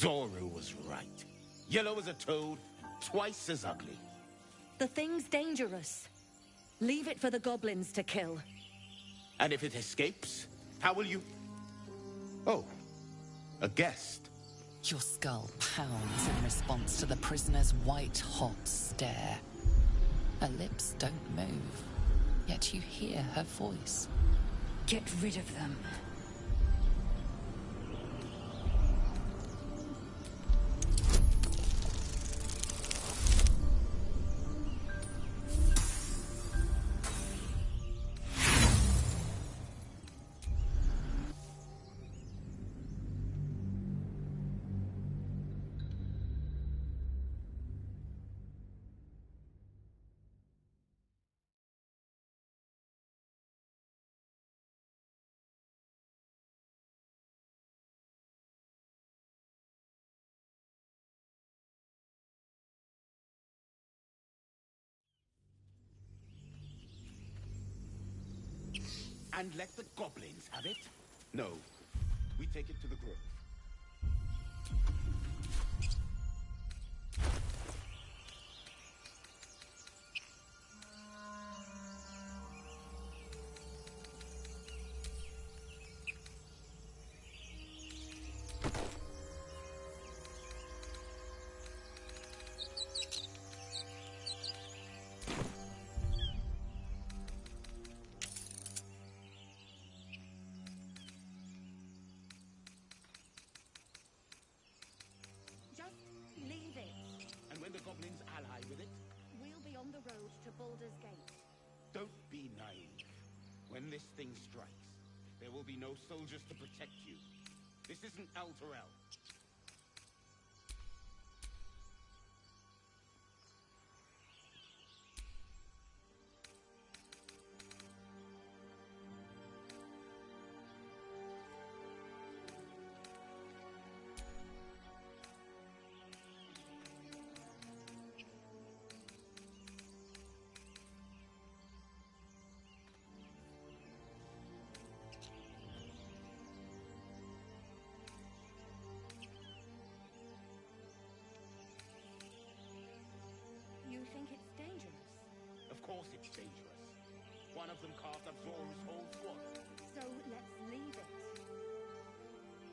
Zoru was right. Yellow as a toad, twice as ugly. The thing's dangerous. Leave it for the goblins to kill. And if it escapes, how will you... Oh, a guest. Your skull pounds in response to the prisoner's white-hot stare. Her lips don't move, yet you hear her voice. Get rid of them. And let the goblins have it? No, we take it to the grove. Don't be naive. When this thing strikes, there will be no soldiers to protect you. This isn't Elturel. You think it's dangerous? Of course it's dangerous. One of them carved up Zoru's whole squad. So let's leave it.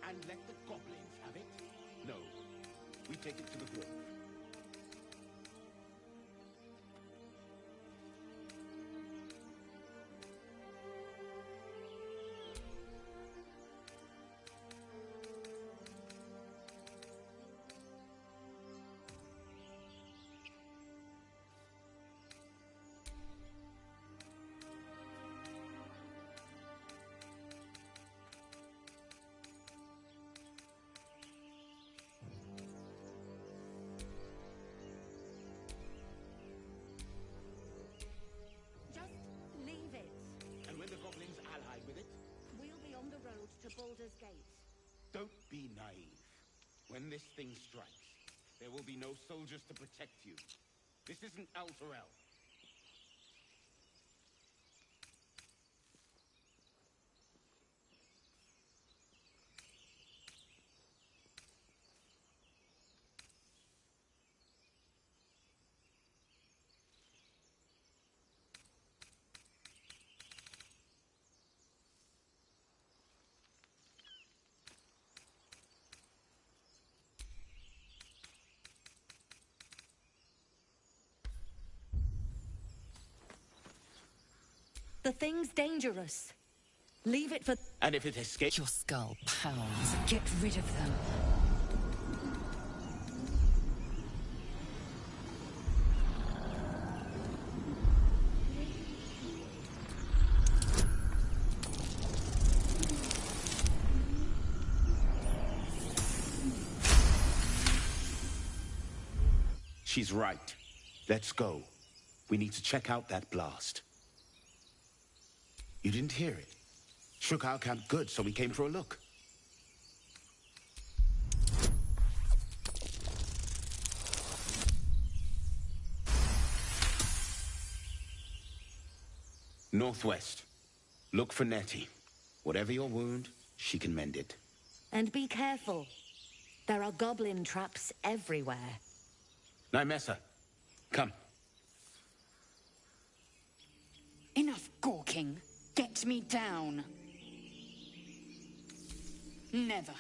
And let the goblins have it? No, we take it to the grove. Baldur's Gate. Don't be naive. When this thing strikes, there will be no soldiers to protect you. This isn't Elturel. The thing's dangerous. Leave it for... And if it escapes... Your skull pounds. Get rid of them. She's right. Let's go. We need to check out that blast. You didn't hear it? Shook our camp good, so we came for a look. Northwest. Look for Nettie. Whatever your wound, she can mend it. And be careful. There are goblin traps everywhere. Nymessa, come. Enough gawking. Get me down. Never.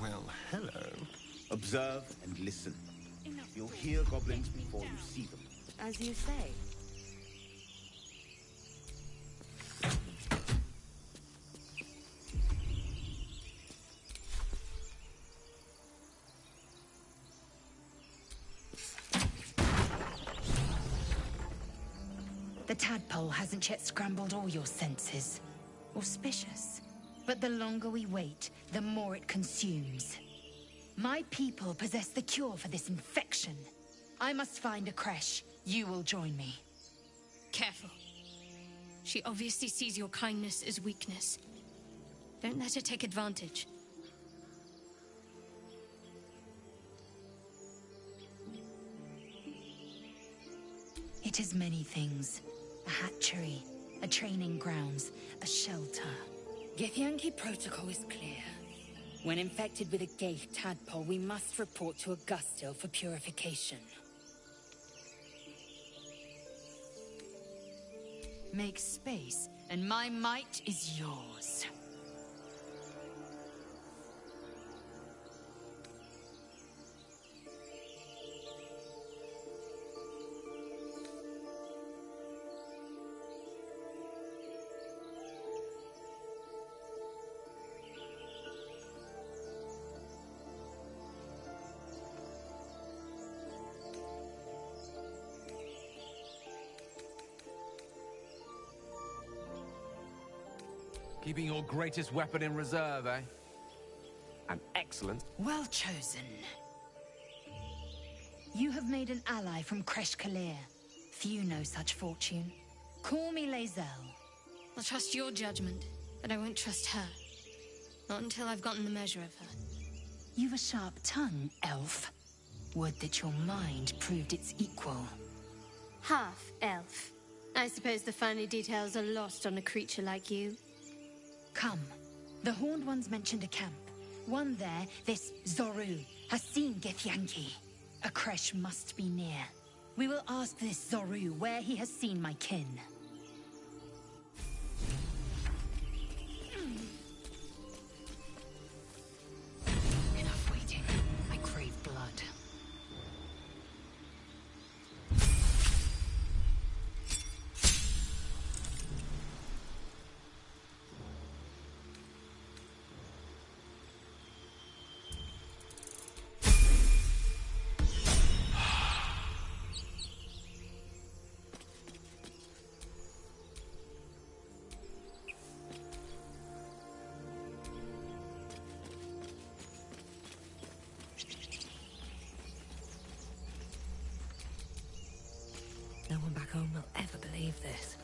Well, hello. Observe and listen. You'll hear goblins before you see them. As you say. The tadpole hasn't yet scrambled all your senses. Auspicious. But the longer we wait, the more it consumes. My people possess the cure for this infection. I must find a creche. You will join me. Careful. She obviously sees your kindness as weakness. Don't let her take advantage. It is many things. A hatchery, a training grounds, a shelter. Githyanki protocol is clear. When infected with a Gaith tadpole, we must report to Augustil for purification. Make space, and my might is yours. Keeping your greatest weapon in reserve, eh? An excellent. Well chosen. You have made an ally from Kresh Kalir. Few know such fortune. Call me Lae'zel. I'll trust your judgment, but I won't trust her. Not until I've gotten the measure of her. You've a sharp tongue, elf. Would that your mind proved its equal. Half-elf. I suppose the finer details are lost on a creature like you. Come. The Horned Ones mentioned a camp. One there, this Zoru, has seen Githyanki. A creche must be near. We will ask this Zoru where he has seen my kin. Enough waiting. I crave blood. No one back home will ever believe this.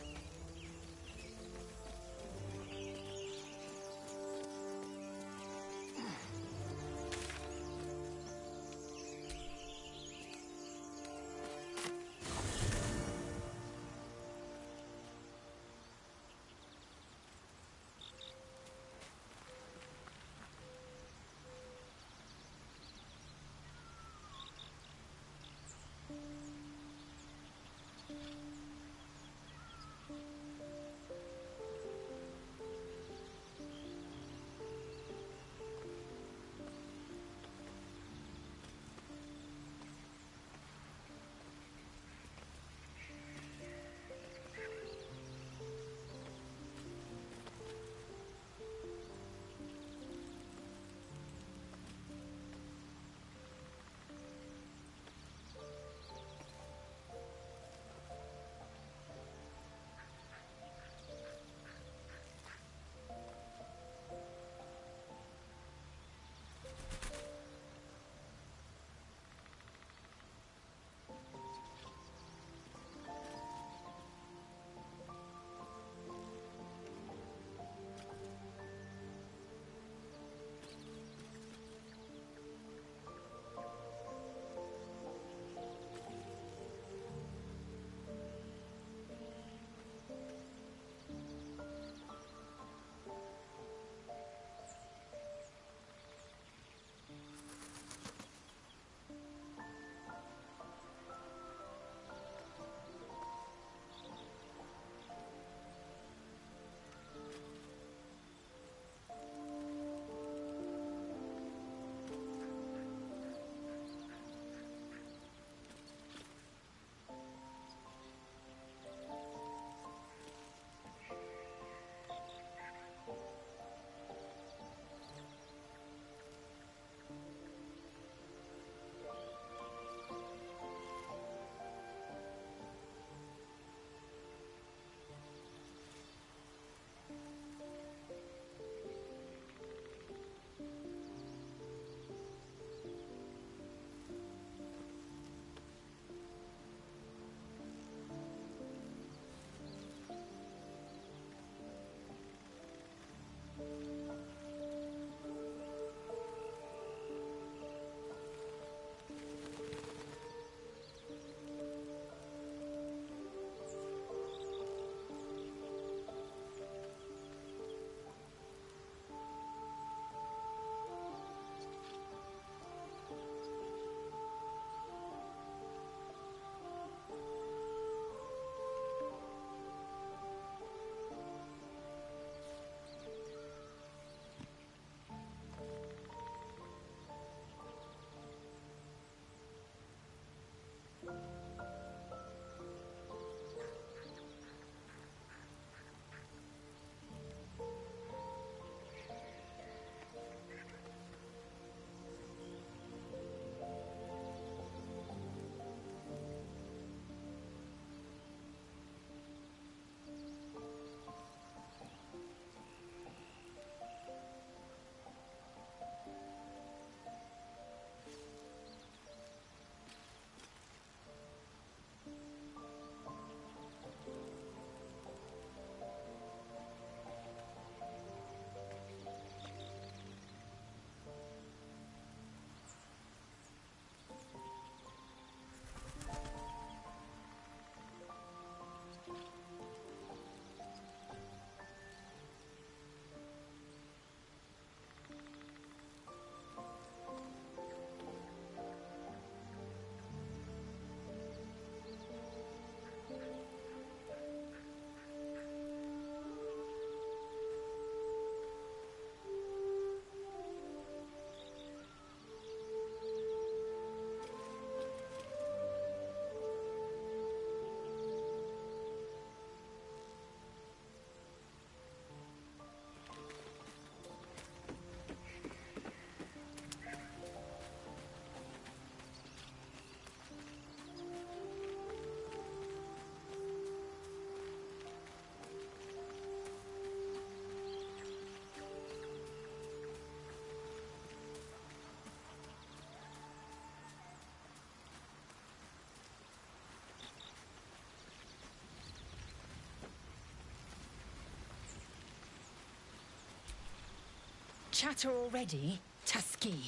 chatter already, Tusky?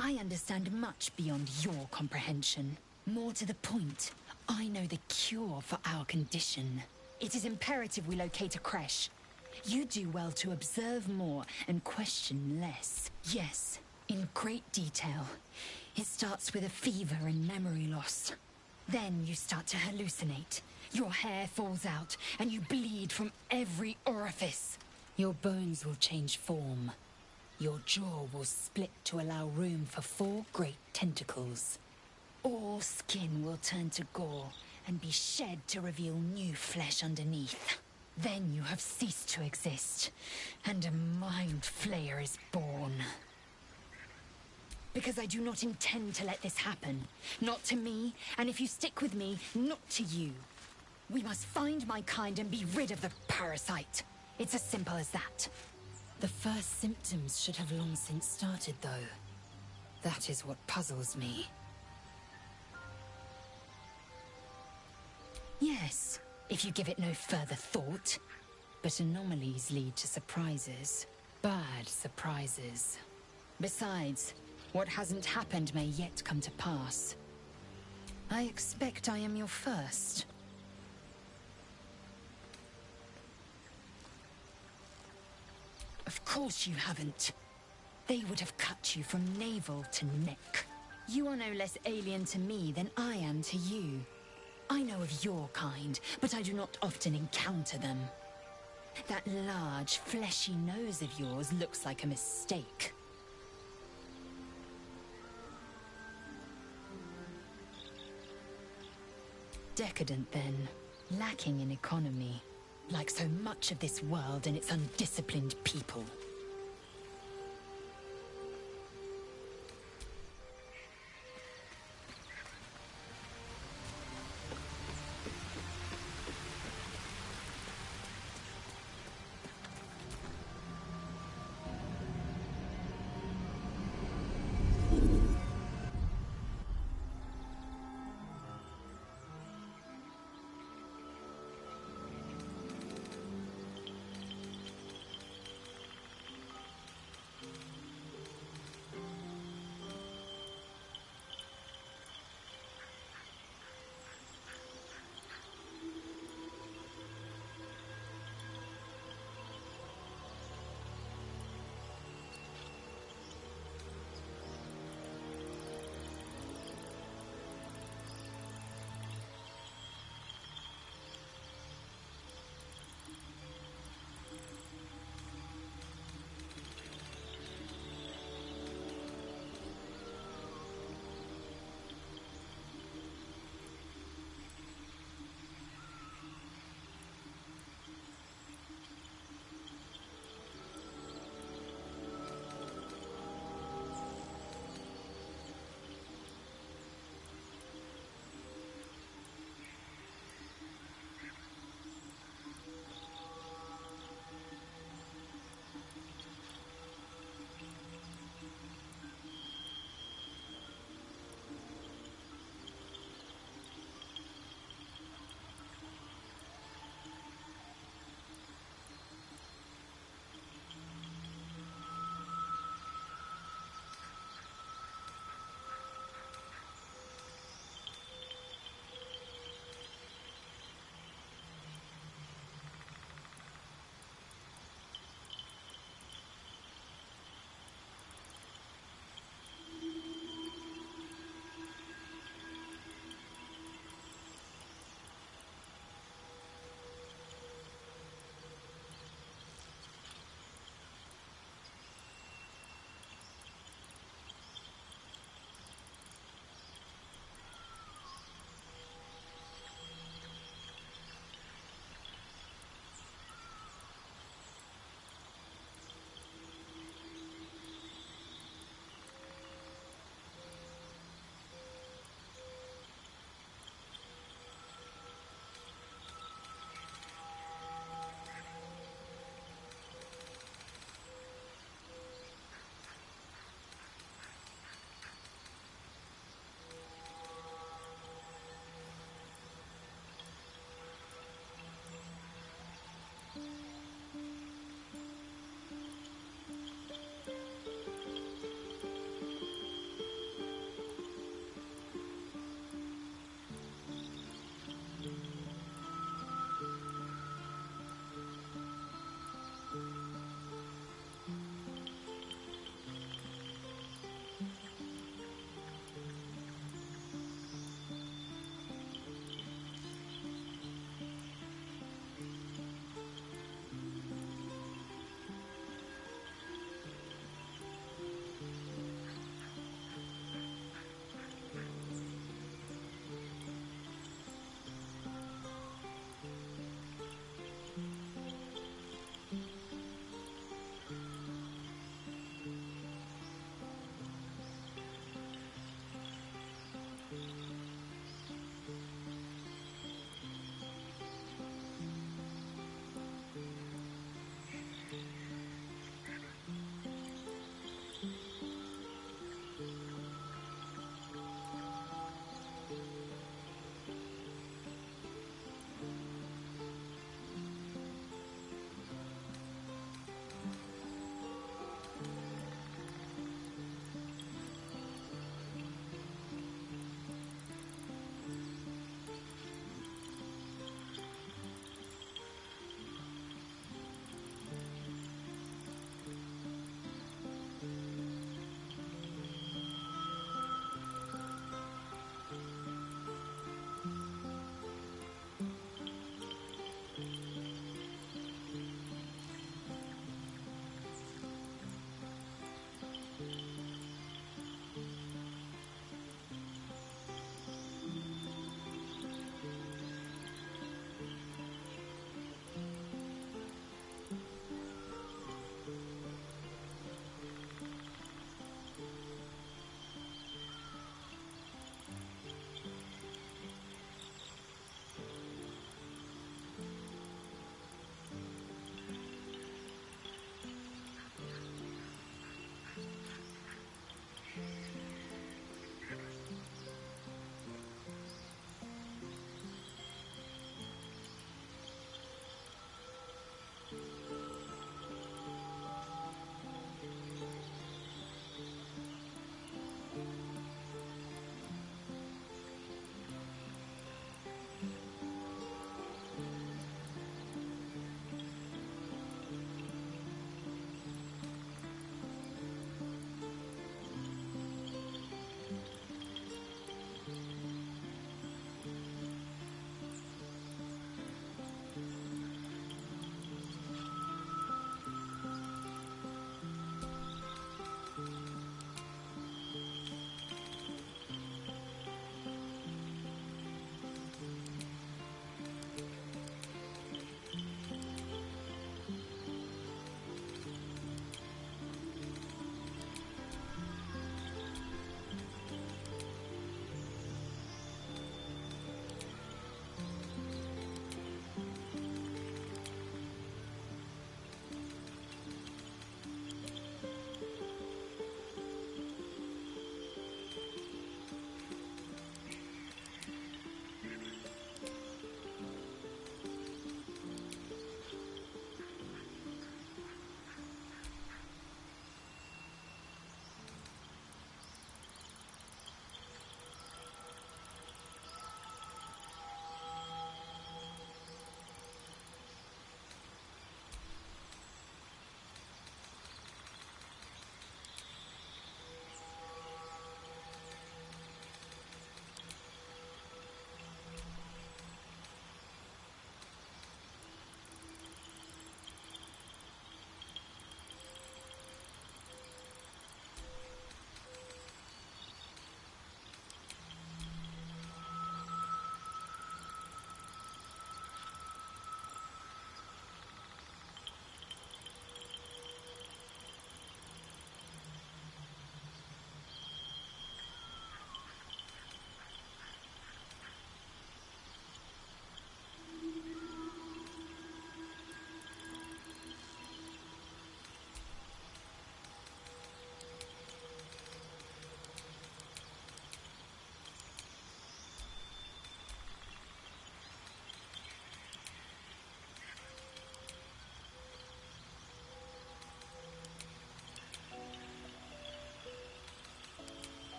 I understand much beyond your comprehension. More to the point, I know the cure for our condition. It is imperative we locate a creche. You do well to observe more and question less. Yes, in great detail. It starts with a fever and memory loss. Then you start to hallucinate. Your hair falls out, and you bleed from every orifice. Your bones will change form. Your jaw will split to allow room for 4 great tentacles. All skin will turn to gore and be shed to reveal new flesh underneath. Then you have ceased to exist, and a mind flayer is born. Because I do not intend to let this happen. Not to me, and if you stick with me, not to you. We must find my kind and be rid of the parasite. It's as simple as that. The first symptoms should have long since started, though. That is what puzzles me. Yes, if you give it no further thought. But anomalies lead to surprises. Bad surprises. Besides, what hasn't happened may yet come to pass. I expect I am your first. Of course you haven't. They would have cut you from navel to neck. You are no less alien to me than I am to you. I know of your kind, but I do not often encounter them. That large, fleshy nose of yours looks like a mistake. Decadent, then. Lacking in economy. Like so much of this world and its undisciplined people.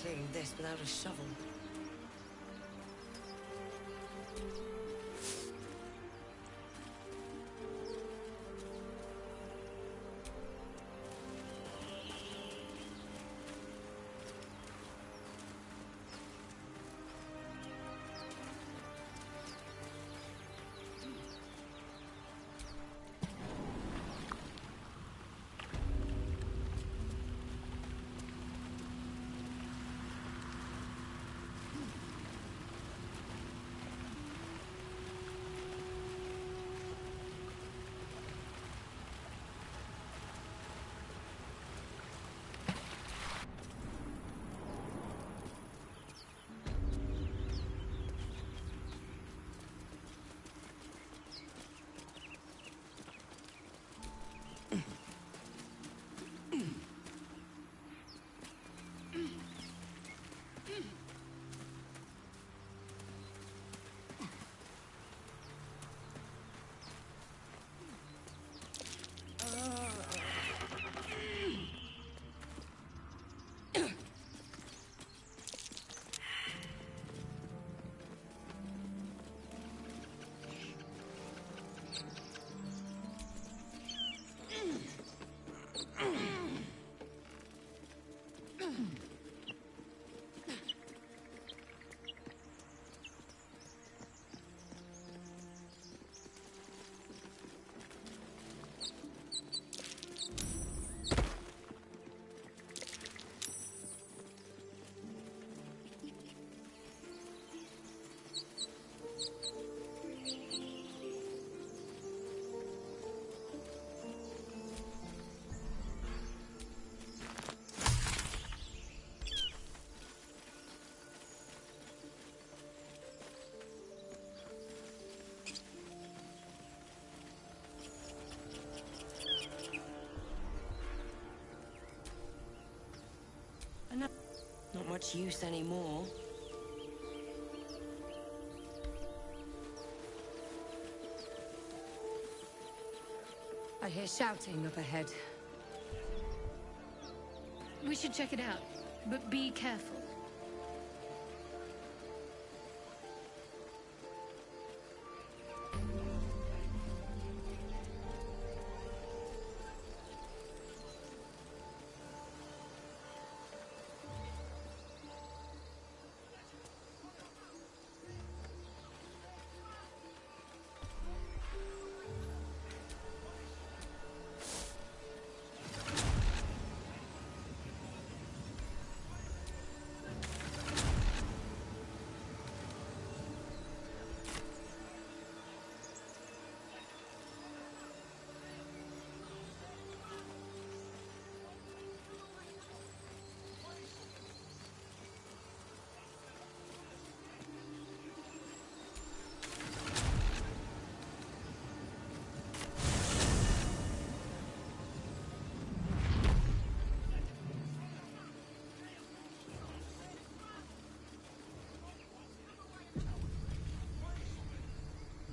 clearing this without a shovel. Not much use anymore. I hear shouting up ahead. We should check it out, but be careful.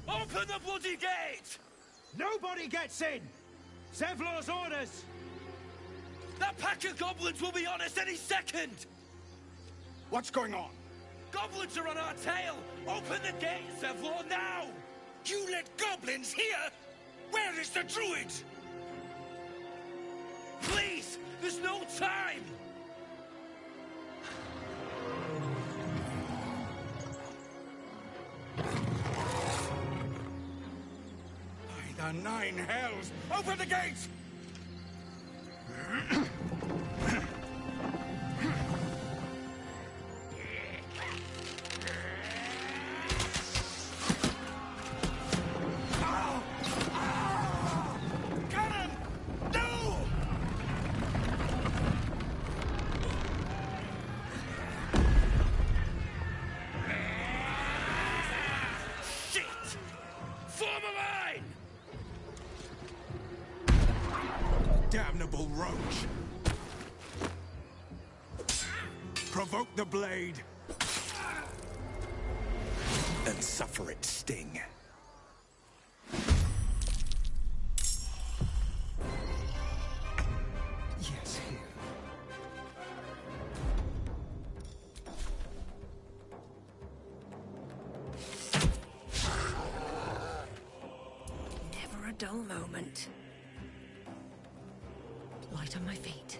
Open the bloody gate! Nobody gets in! Zevlor's orders! That pack of goblins will be on us any second! What's going on? Goblins are on our tail! Open the gate, Zevlor, now! You let goblins here? Where is the druid? Please! There's no time! By the nine hells! Open the gates! Damnable roach! Provoke the blade and suffer its sting. Yes, here. dull moment. Light on my feet.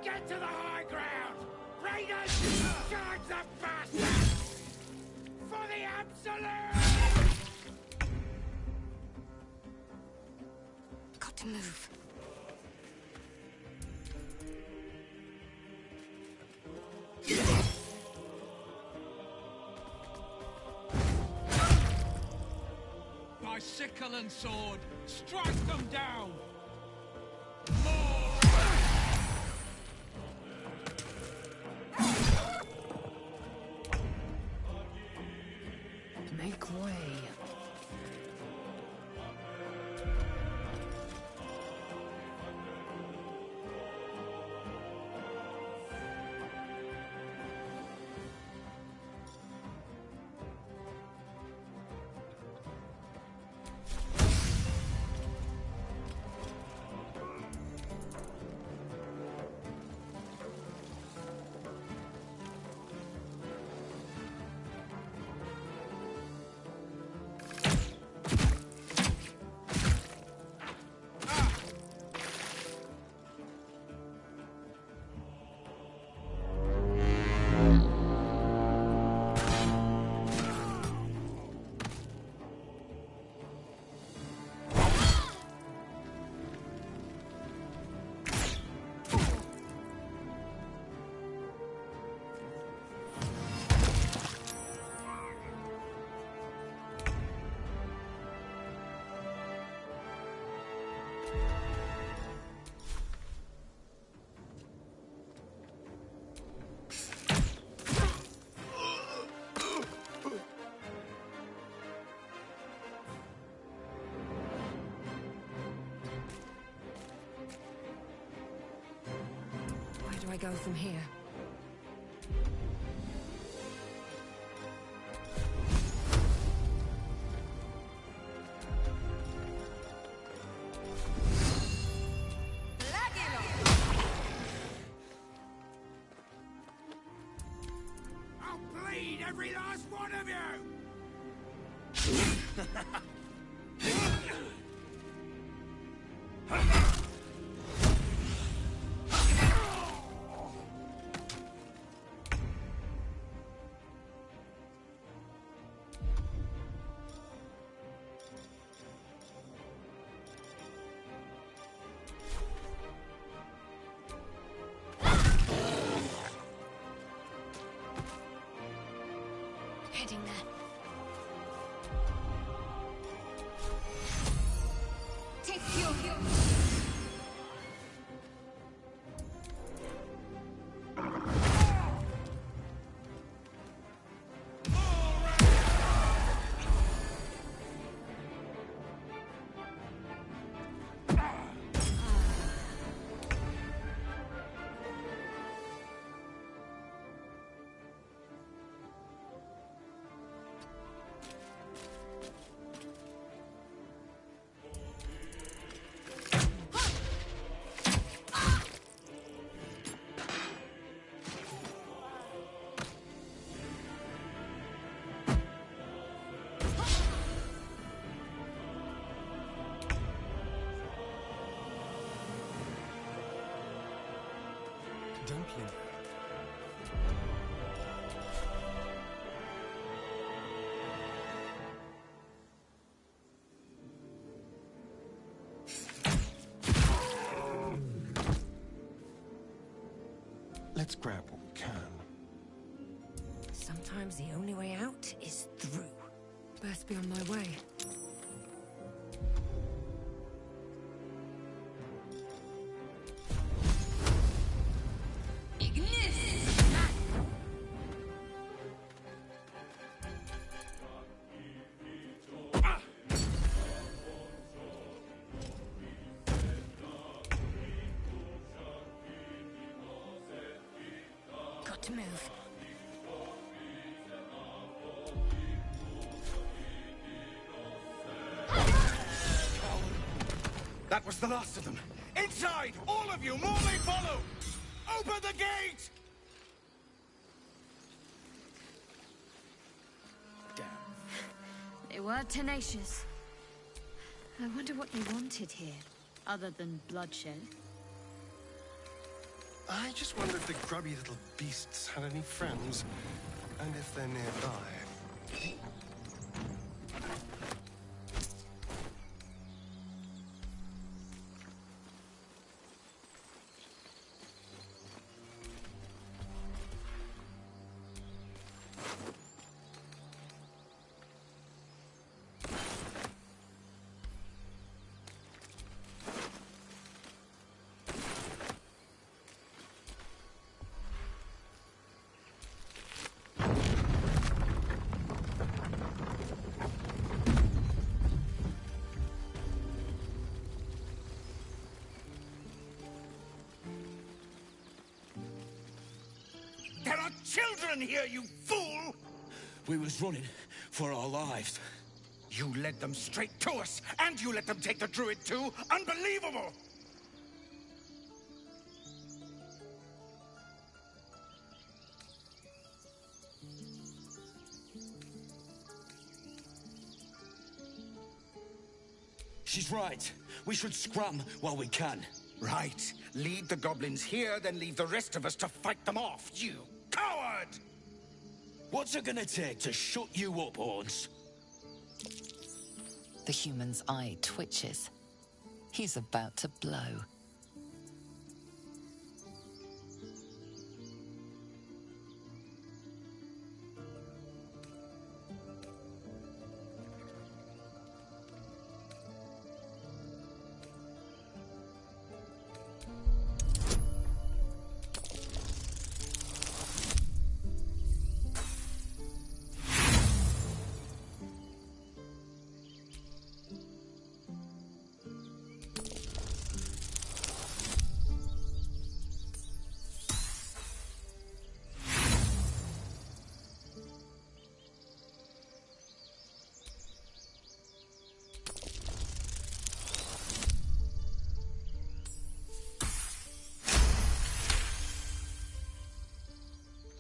Get to the high ground! Raiders! Charge the bastards! For the absolute! Got to move. By sickle and sword, strike them down! Make way. Where do I go from here? I'll bleed every last one of you! Heading there. Take your heal. Dumpling. Let's grab what we can. Sometimes the only way out is through. Best be on my way. Got to move. That was the last of them. Inside! All of you! More may follow! Open the gate! Damn. They were tenacious. I wonder what they wanted here, other than bloodshed. I just wonder if the grubby little beasts had any friends, and if they're nearby. There are children here, you fool! We was running for our lives. You led them straight to us, and you let them take the druid too? Unbelievable! She's right. We should scram while we can. Right. Lead the goblins here, then leave the rest of us to fight them off, you coward! What's it gonna take to shut you up, Horns? The human's eye twitches. He's about to blow.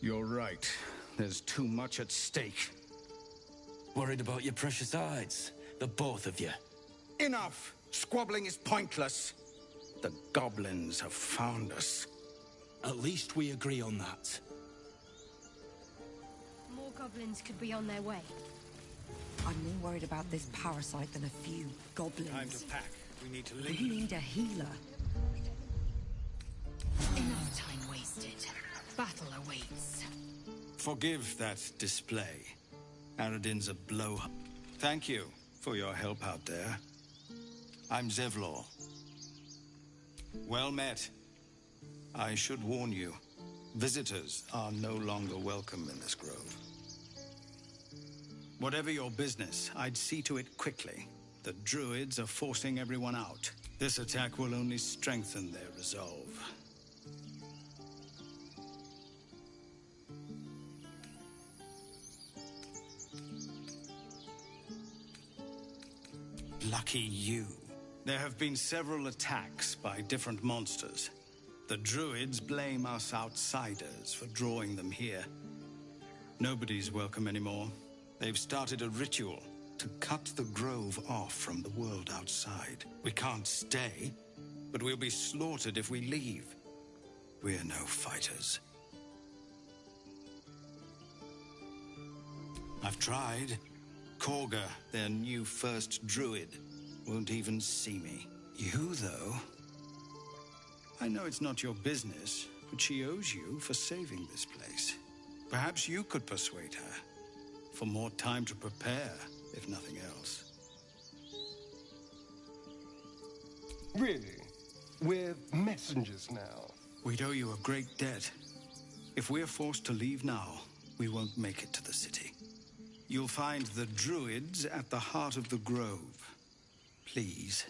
You're right. There's too much at stake. Worried about your precious hides, the both of you. Enough! Squabbling is pointless. The goblins have found us. At least we agree on that. More goblins could be on their way. I'm more worried about this parasite than a few goblins. Time to pack. We need to We leave. need a healer. Enough time wasted. Battle awaits. Forgive that display. Aradin's a blow. Thank you for your help out there. I'm Zevlor. Well met. I should warn you, visitors are no longer welcome in this grove. Whatever your business, I'd see to it quickly. The druids are forcing everyone out. This attack will only strengthen their resolve. Lucky you. There have been several attacks by different monsters. The druids blame us outsiders for drawing them here. Nobody's welcome anymore. They've started a ritual to cut the grove off from the world outside. We can't stay, but we'll be slaughtered if we leave. We're no fighters. I've tried. Korga, their new first druid, won't even see me. You, though? I know it's not your business, but she owes you for saving this place. Perhaps you could persuade her. For more time to prepare, if nothing else. Really? We're messengers now. We'd owe you a great debt. If we're forced to leave now, we won't make it to the city. You'll find the druids at the heart of the grove. Please,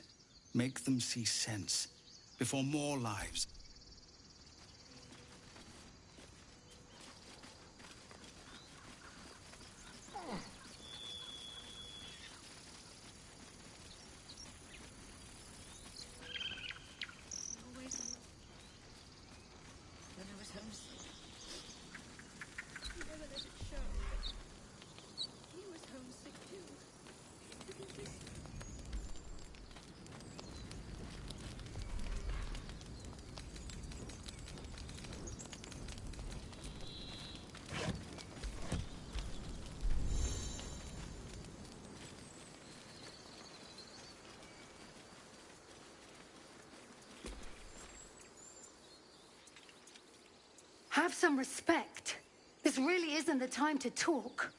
make them see sense before more lives. Have some respect. This really isn't the time to talk.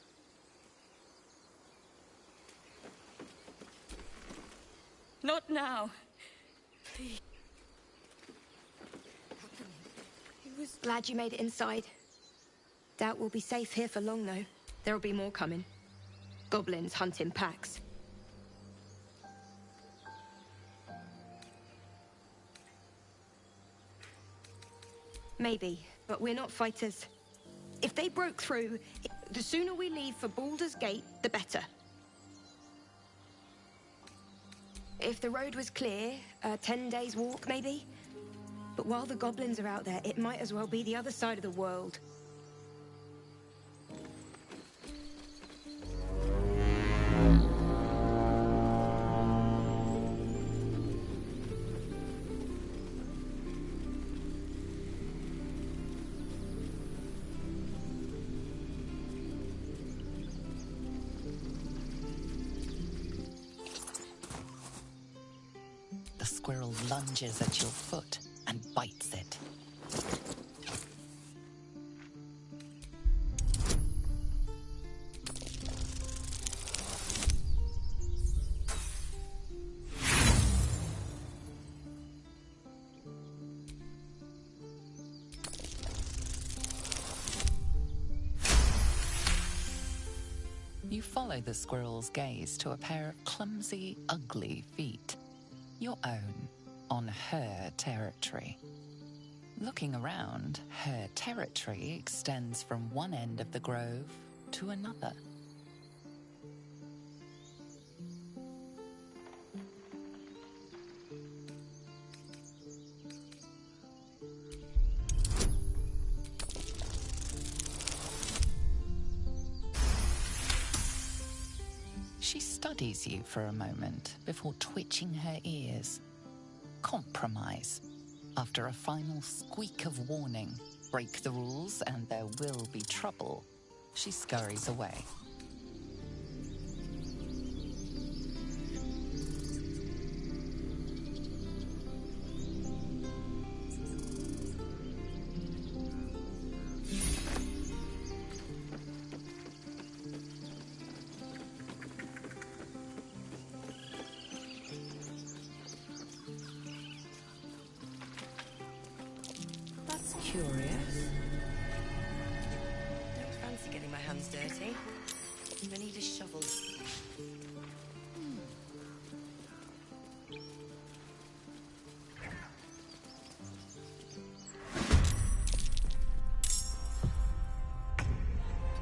Not now. Please. I was glad you made it inside. Doubt we'll be safe here for long, though. There'll be more coming. Goblins hunt in packs. Maybe, but we're not fighters. If they broke through, the sooner we leave for Baldur's Gate, the better. If the road was clear, 10 days walk, maybe? But while the goblins are out there, it might as well be the other side of the world. The squirrel lunges at your foot and bites it. You follow the squirrel's gaze to a pair of clumsy, ugly feet. Your own, on her territory. Looking around, her territory extends from one end of the grove to another. She studies you for a moment before twitching her ears. Compromise. After a final squeak of warning, break the rules and there will be trouble, she scurries away. Curious. Don't fancy getting my hands dirty. I need a shovel.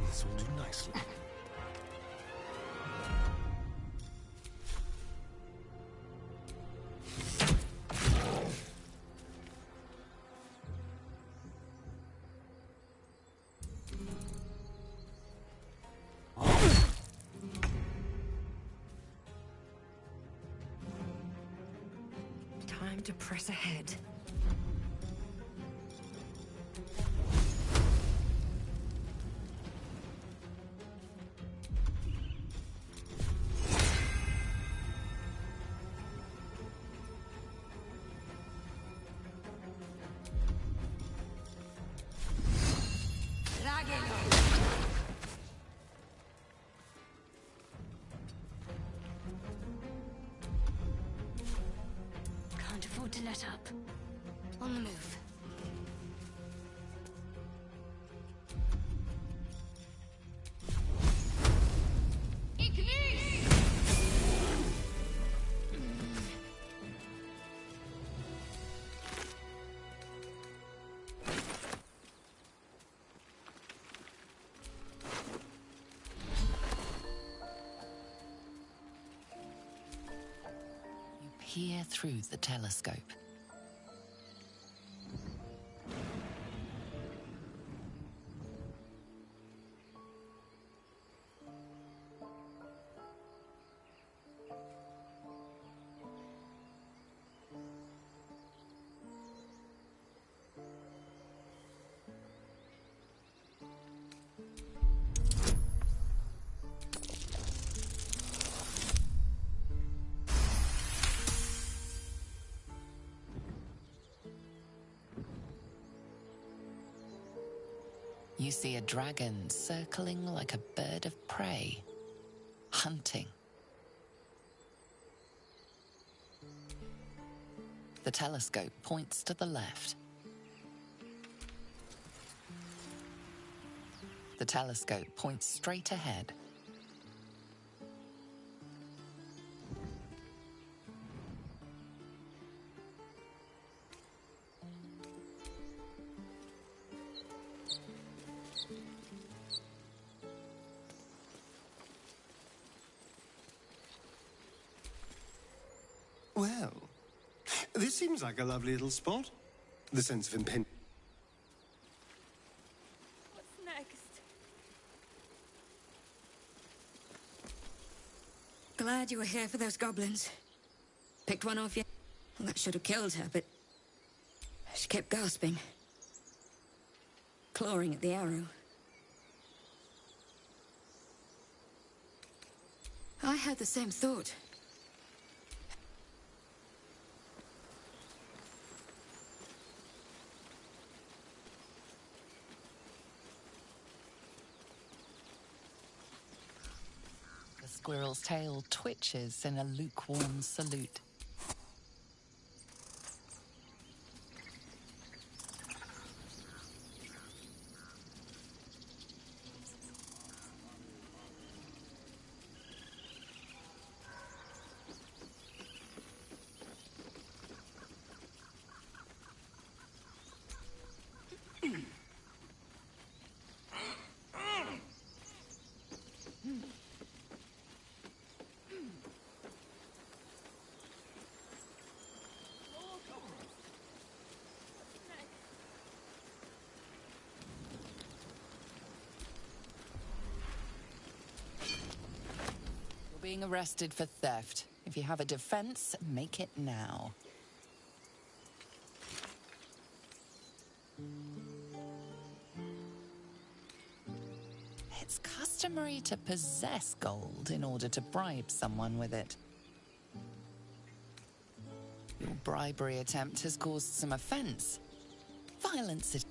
This will do nicely. Time to press ahead. Can't afford to let up. On the move. Peer through the telescope. You see a dragon circling like a bird of prey, hunting. The telescope points to the left. The telescope points straight ahead. Well, this seems like a lovely little spot. The sense of impending. What's next? Glad you were here for those goblins. Picked one off yet? Well, that should have killed her, but she kept gasping, clawing at the arrow. I had the same thought. The squirrel's tail twitches in a lukewarm salute. Being arrested for theft. If you have a defense, make it now. It's customary to possess gold in order to bribe someone with it. Your bribery attempt has caused some offense. Violence is...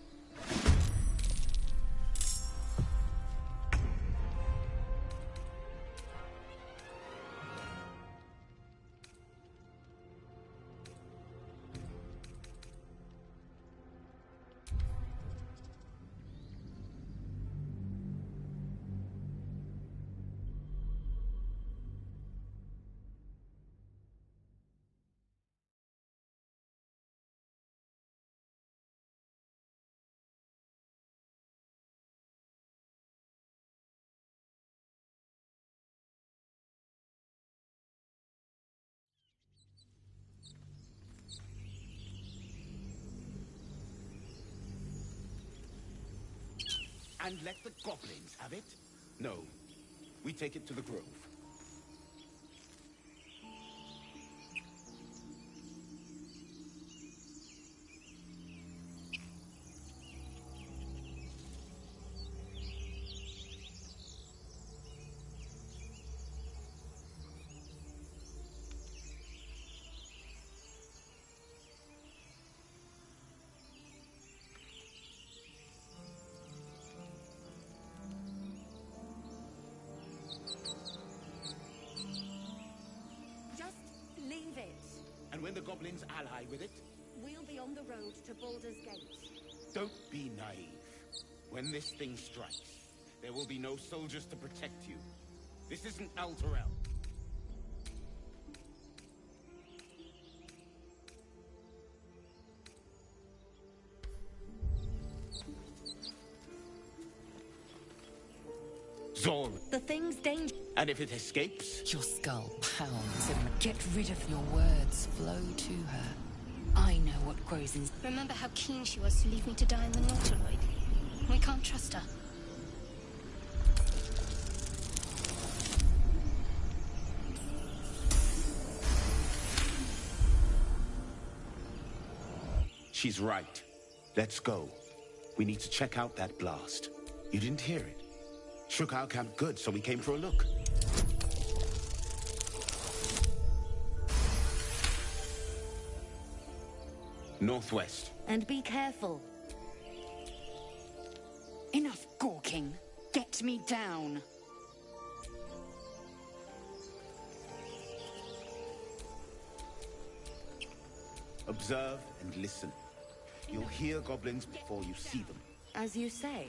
And let the goblins have it? No. We take it to the grove. When the goblins ally with it, We'll be on the road to Baldur's Gate. don't be naive. When this thing strikes, there will be no soldiers to protect you. This isn't Alterel. Zor. The thing's dangerous. And if it escapes? Your skull pounds in... Get rid of your words flow to her. I know what grows in... Remember how keen she was to leave me to die in the Nautiloid? We can't trust her. She's right. Let's go. We need to check out that blast. You didn't hear it? Shook our camp good, so we came for a look. Northwest. And be careful. Enough. talking. Get me down. Observe and listen. You'll hear goblins before you see them. As you say.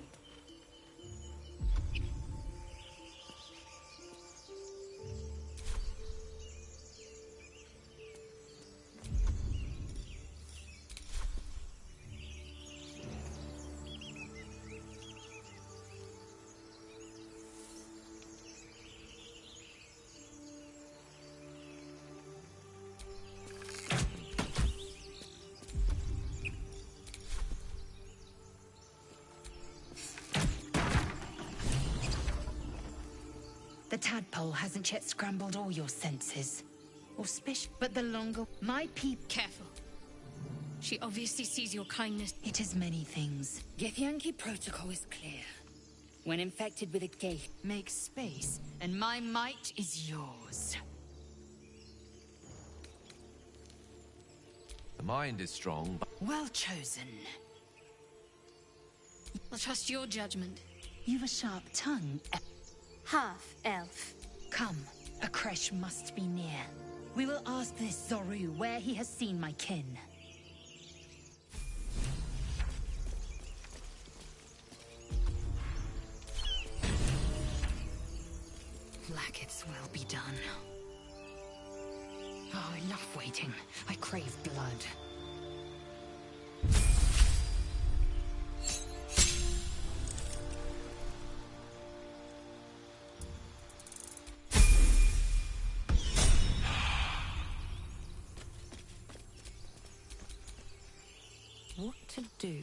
The tadpole hasn't yet scrambled all your senses. Auspicious, but the longer my people... Careful. She obviously sees your kindness. It is many things. Githyanki protocol is clear. When infected with a gate... Make space, and my might is yours. The mind is strong, but... Well chosen. I'll trust your judgment. You've a sharp tongue. Half-elf. Come, a creche must be near. We will ask this Zoru where he has seen my kin. Blackets will be done. Oh, enough waiting. I crave blood. What to do?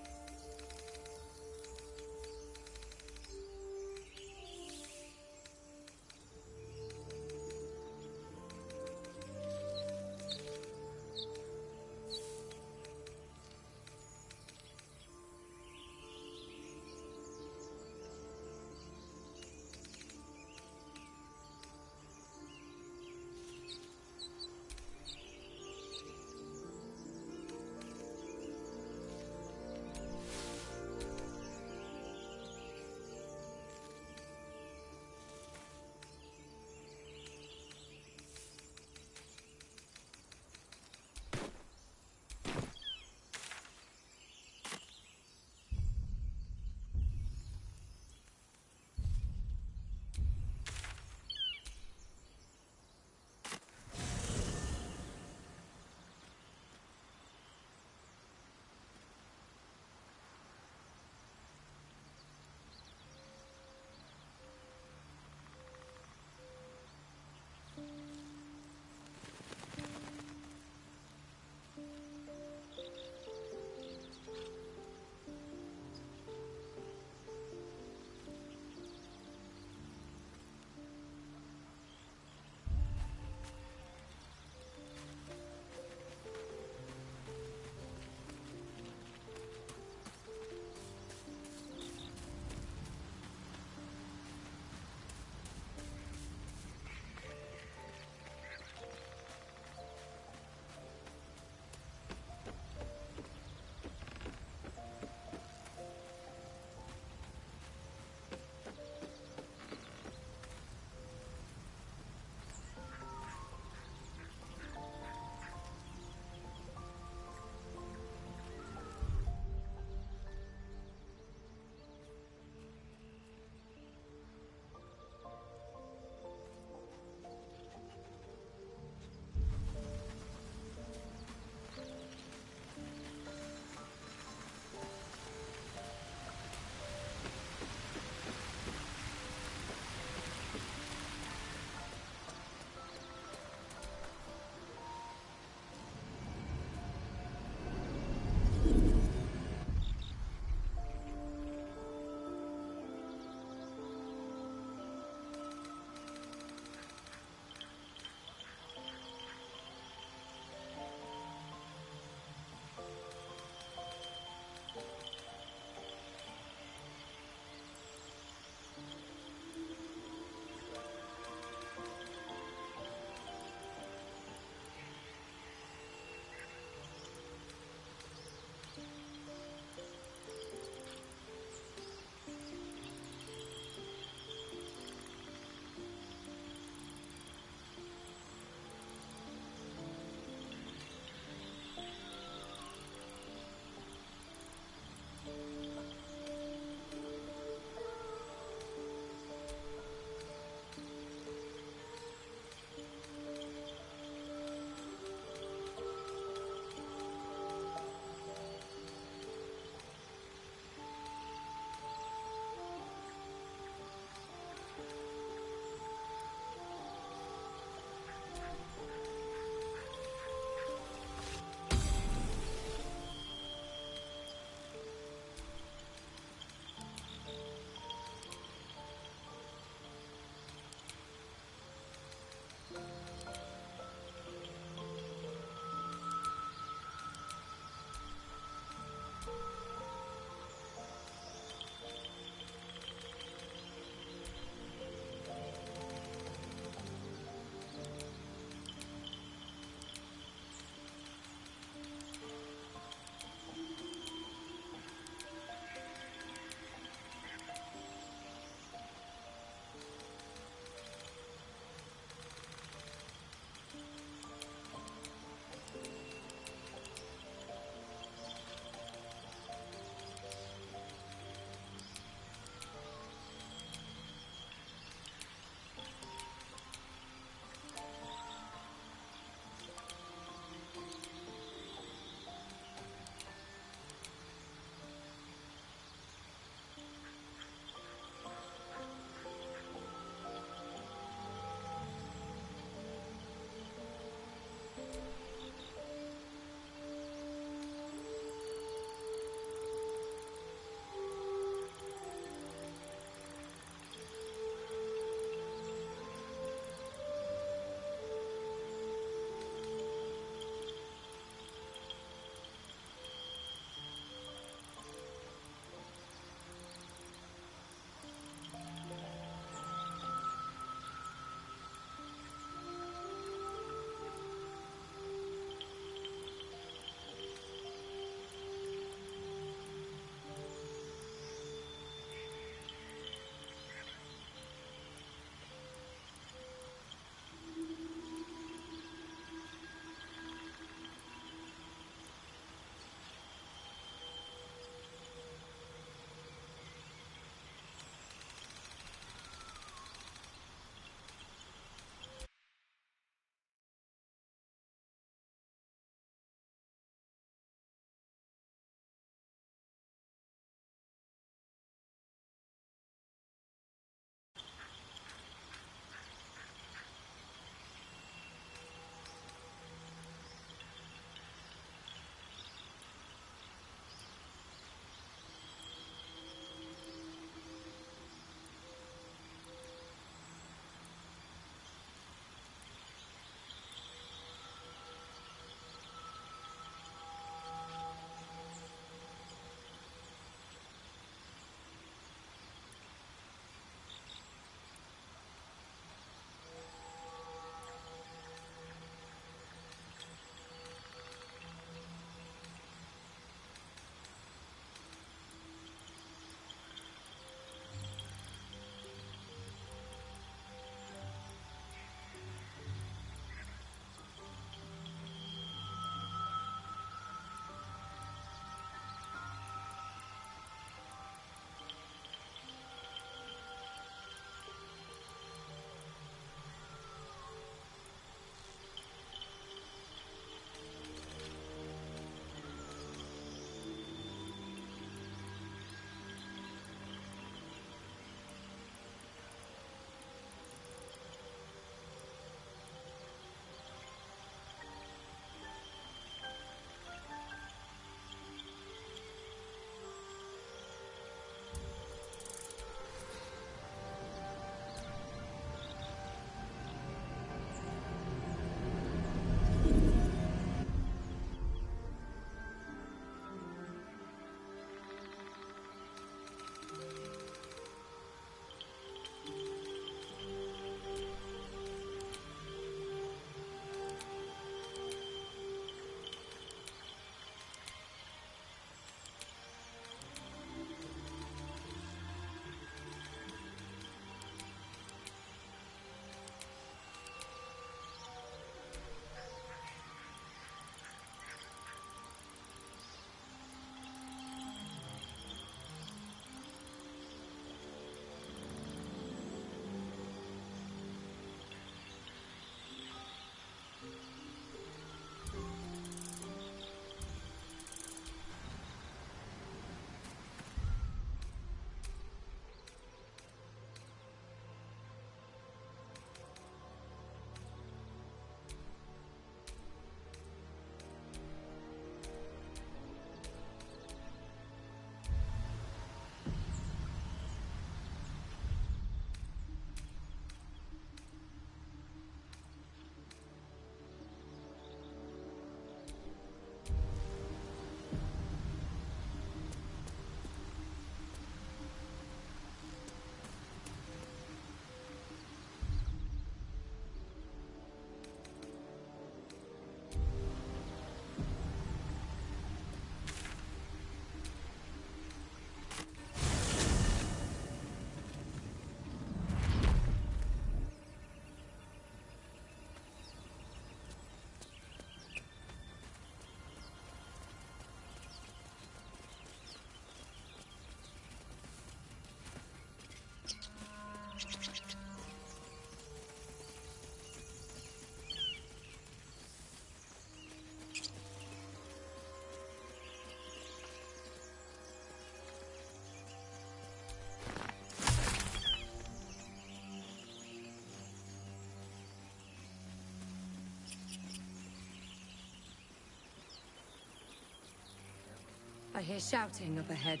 I hear shouting up ahead.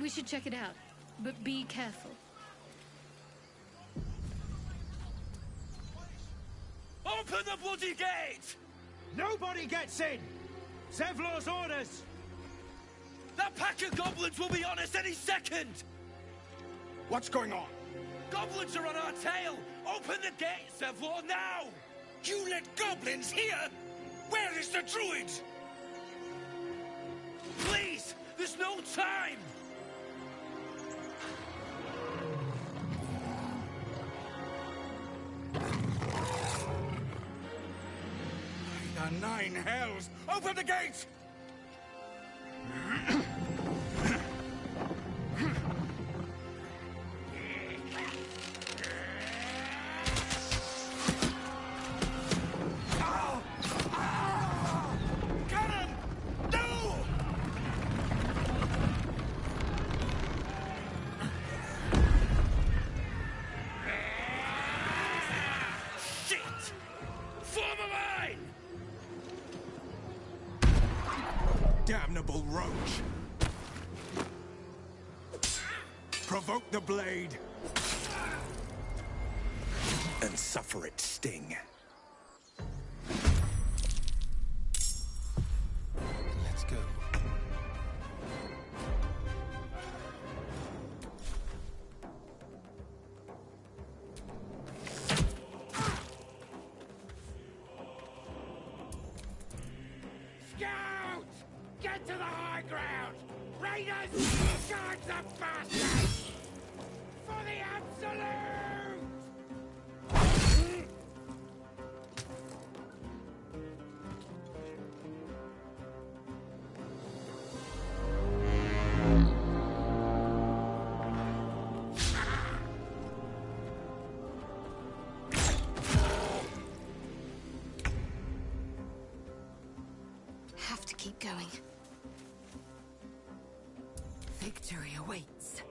We should check it out, but be careful. Open the bloody gate! Nobody gets in! Zevlor's orders! That pack of goblins will be on us any second! What's going on? Goblins are on our tail! Open the gate, Zevlor, now! You let goblins here? Where is the druid? Please! There's no time! The nine hells! Open the gate! Damnable roach! Provoke the blade! And suffer its sting. Let's go. Scouts! Get to the high ground! Raiders! Charge the bastards! For the absolute! Have to keep going. Victory awaits.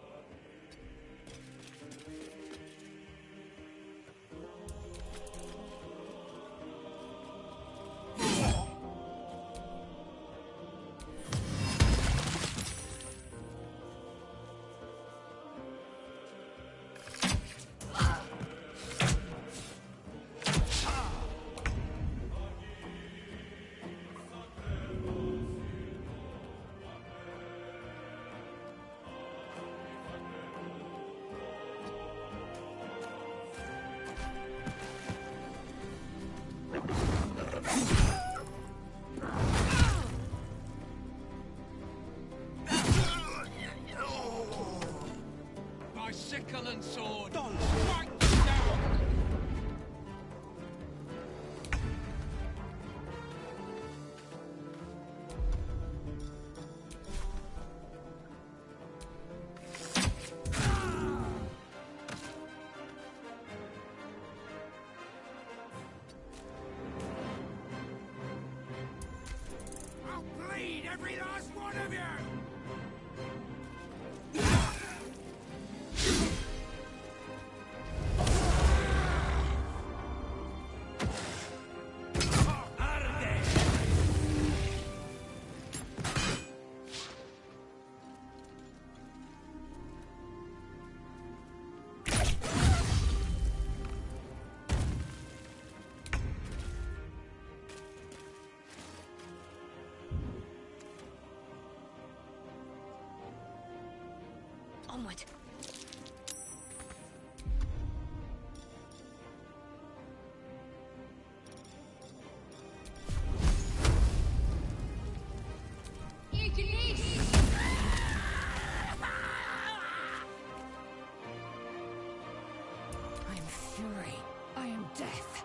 By sickle and sword, strike them down! I'll bleed every last one of you! Onward. I am fury. I am death.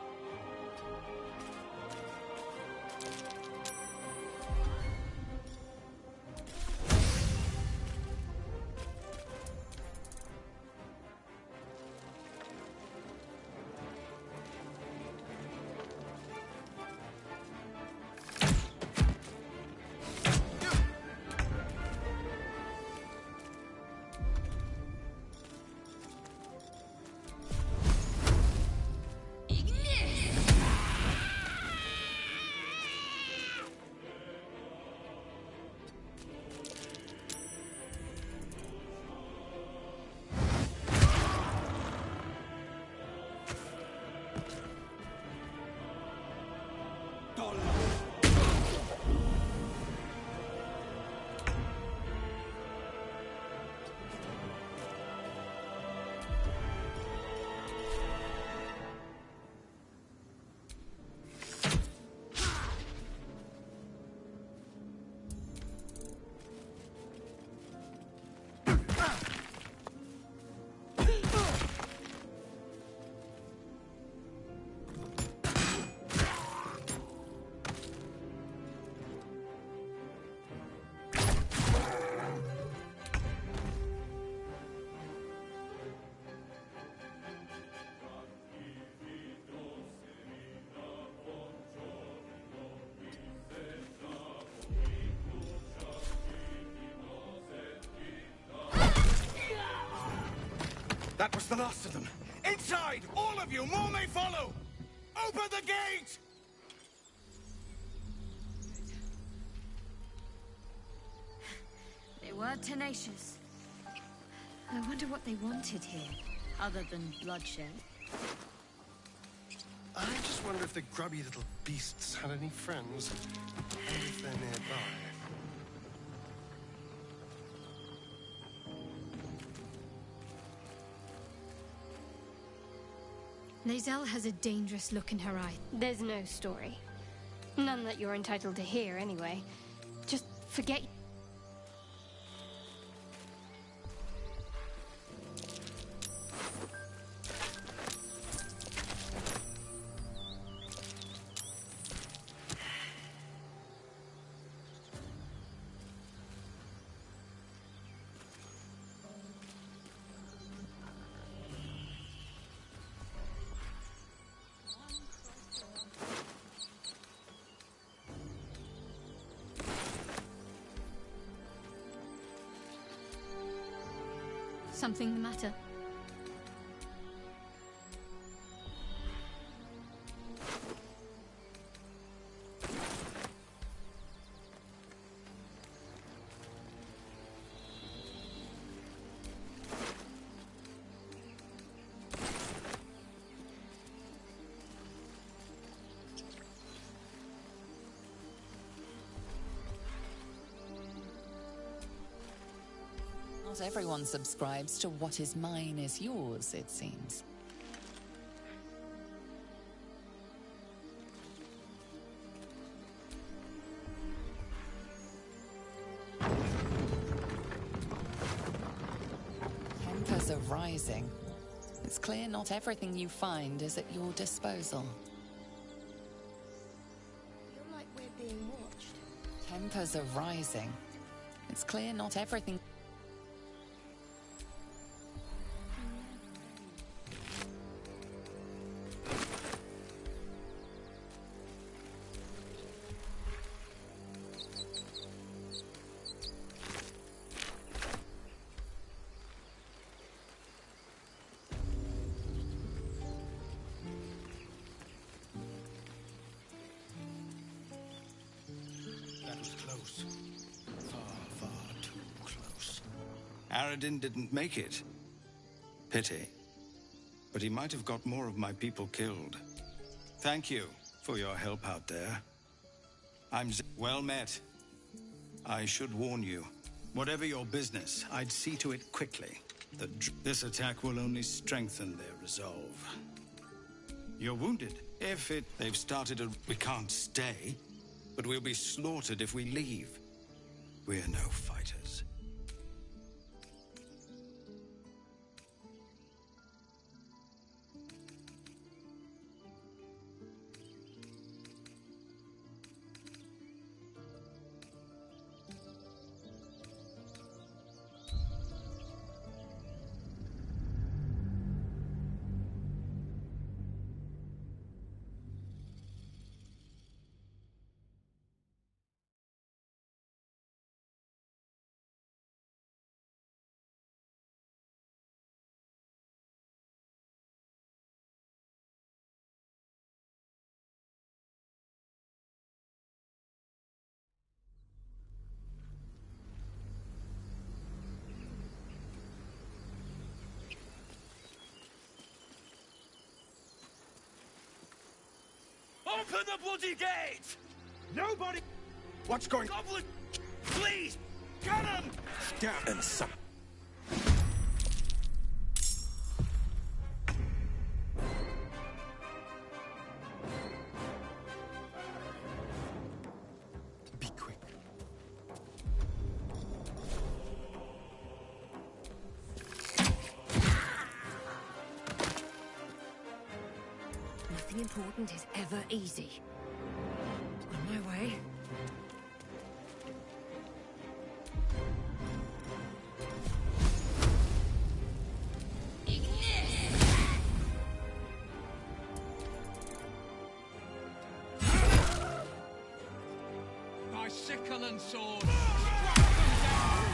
That was the last of them. Inside! All of you! More may follow! Open the gate! They were tenacious. I wonder what they wanted here, other than bloodshed. I just wonder if the grubby little beasts had any friends, and if they're nearby. Lae'zel has a dangerous look in her eye. There's no story. None that you're entitled to hear, anyway. Just forget... Something the matter? Not everyone subscribes to what is mine is yours, it seems. Tempers are rising. It's clear not everything you find is at your disposal. Feel like we're being watched. Tempers are rising. It's clear not everything... Aradin didn't make it. Pity. But he might have got more of my people killed. Thank you for your help out there. Well met. I should warn you. Whatever your business, I'd see to it quickly. This attack will only strengthen their resolve. You're wounded. They've started we can't stay, but we'll be slaughtered if we leave. We're no fighters. Open the bloody gate! Nobody! What's going... Goblin! Please! Cannon! Down and suck. Be quick. Nothing important is ever easy. On my way. By sickle and sword, strike them down!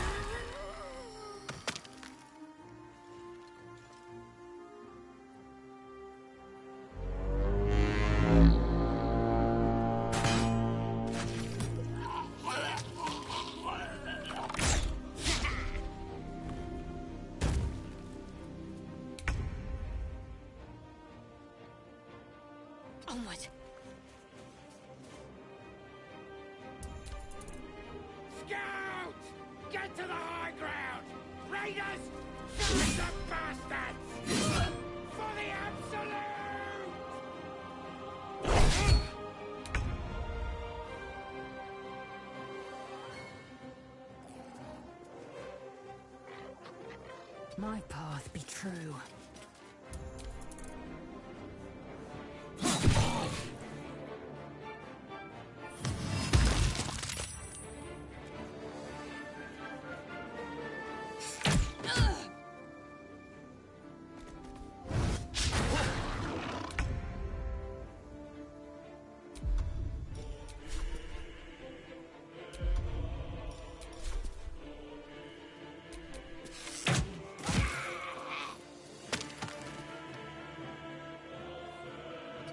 Onward. Scout! Get to the high ground! Raiders! Sons of bastards! For the absolute! My path be true.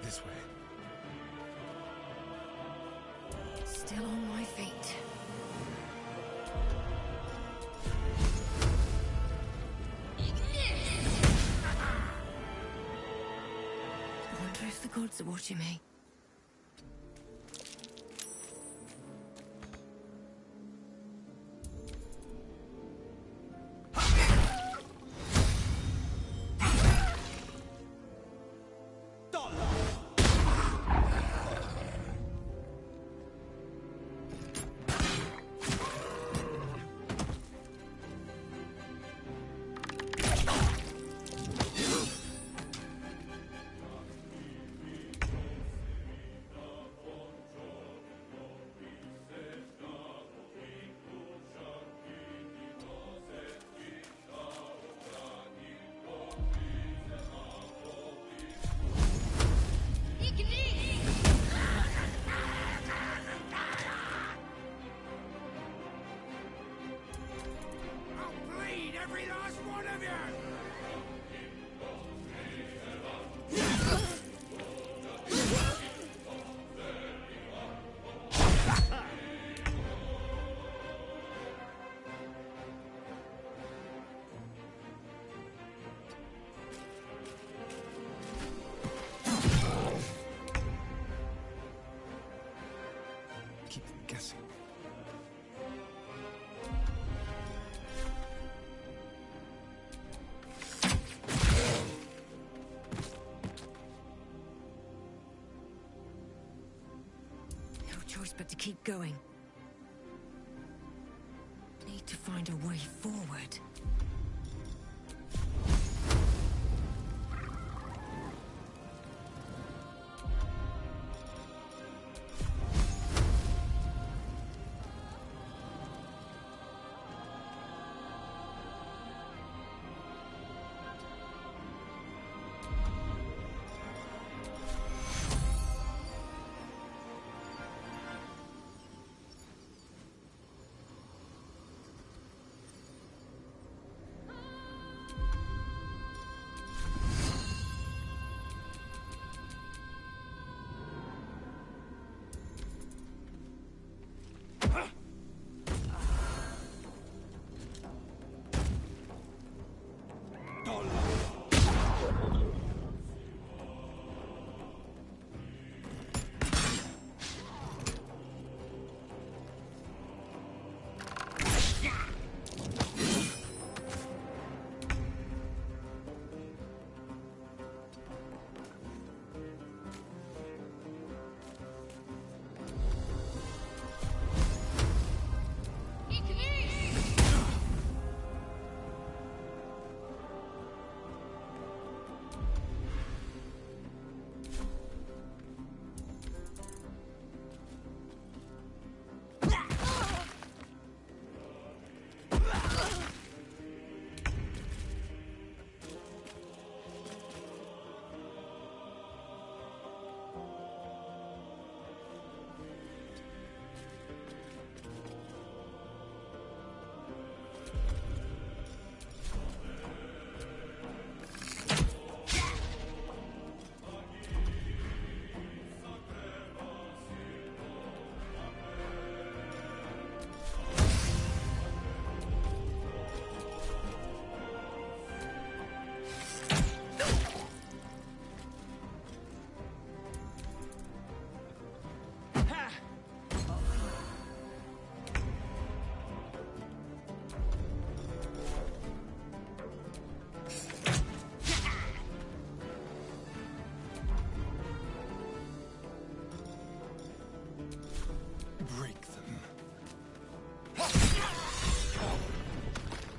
This way. Still on my feet. Wonder if the gods are watching me. Every last one of you! Keep them guessing. Choice but to keep going. Need to find a way forward.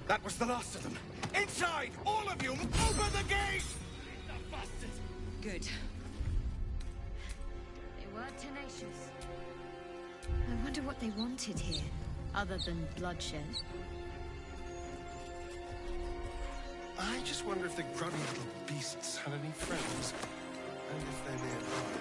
That was the last of them. Inside! All of you! Open the gate! Good. They were tenacious. I wonder what they wanted here, other than bloodshed. I just wonder if the grubby little beasts had any friends, and if they're nearby.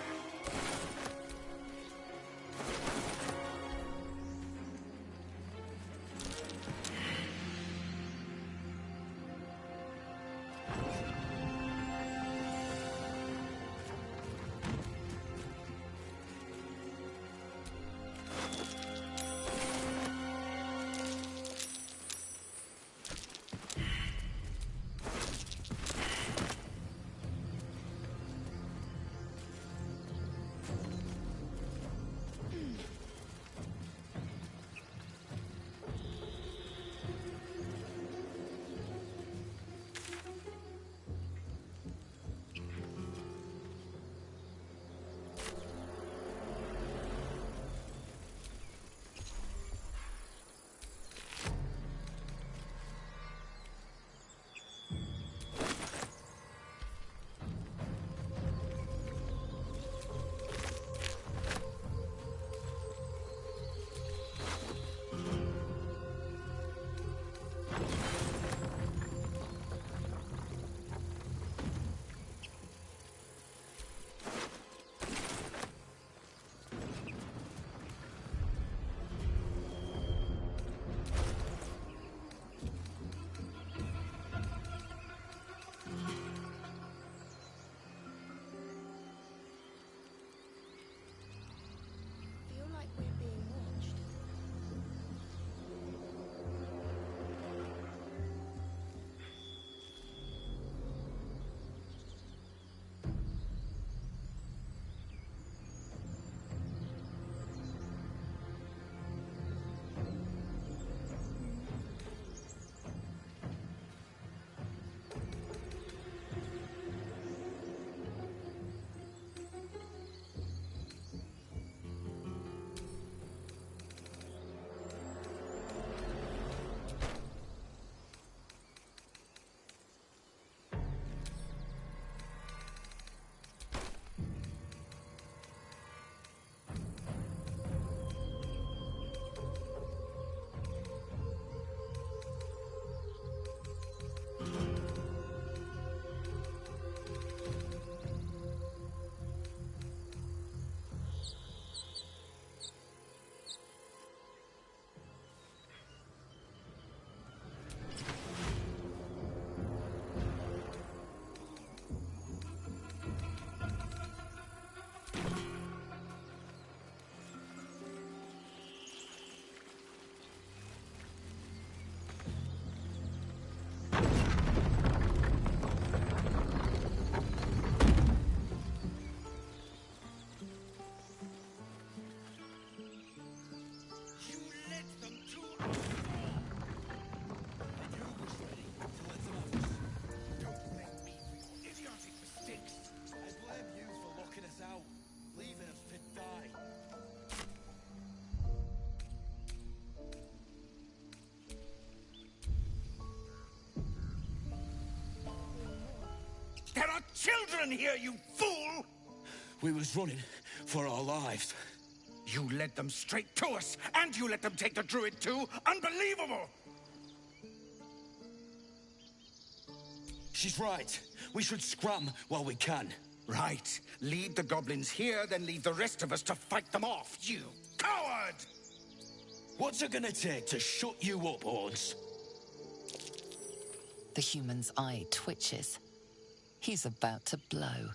There are children here, you fool! We was running for our lives. You led them straight to us, and you let them take the druid too? Unbelievable! She's right. We should scram while we can. Right. Lead the goblins here, then leave the rest of us to fight them off, you coward! What's it gonna take to shut you up, Hordes? The human's eye twitches. He's about to blow.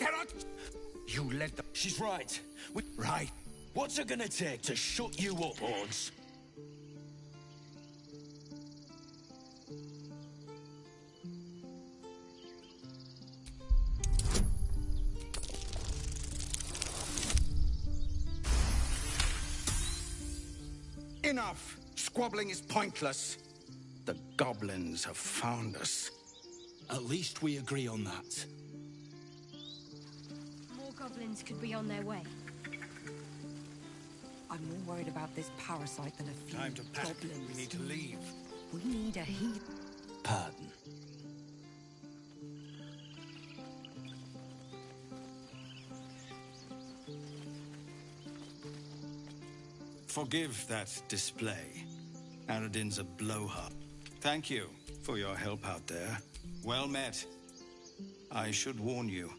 cannot... You led the... She's right. Right. What's it gonna take to shut you up, Horns? Enough! Squabbling is pointless. The goblins have found us. At least we agree on that. More goblins could be on their way. I'm more worried about this parasite than a few Time to pack. goblins. We need to leave. We need a heal. Pardon. Forgive that display. Aradin's a blowhard. Thank you for your help out there. Well met. I should warn you.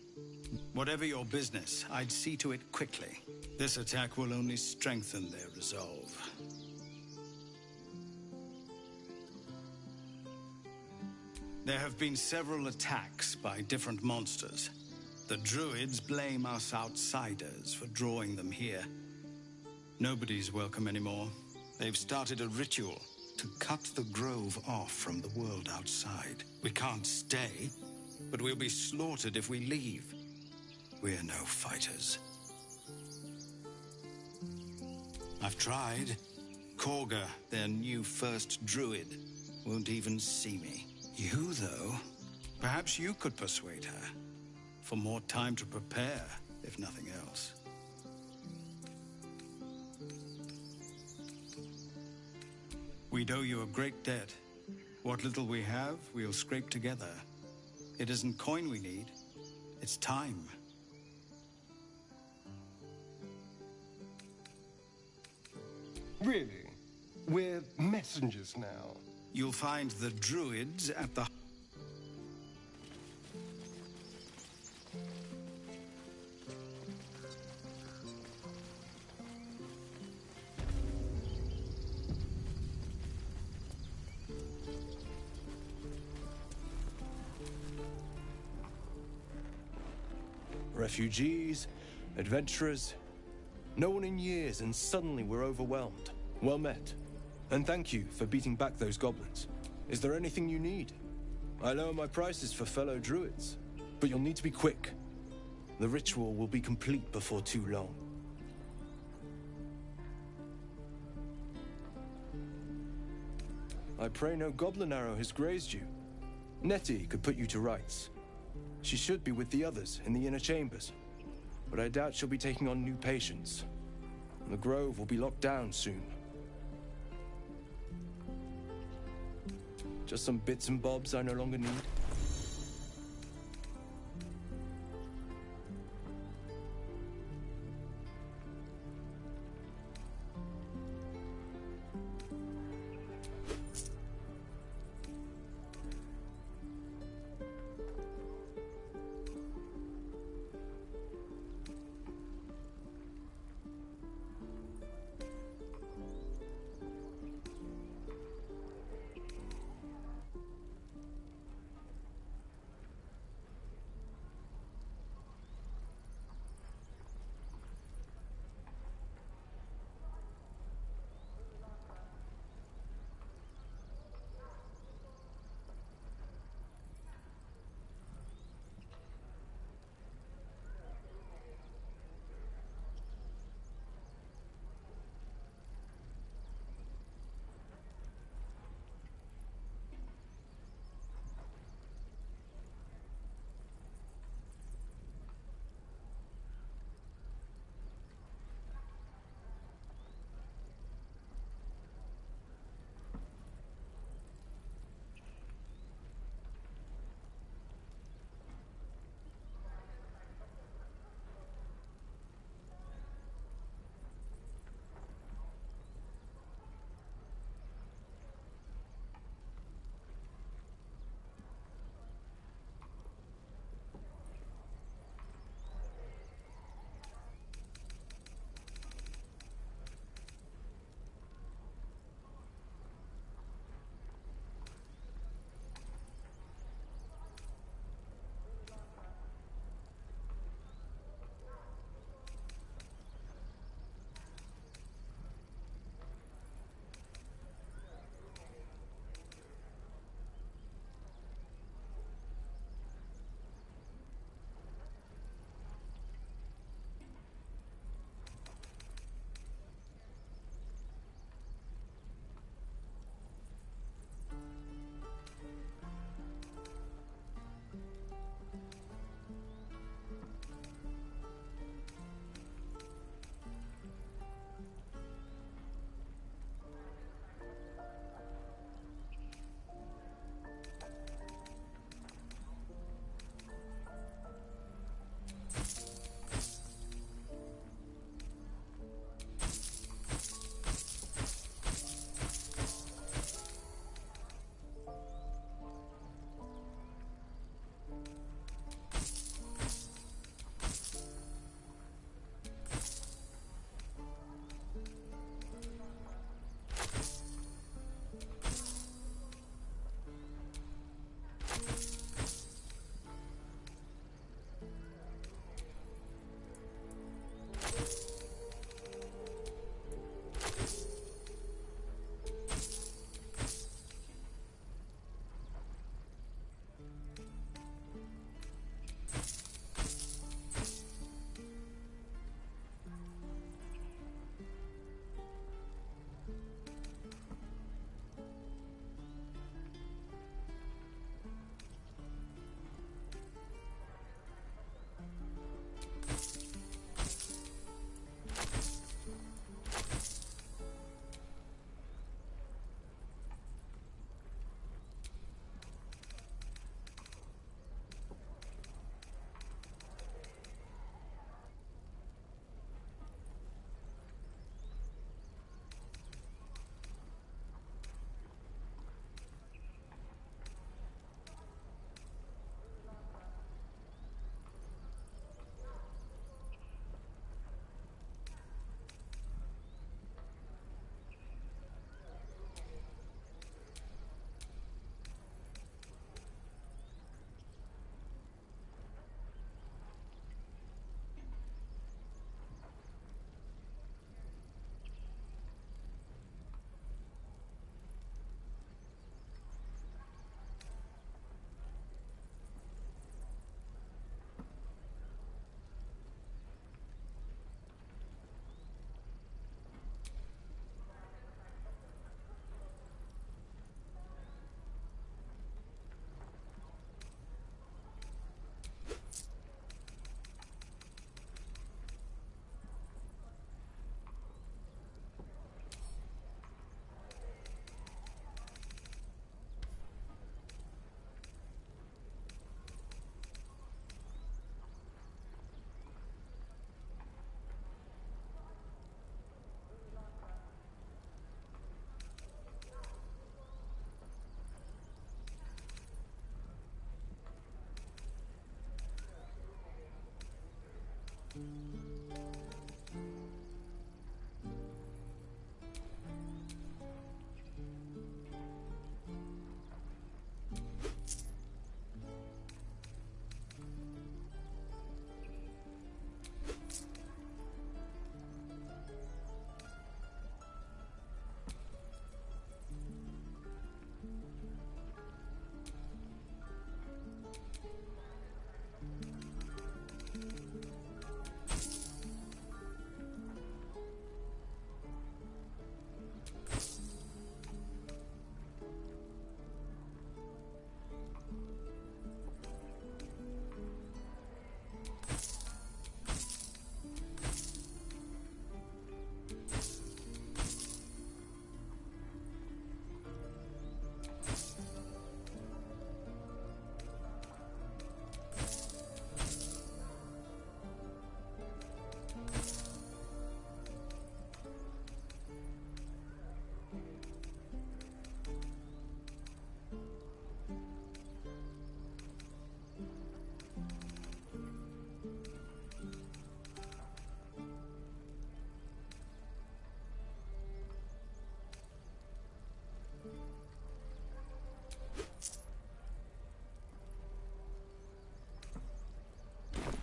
Whatever your business, I'd see to it quickly. This attack will only strengthen their resolve. There have been several attacks by different monsters. The druids blame us outsiders for drawing them here. Nobody's welcome anymore. They've started a ritual to cut the grove off from the world outside. We can't stay, but we'll be slaughtered if we leave. We're no fighters. I've tried. Korga, their new first druid, won't even see me. You, though, perhaps you could persuade her. For more time to prepare, if nothing else. We'd owe you a great debt. What little we have, we'll scrape together. It isn't coin we need, it's time. Really? We're messengers now. You'll find the druids at the... Refugees, adventurers, no one in years, and suddenly we're overwhelmed. Well met. And thank you for beating back those goblins. Is there anything you need? I lower my prices for fellow druids, but you'll need to be quick. The ritual will be complete before too long. I pray no goblin arrow has grazed you. Nettie could put you to rights. She should be with the others in the inner chambers, but I doubt she'll be taking on new patients. The grove will be locked down soon. Just some bits and bobs I no longer need.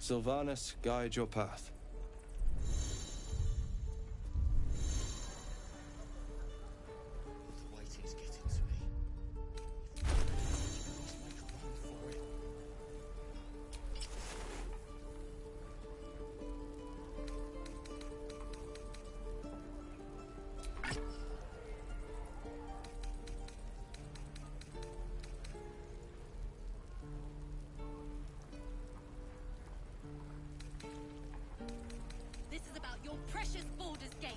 Sylvanas, guide your path. Your precious Baldur's Gate.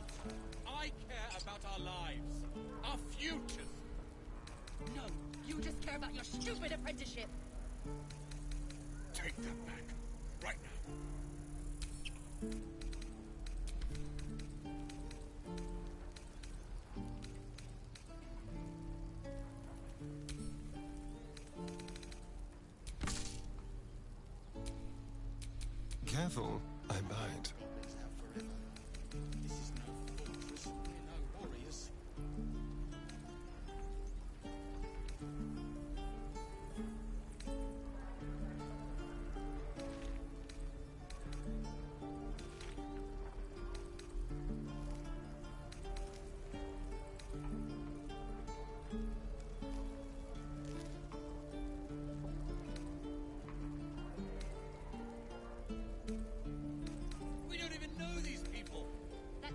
I care about our lives, our futures. No, you just care about your stupid apprenticeship. Take that back, right now. Careful, I bite.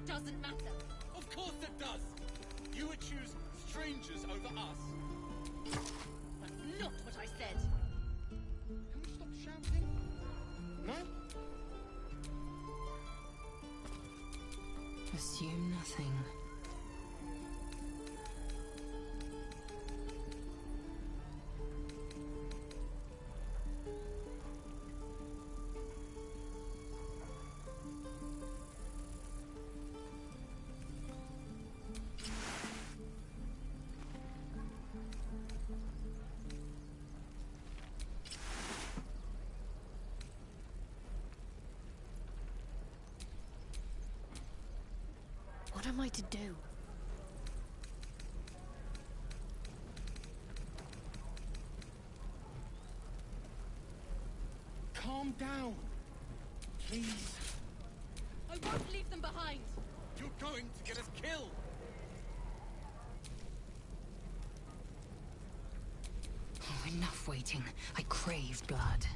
Doesn't matter. Of course it does. You would choose strangers over us. That's not what I said. Can we stop shouting? No? Assume nothing. What am I to do? Calm down. Please. I won't leave them behind. You're going to get us killed. Oh, enough waiting. I crave blood.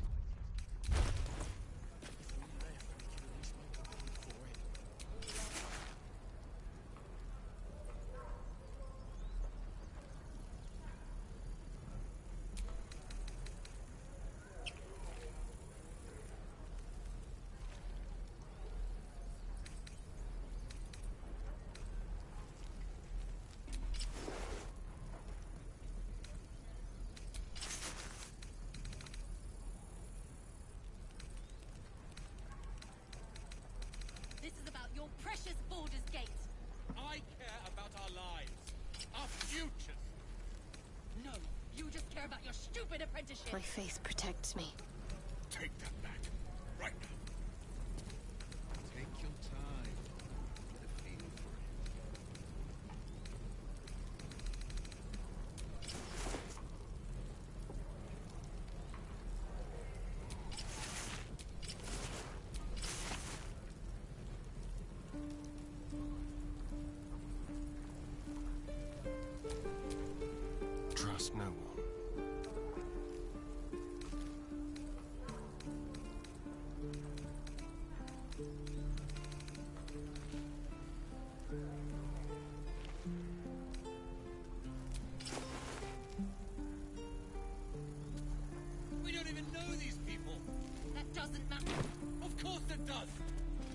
This is about your precious Baldur's Gate. I care about our lives, our futures. No, you just care about your stupid apprenticeship. My faith protects me. Take that back, right now. Take your time. Get a feel for it. Trust no one. We don't even know these people. That doesn't matter. Of course it does.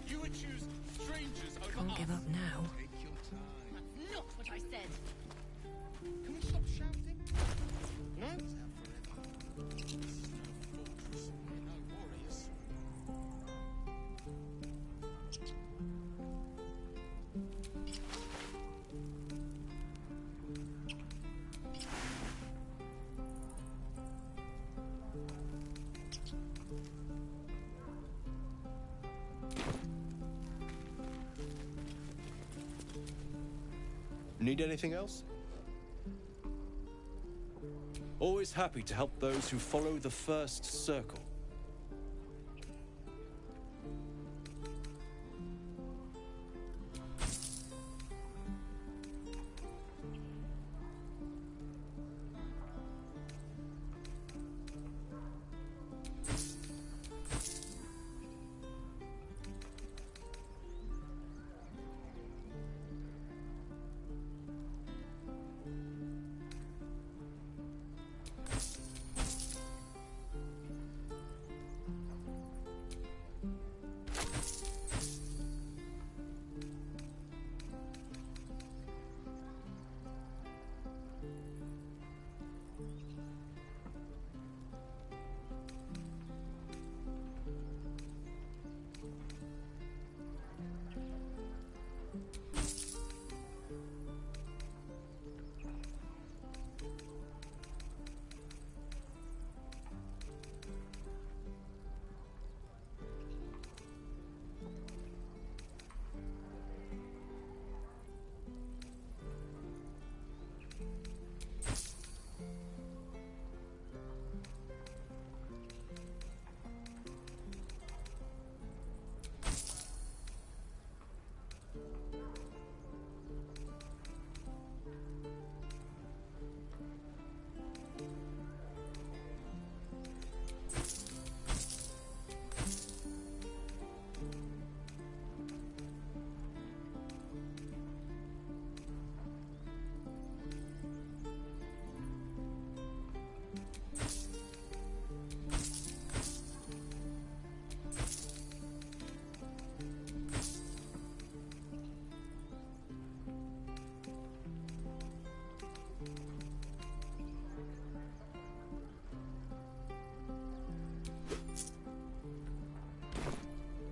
You would choose strangers over Can't us. give up now. Take your time. That's not what I said. Can we stop shouting? No? Need anything else? Always happy to help those who follow the first circle.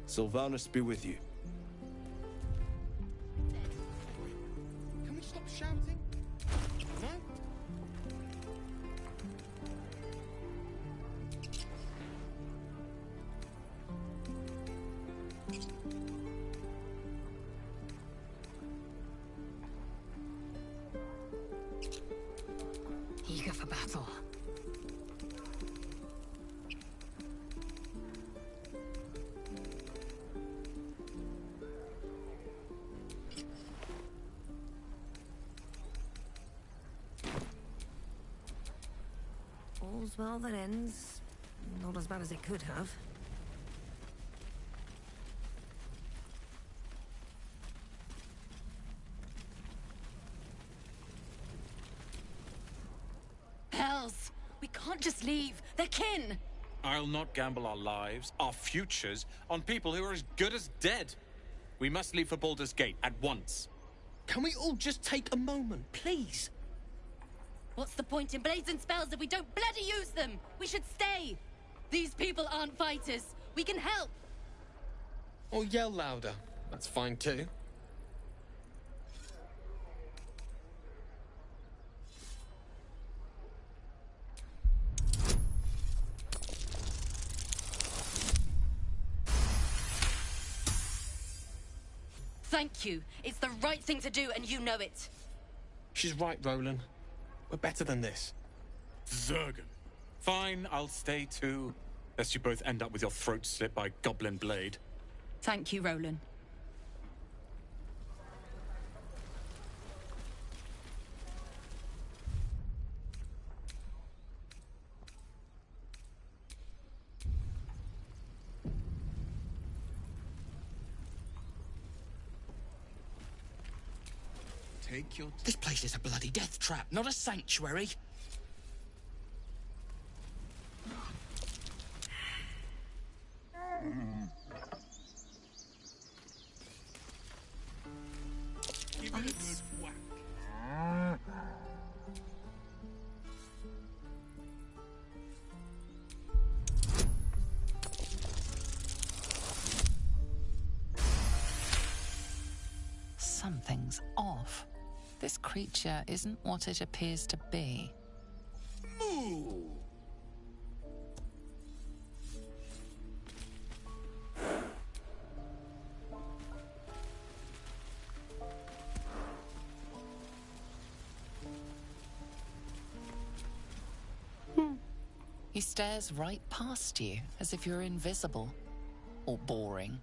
Sylvanus be with you. Can we stop shouting? No? Eager for battle. All's well that ends. Not as bad as it could have. Hells! We can't just leave. They're kin! I'll not gamble our lives, our futures, on people who are as good as dead. We must leave for Baldur's Gate at once. Can we all just take a moment, please? What's the point in blazing spells if we don't bloody use them? We should stay! These people aren't fighters. We can help! Or yell louder. That's fine too. Thank you. It's the right thing to do, and you know it. She's right, Roland. We're better than this. Zergan. Fine, I'll stay too. Lest you both end up with your throats slit by goblin blade. Thank you, Roland. Take your time. This place is a bloody death trap, not a sanctuary. Give it a good whack. Something's off. This creature isn't what it appears to be. Moo! He stares right past you, as if you're invisible. Or boring.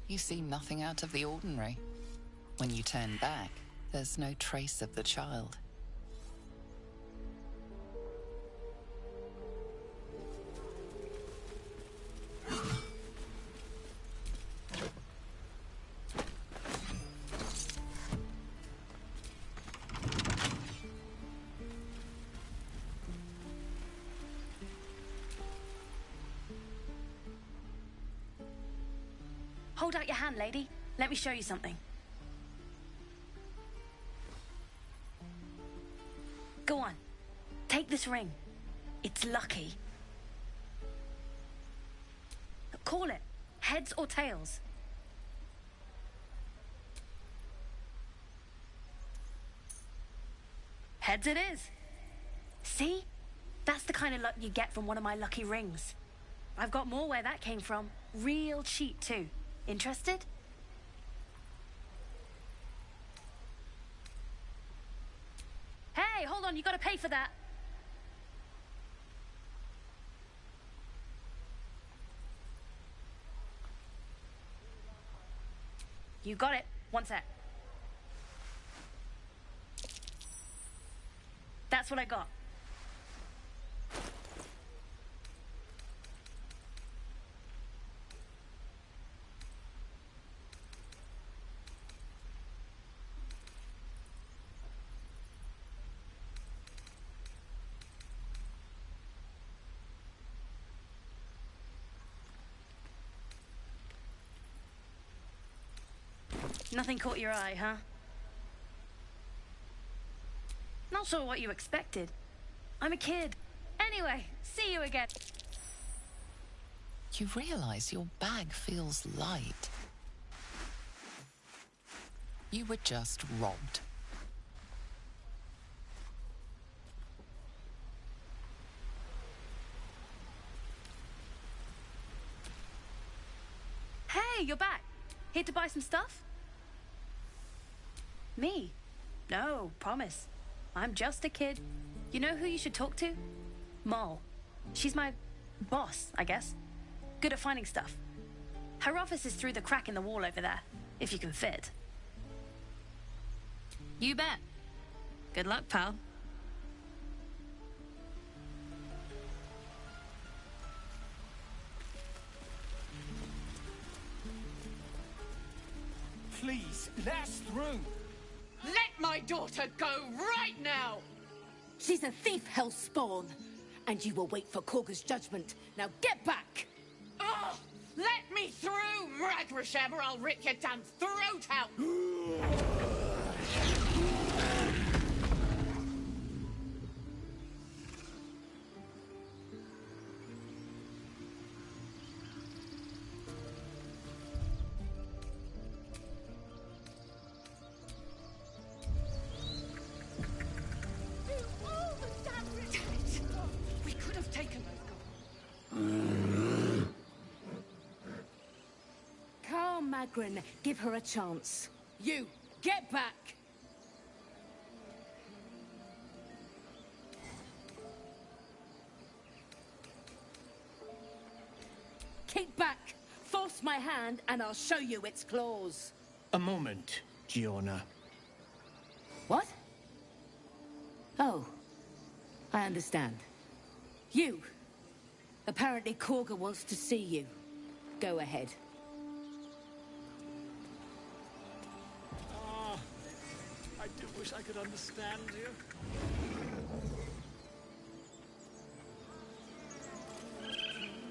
You see nothing out of the ordinary. When you turn back, there's no trace of the child. Hold out your hand, lady. Let me show you something. Go on. Take this ring. It's lucky. Call it. Heads or tails? Heads it is. See? That's the kind of luck you get from one of my lucky rings. I've got more where that came from. Real cheap, too. Interested? Hey, hold on, you gotta pay for that. You got it. One sec. That's what I got. Nothing caught your eye, huh? Not sure what you expected. I'm a kid. Anyway, see you again. You realize your bag feels light. You were just robbed. Hey, you're back. Here to buy some stuff? Me? No, promise. I'm just a kid. You know who you should talk to? Moll. She's my boss, I guess. Good at finding stuff. Her office is through the crack in the wall over there, if you can fit. You bet. Good luck, pal. Please, let us through. Let my daughter go right now! She's a thief, hellspawn. And you will wait for Korga's judgment. Now get back! Oh, let me through, Ragrasham, or I'll rip your damn throat out! Magrin, give her a chance. You, get back! Kick back! Force my hand and I'll show you its claws. A moment, Giona. What? Oh, I understand. You! Apparently Korga wants to see you. Go ahead. I do wish I could understand you.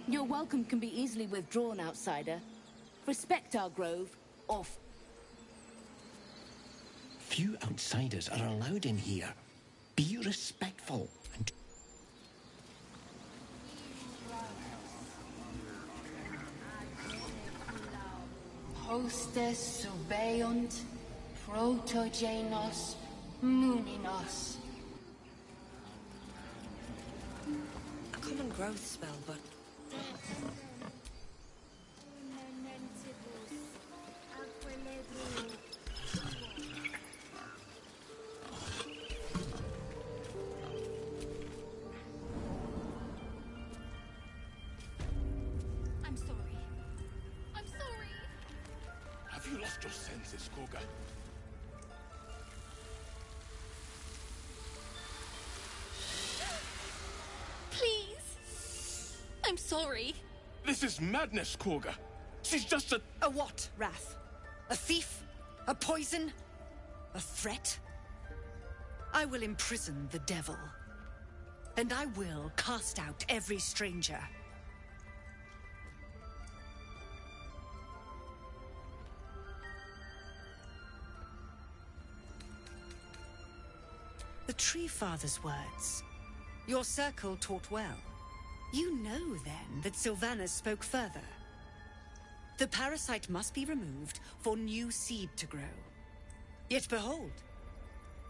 Your welcome can be easily withdrawn, outsider. Respect our grove, or... Few outsiders are allowed in here. Be respectful and... Hostes surveunt, protogenos, muninos. A common growth spell, but... I'm sorry. I'm sorry. Have you lost your senses, Korga? Please. I'm sorry. This is madness, Korga. She's just a... A what, Wrath? A thief? A poison? A threat? I will imprison the devil. And I will cast out every stranger. The Tree Father's words. Your circle taught well. You know, then, that Sylvanas spoke further. The parasite must be removed for new seed to grow. Yet behold,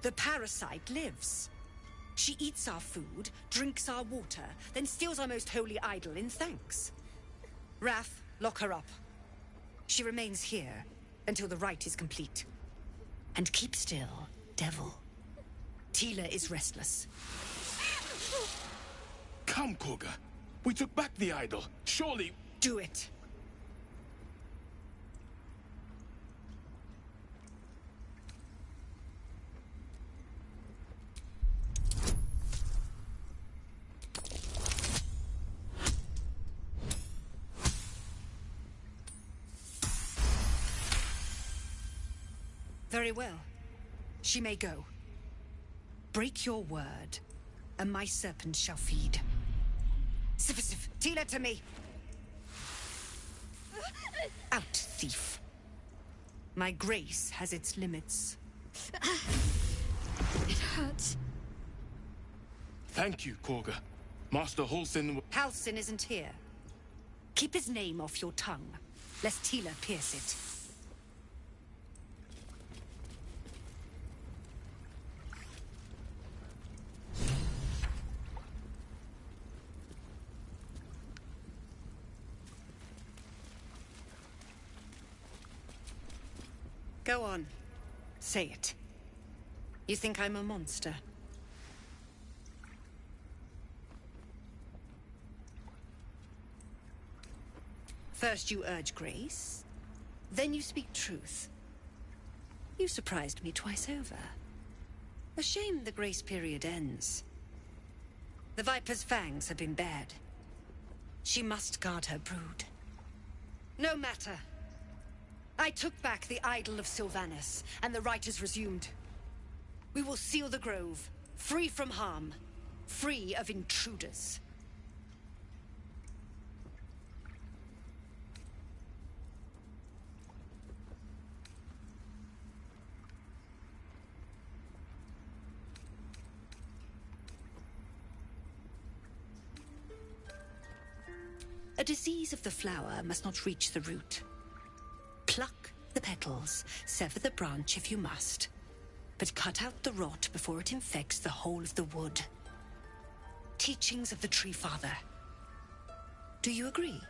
the parasite lives. She eats our food, drinks our water, then steals our most holy idol in thanks. Wrath, lock her up. She remains here until the rite is complete. And keep still, devil. Tila is restless. Come, Korga. We took back the idol. Surely... Do it. Very well. She may go. Break your word, and my serpent shall feed. Sif, Tila to me! Out, thief. My grace has its limits. It hurts. Thank you, Korga. Master Halsin... Halsin isn't here. Keep his name off your tongue, lest Tila pierce it. Go on. Say it. You think I'm a monster? First you urge grace, then you speak truth. You surprised me twice over. A shame the grace period ends. The Viper's fangs have been bared. She must guard her brood. No matter. I took back the idol of Sylvanus, and the rite is resumed. We will seal the grove, free from harm, free of intruders. A disease of the flower must not reach the root. Pluck the petals, sever the branch if you must, but cut out the rot before it infects the whole of the wood. Teachings of the Tree Father. Do you agree?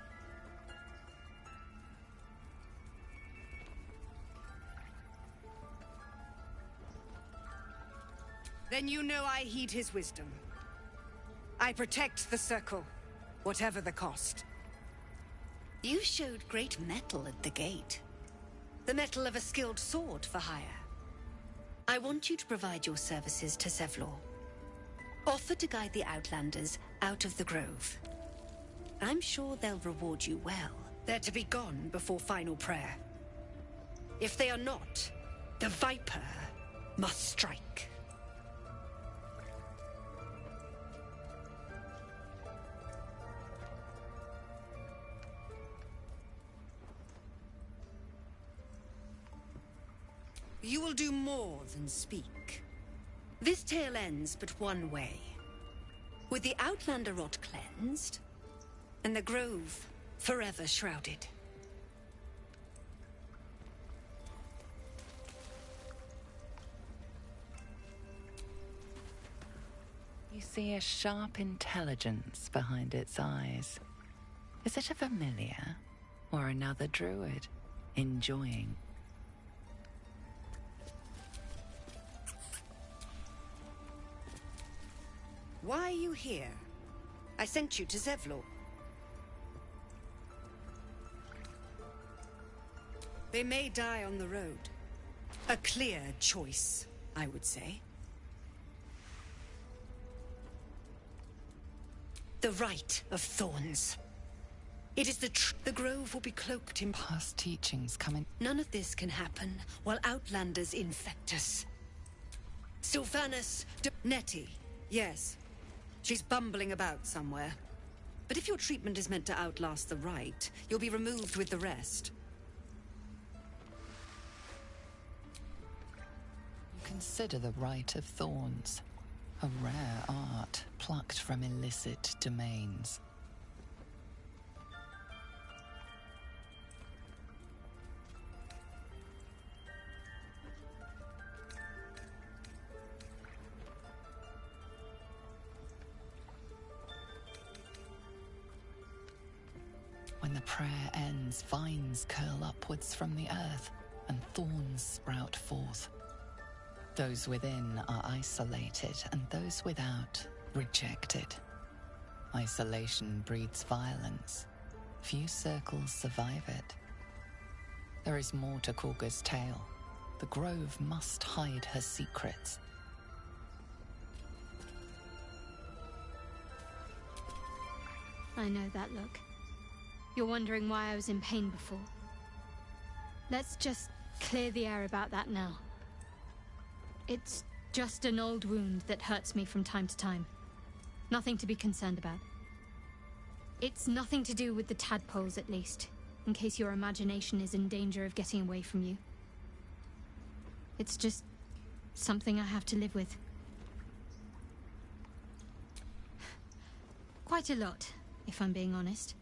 Then you know I heed his wisdom. I protect the circle, whatever the cost. You showed great mettle at the gate. The mettle of a skilled sword for hire. I want you to provide your services to Zevlor. Offer to guide the Outlanders out of the grove. I'm sure they'll reward you well. They're to be gone before final prayer. If they are not, the Viper must strike. You will do more than speak. This tale ends but one way. With the Outlander rot cleansed, and the grove forever shrouded. You see a sharp intelligence behind its eyes. Is it a familiar or another druid enjoying? Why are you here? I sent you to Zevlor. They may die on the road. A clear choice, I would say. The Rite of Thorns. It is the grove will be cloaked in past teachings coming. None of this can happen while Outlanders infect us. Sylvanus Nettie, yes. She's bumbling about somewhere. But if your treatment is meant to outlast the rite, you'll be removed with the rest. Consider the Rite of Thorns. A rare art plucked from illicit domains. When the prayer ends, vines curl upwards from the earth, and thorns sprout forth. Those within are isolated, and those without rejected. Isolation breeds violence. Few circles survive it. There is more to Korga's tale. The grove must hide her secrets. I know that look. You're wondering why I was in pain before. Let's just clear the air about that now. It's just an old wound that hurts me from time to time. Nothing to be concerned about. It's nothing to do with the tadpoles, at least, in case your imagination is in danger of getting away from you. It's just something I have to live with. Quite a lot, if I'm being honest.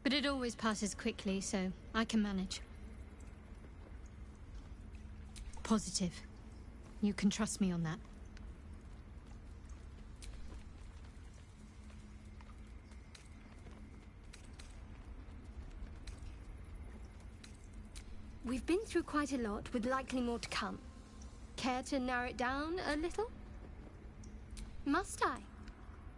But it always passes quickly, so I can manage. Positive. You can trust me on that. We've been through quite a lot, with likely more to come. Care to narrow it down a little? Must I?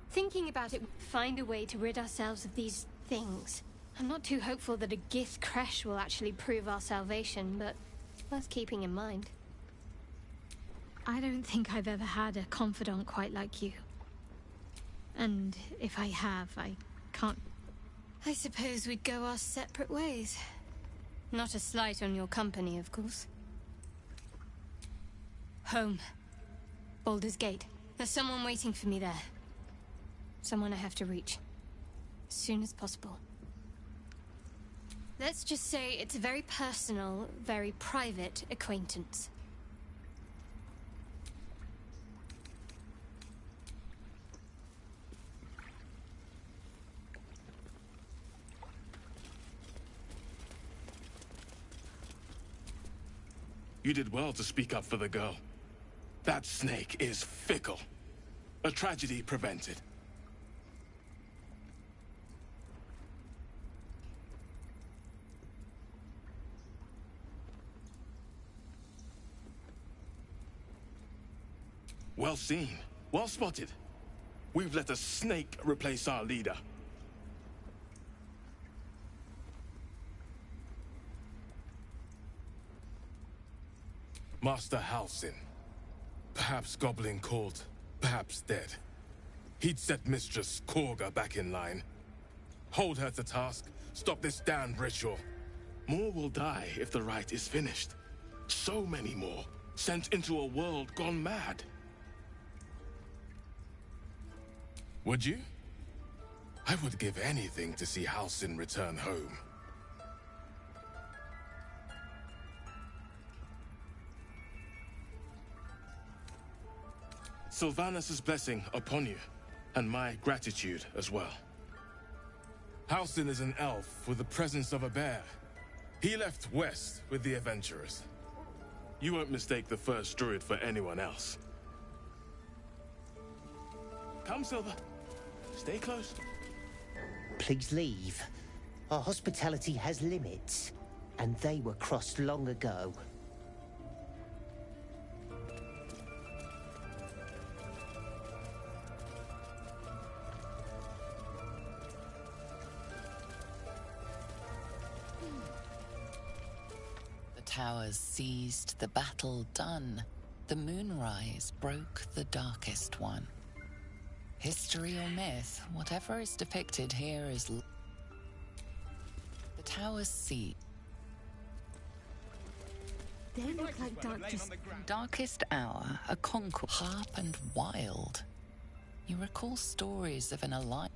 Thinking about it, find a way to rid ourselves of these things. I'm not too hopeful that a Gith crash will actually prove our salvation, but worth keeping in mind. I don't think I've ever had a confidant quite like you. And if I have, I can't... I suppose we'd go our separate ways. Not a slight on your company, of course. Home. Baldur's Gate. There's someone waiting for me there. Someone I have to reach. As soon as possible. Let's just say it's a very personal, very private acquaintance. You did well to speak up for the girl. That snake is fickle. A tragedy prevented. Well seen. Well spotted. We've let a snake replace our leader. Master Halsin. Perhaps goblin called, perhaps dead. He'd set Mistress Korga back in line. Hold her to task, stop this damned ritual. More will die if the rite is finished. So many more, sent into a world gone mad. Would you? I would give anything to see Halsin return home. Sylvanus' blessing upon you, and my gratitude as well. Halsin is an elf with the presence of a bear. He left west with the adventurers. You won't mistake the first druid for anyone else. Come, Silver. Stay close. Please leave. Our hospitality has limits, and they were crossed long ago. Towers seized, the battle done. The moonrise broke the darkest one. History or myth, whatever is depicted here is... The towers seized. They look like Darkest hour, a conquest, harp and wild. You recall stories of an alliance.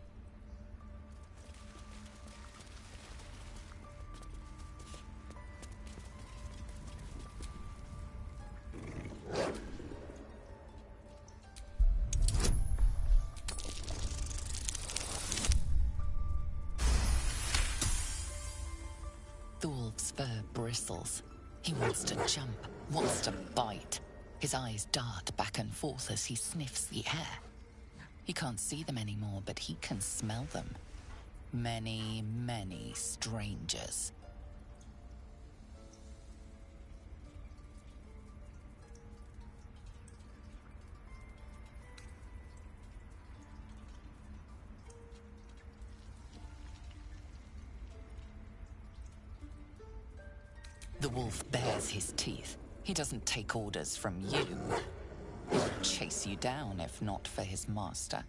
The wolf's fur bristles. He wants to jump, wants to bite. His eyes dart back and forth as he sniffs the air. He can't see them anymore, but he can smell them. Many, many strangers. The wolf bares his teeth. He doesn't take orders from you. He would chase you down if not for his master.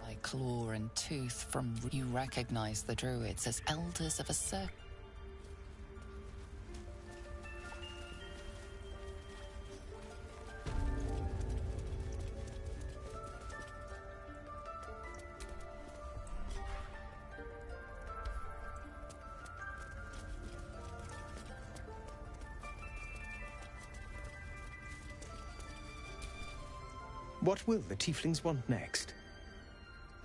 By claw and tooth from you recognize the druids as elders of a circle. What will the tieflings want next?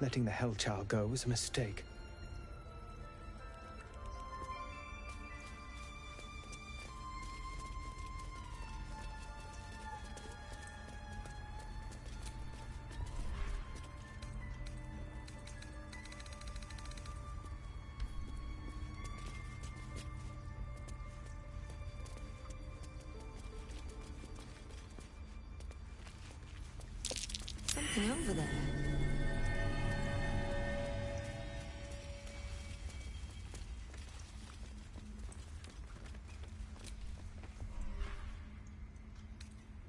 Letting the Hellchild go was a mistake. Something over there.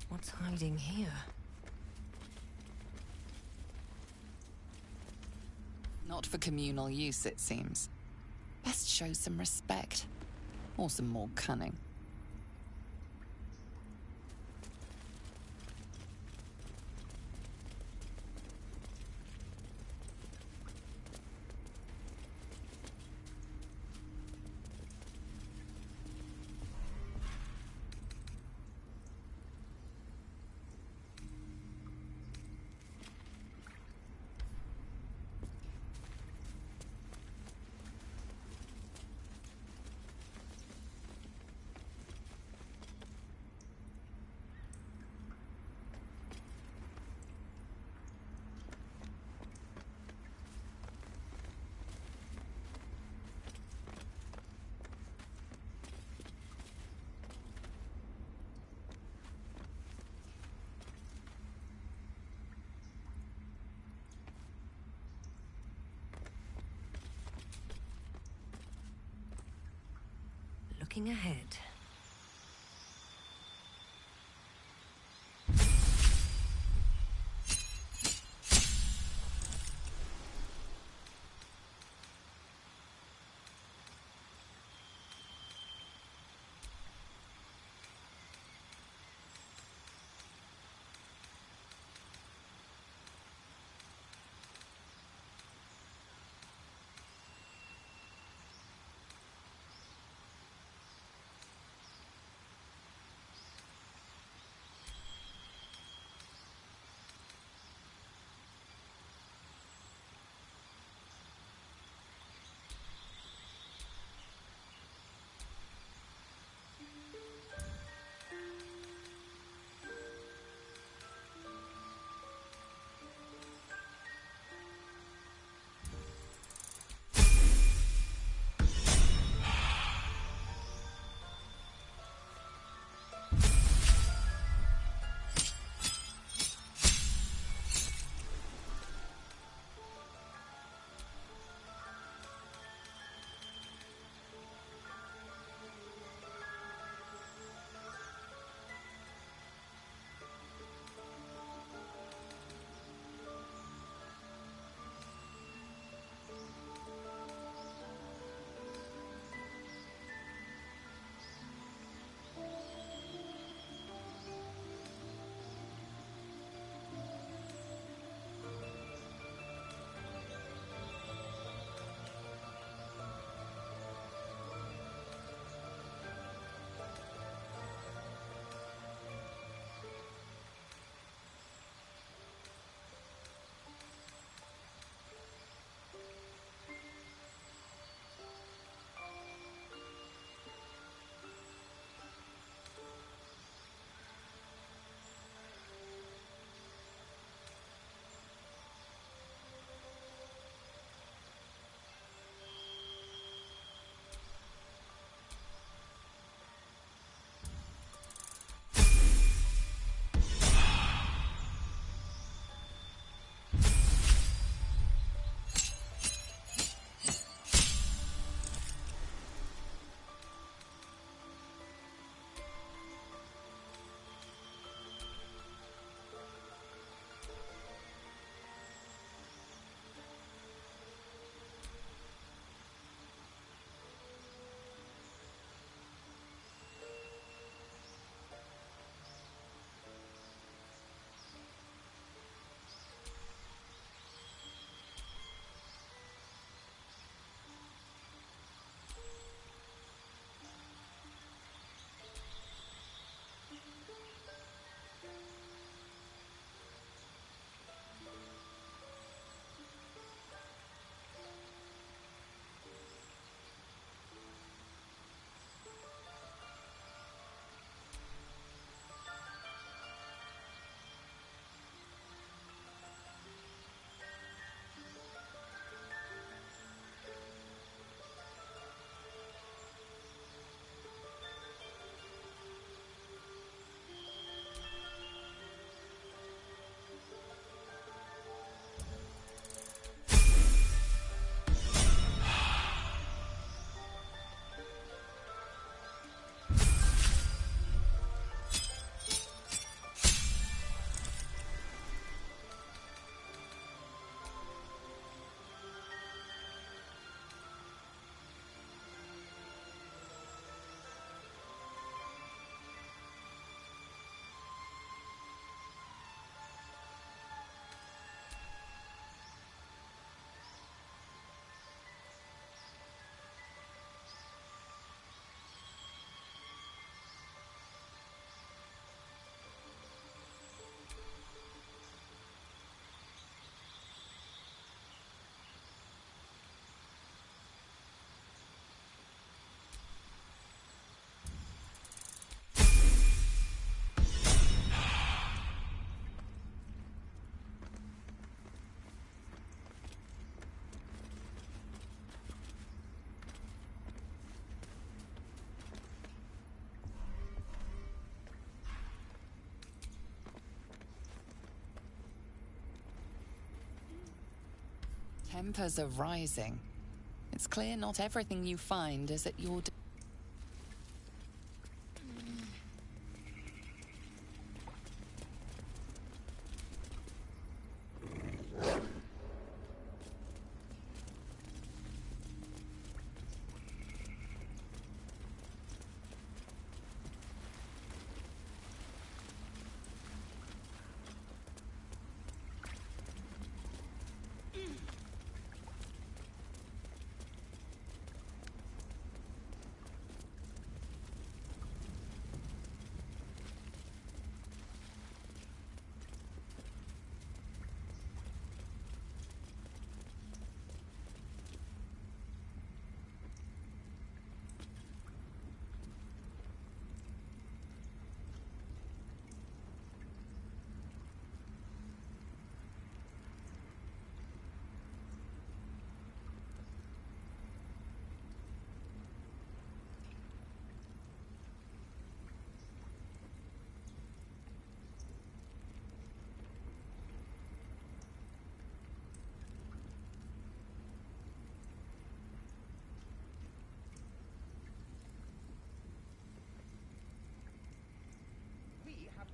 What's hiding here? Not for communal use, it seems. Best show some respect. Or some more cunning. Looking ahead. Tempers are rising. It's clear not everything you find is at your...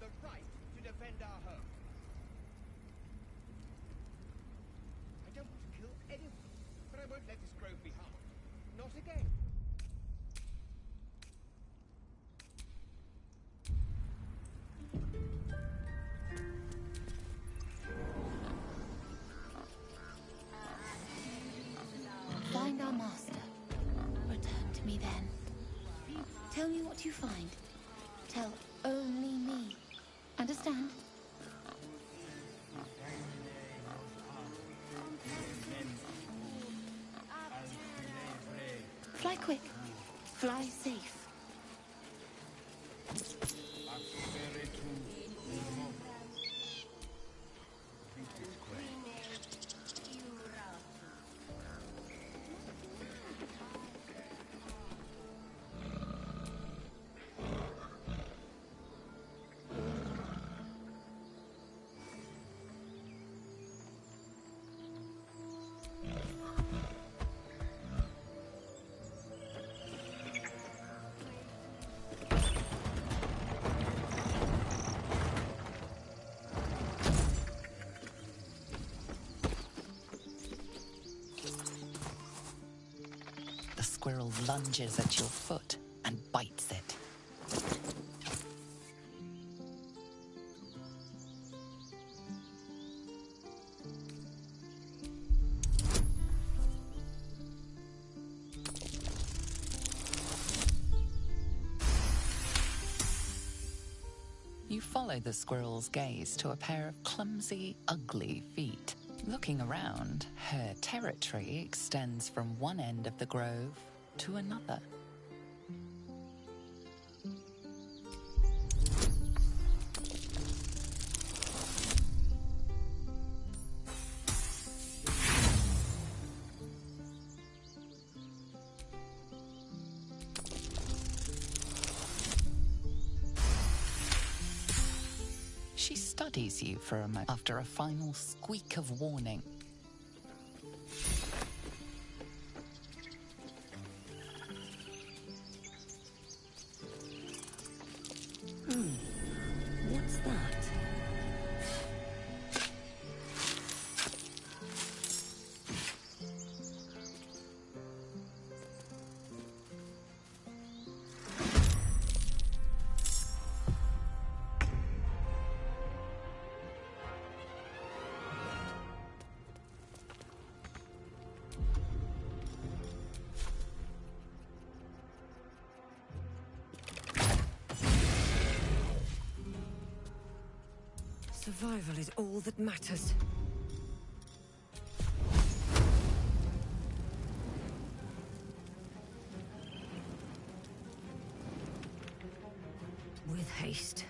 The right to defend our home. I don't want to kill anyone, but I won't let this grove be harmed. Not again. Find our master. Return to me then. Tell me what you find. Tell only me. Understand? Fly quick. Fly safe. The squirrel lunges at your foot and bites it. You follow the squirrel's gaze to a pair of clumsy, ugly feet. Looking around, her territory extends from one end of the grove to another. She studies you for a moment after a final squeak of warning. What's that? Survival is all that matters. With haste.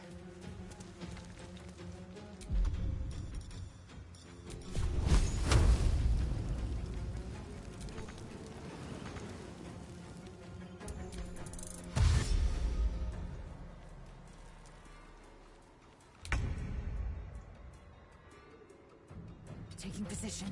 Taking position.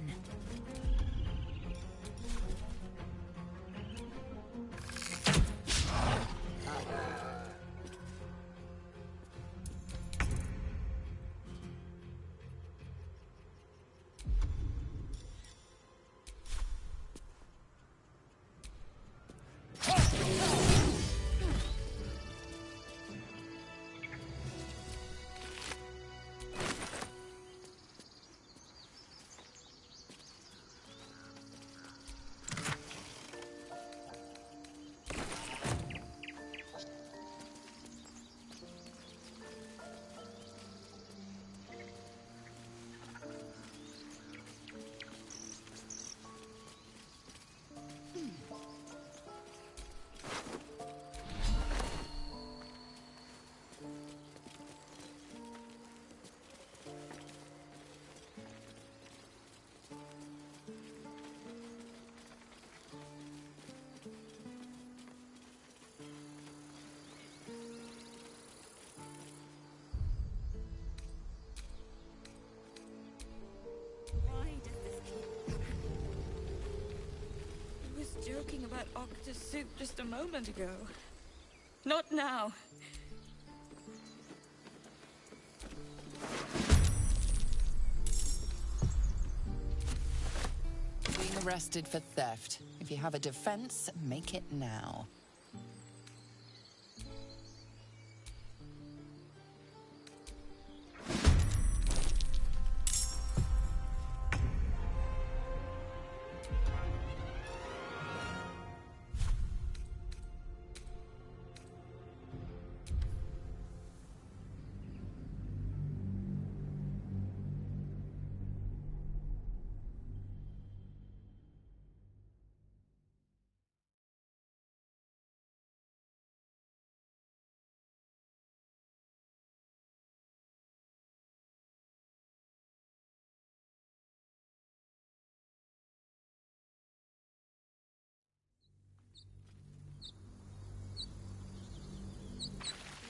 about octopus soup just a moment ago. Not now. Being arrested for theft. If you have a defense, make it now.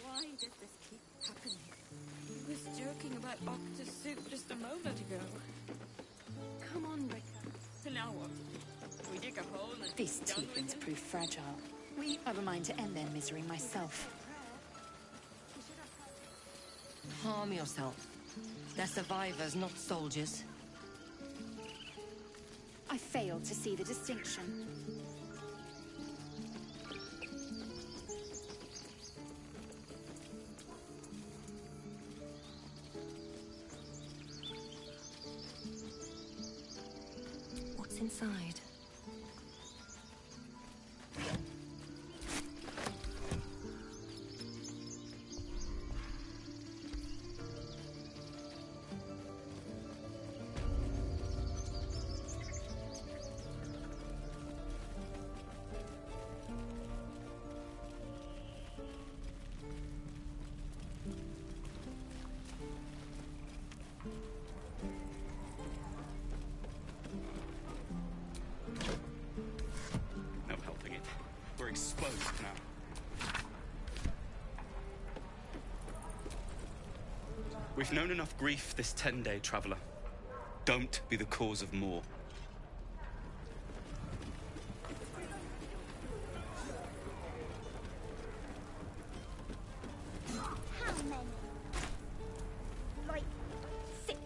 Why did this keep happening? He was joking about octopus soup just a moment ago. Come on, Ricker. So now what? We dig a hole and... These tieflings prove fragile. I've a mind to end their misery myself. Harm yourself. They're survivors, not soldiers. I failed to see the distinction. What's inside? Exposed now. We've known enough grief this 10-day traveler. Don't be the cause of more. How many? Like 6.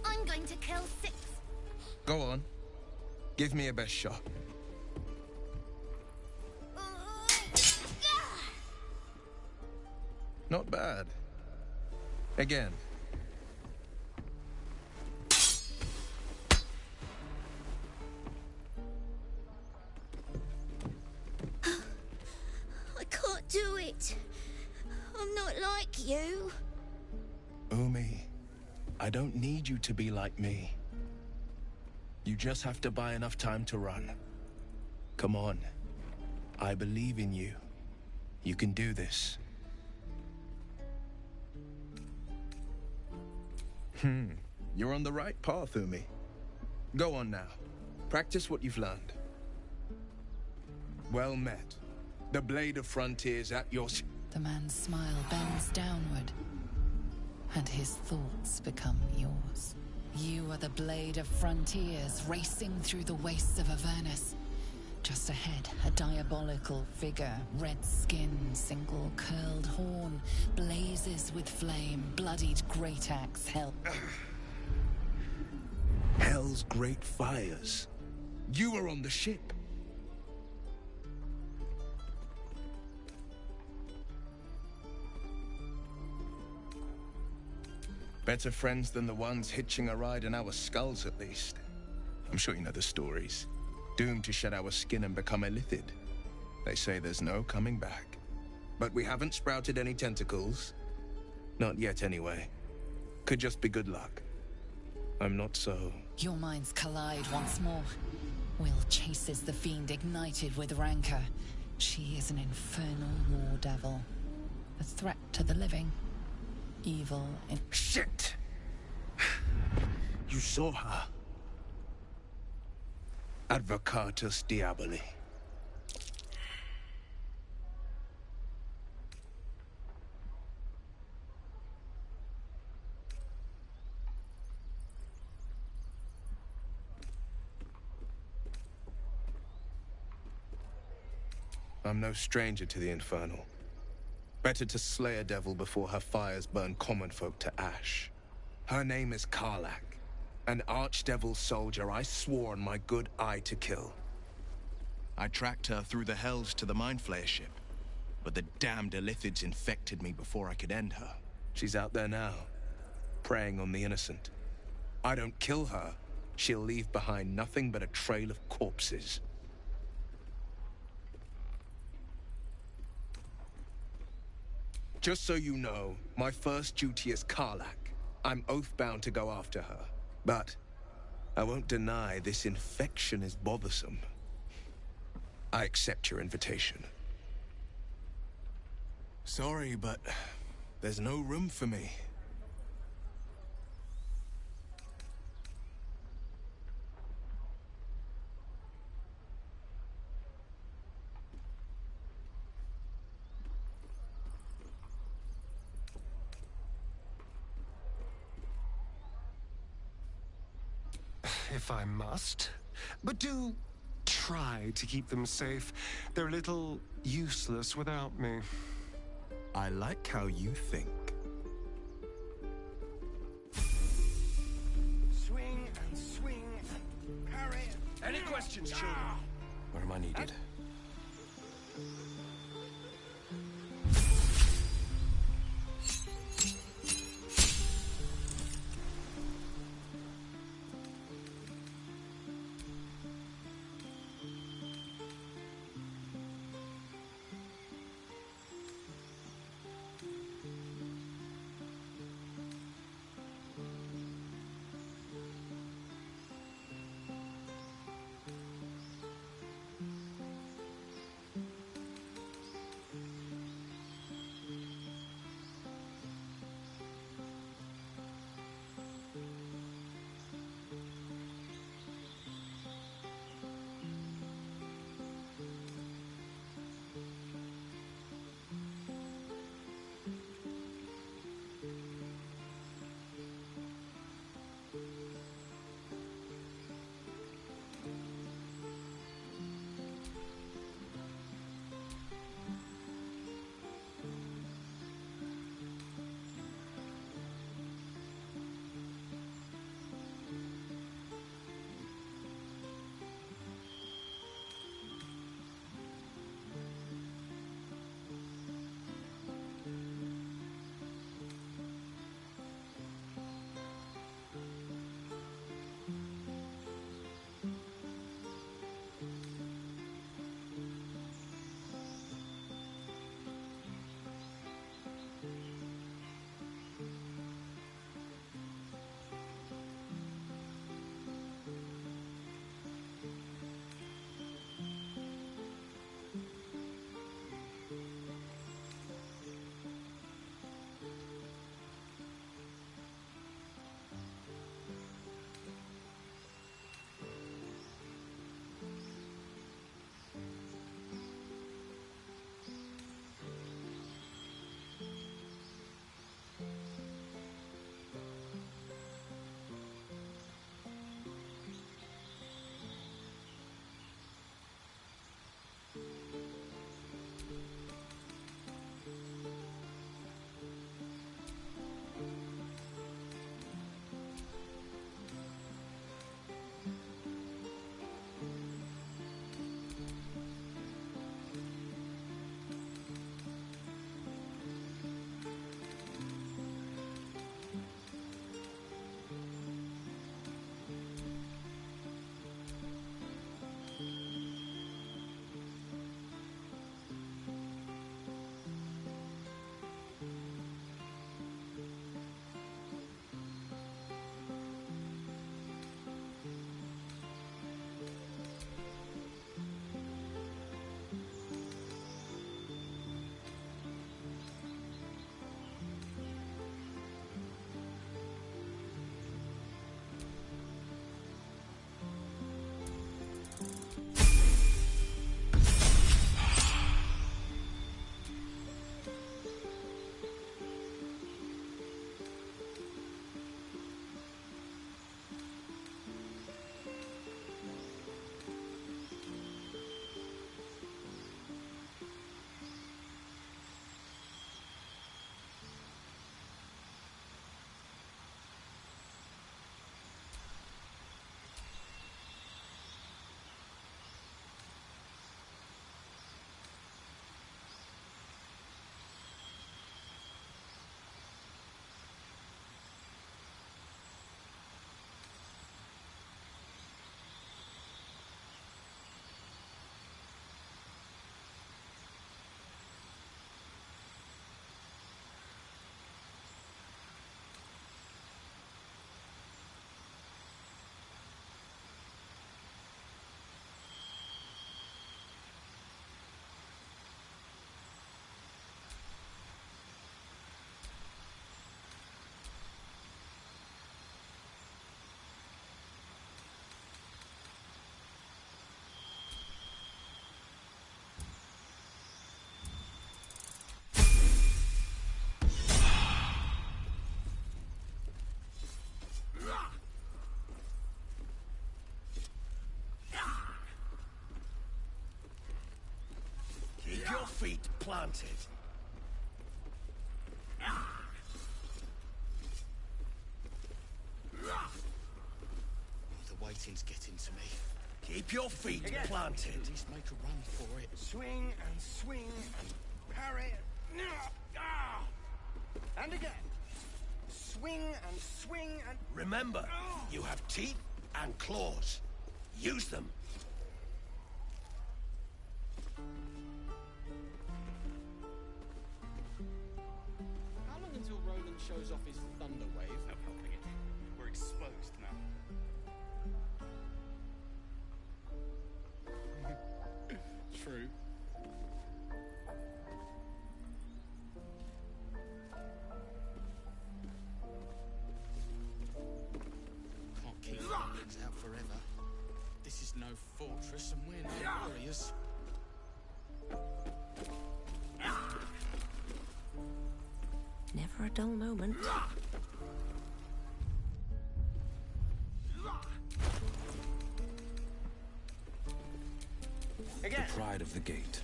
I'm going to kill 6. Go on. Give me a best shot. Not bad. Again. I can't do it. I'm not like you. Umi, I don't need you to be like me. You just have to buy enough time to run. Come on. I believe in you. You can do this. You're on the right path, Umi. Go on now. Practice what you've learned. Well met. The blade of frontiers at your... The man's smile bends downward, and his thoughts become yours. You are the blade of frontiers racing through the wastes of Avernus. Just ahead, a diabolical figure, red skin, single curled horn, blazes with flame, bloodied great axe held. Hell's great fires. You were on the ship. Better friends than the ones hitching a ride in our skulls, at least. I'm sure you know the stories. Doomed to shed our skin and become illithid. They say there's no coming back. But we haven't sprouted any tentacles. Not yet, anyway. Could just be good luck. I'm not so... Your minds collide once more. Will chases the fiend ignited with rancor. She is an infernal war devil. A threat to the living. Evil in... Shit! You saw her. Advocatus Diaboli. I'm no stranger to the infernal. Better to slay a devil before her fires burn common folk to ash. Her name is Karlach, an archdevil soldier I swore on my good eye to kill. I tracked her through the hells to the Mind Flayer ship, but the damned Illithids infected me before I could end her. She's out there now, preying on the innocent. I don't kill her, she'll leave behind nothing but a trail of corpses. Just so you know, my first duty is Karlach. I'm oath-bound to go after her. But I won't deny this infection is bothersome. I accept your invitation. Sorry, but there's no room for me. If I must. But do try to keep them safe. They're a little useless without me. I like how you think. Swing and swing and parry. Any questions, children? Where am I needed? feet planted. The waiting's getting to me. Keep your feet planted. At least make a run for it. Swing and swing and parry. And again. Swing and swing and... Remember, you have teeth and claws. Use them. How long until Roland shows off his thunder wave? No helping it. We're exposed now. True. Can't keep things out forever. This is no fortress and we're no warriors. Never a dull moment. Again. Pride of the gate.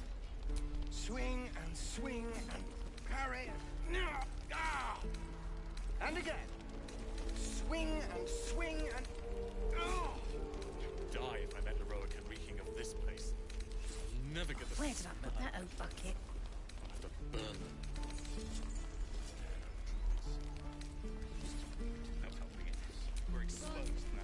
Swing and swing and parry. And again. Swing and swing and... Die if I met Eroica reeking of this place. I'll never get the... Where did I put that old bucket? I'll have to burn them. No helping it. We're exposed now.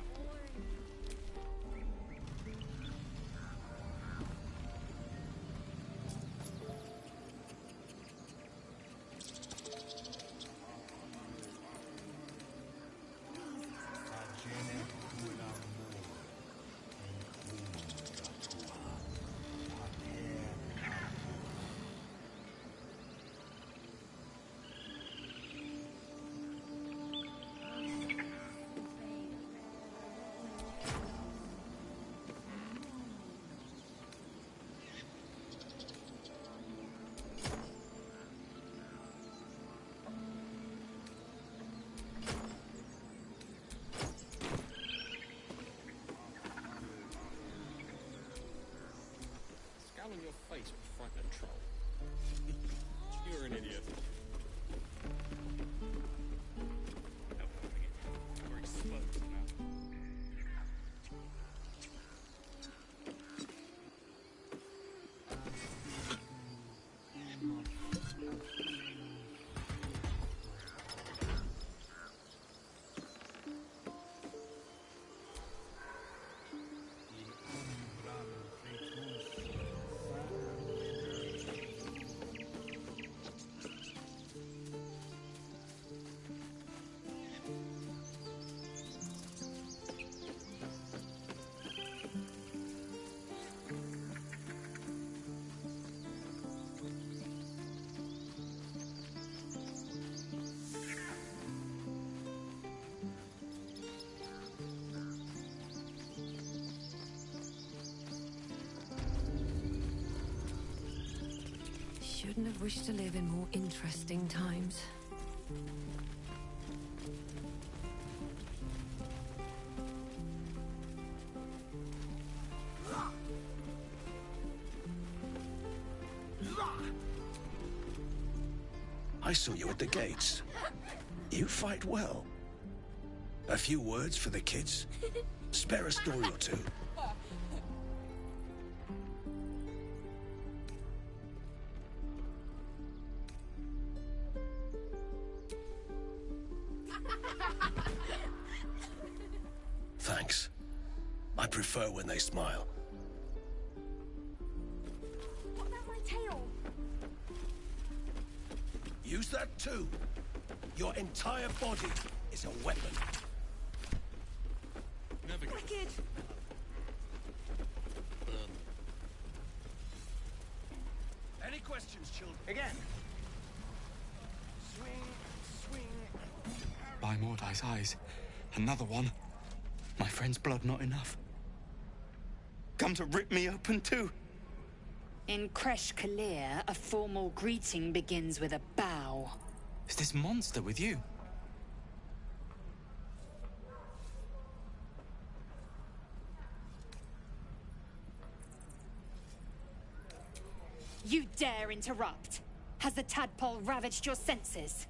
On your face with frightened troll. You're an idiot. No helping it. We're exposed now. Shouldn't have wished to live in more interesting times. I saw you at the gates. You fight well. A few words for the kids? Spare a story or two. Thanks. I prefer when they smile. What about my tail? Use that too. Your entire body is a weapon. Never get Wicked! Any questions, children? Again. Swing, swing. By Mordai's eyes. Another one. My friend's blood not enough. Come to rip me open too. In Kresh Kalir, a formal greeting begins with a bow. Is this monster with you? You dare interrupt? Has the tadpole ravaged your senses?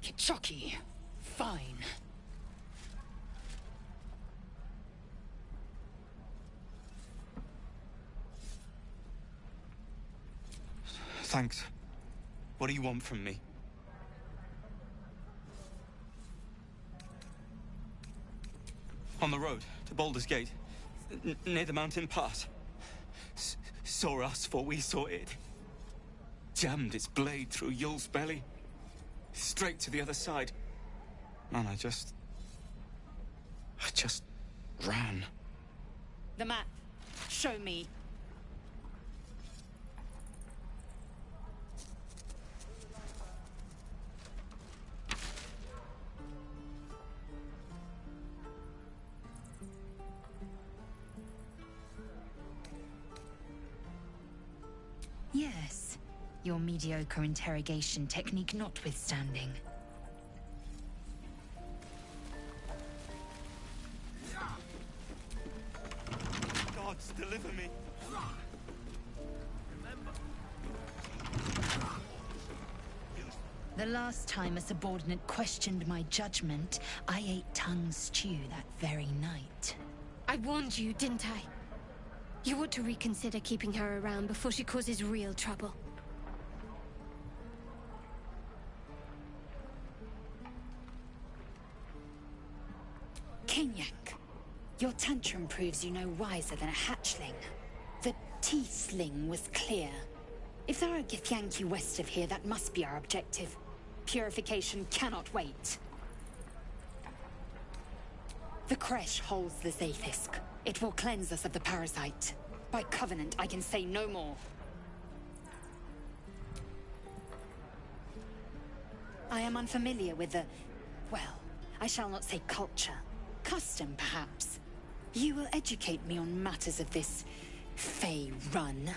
Kichoki. Fine. Thanks. What do you want from me? On the road to Baldur's Gate, near the mountain pass. Saw us, for we saw it. Jammed its blade through Yul's belly, straight to the other side. And I just ran. The map. Show me. Yes, your mediocre interrogation technique notwithstanding. Gods, deliver me. The last time a subordinate questioned my judgment, I ate tongue stew that very night. I warned you, didn't I? You ought to reconsider keeping her around before she causes real trouble. Kenyak, your tantrum proves you no wiser than a hatchling. The T-sling was clear. If there are Githyanki west of here, that must be our objective. Purification cannot wait. The creche holds the Zaithisk. It will cleanse us of the parasite. By covenant, I can say no more. I am unfamiliar with the... well, I shall not say culture. Custom, perhaps. You will educate me on matters of this... Fey run.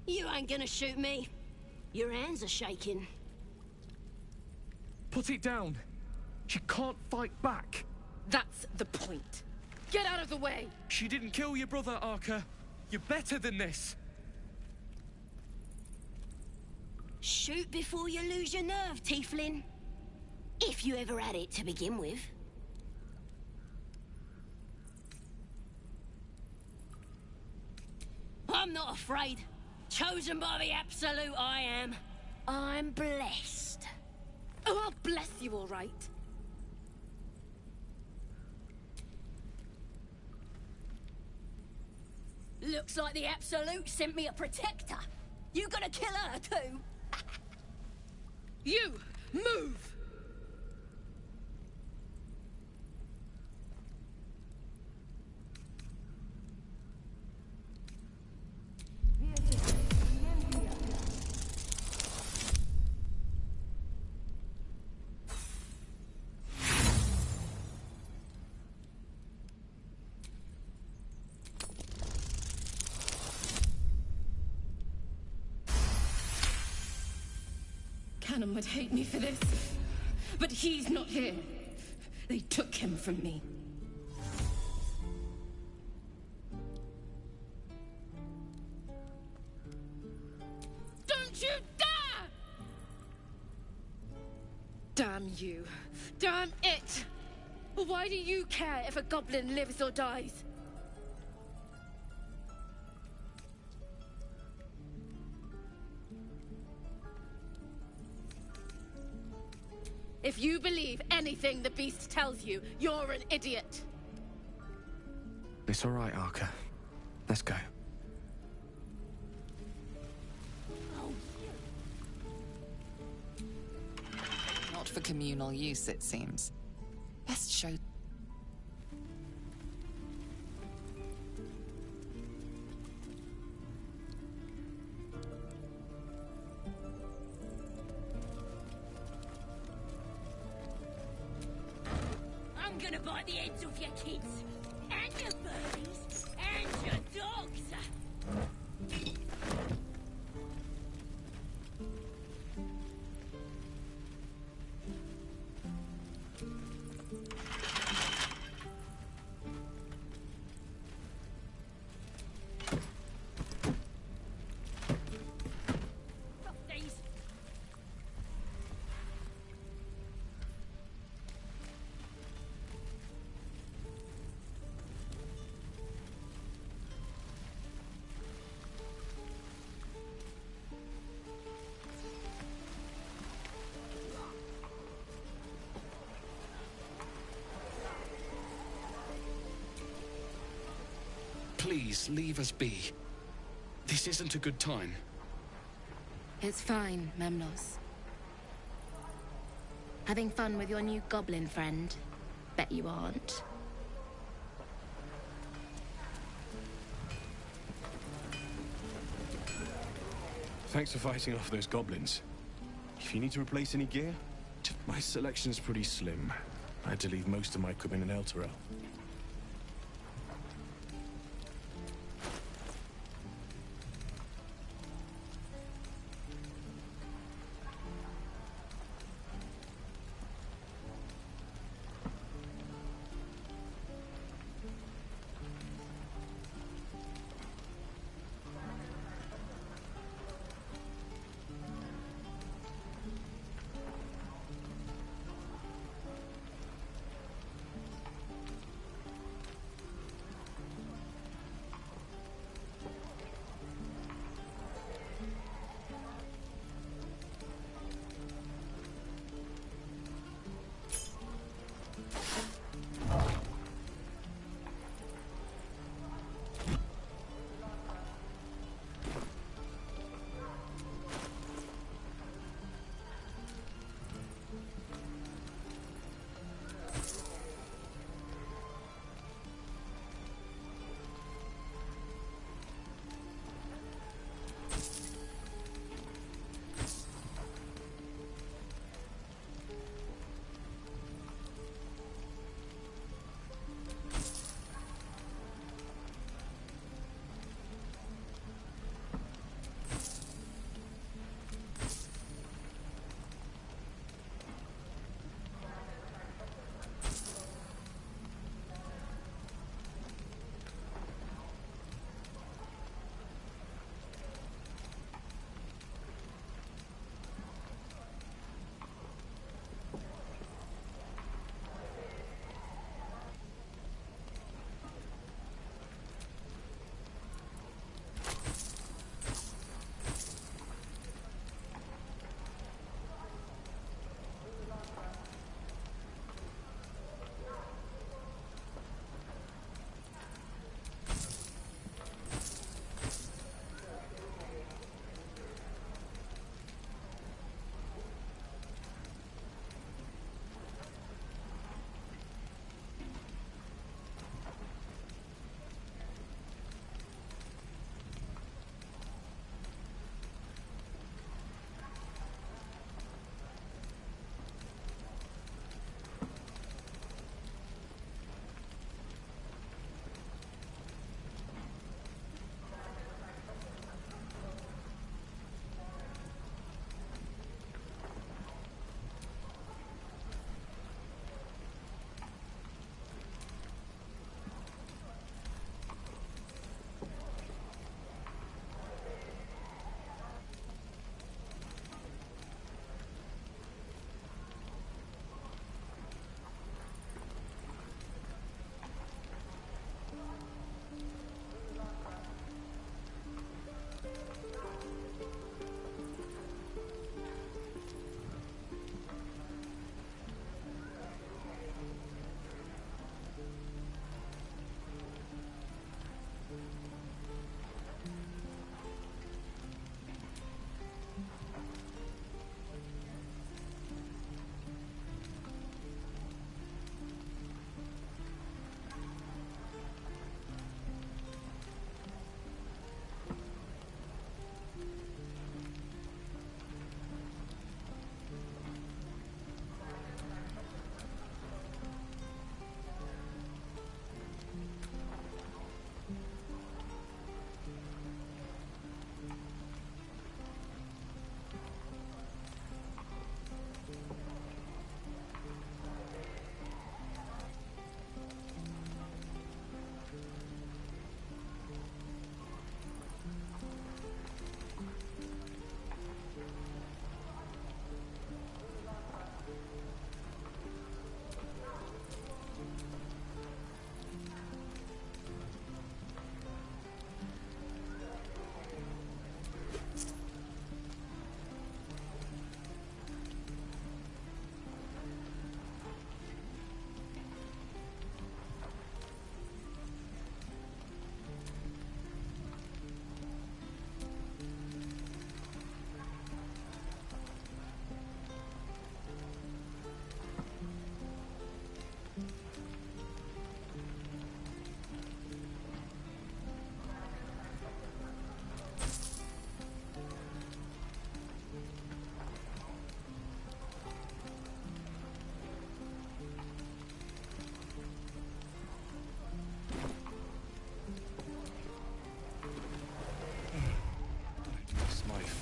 You ain't gonna shoot me. Your hands are shaking. Put it down. She can't fight back. That's the point. Get out of the way! She didn't kill your brother, Arca. You're better than this. Shoot before you lose your nerve, Tiefling. If you ever had it to begin with. I'm not afraid. Chosen by the Absolute, I am. I'm blessed. Oh, I'll bless you, all right. Looks like the Absolute sent me a protector. You gonna kill her too? You, move! Cannon would hate me for this, but he's not here. They took him from me. Don't you dare! Damn you. Damn it! Why do you care if a goblin lives or dies? If you believe anything the beast tells you, you're an idiot. It's all right, Arca. Let's go. Not for communal use, it seems. Best show... gonna bite the heads off your kids, and your birdies, and your dogs. Please, leave us be. This isn't a good time. It's fine, Memnos. Having fun with your new goblin friend? Bet you aren't. Thanks for fighting off those goblins. If you need to replace any gear, my selection's pretty slim. I had to leave most of my equipment in Elturel.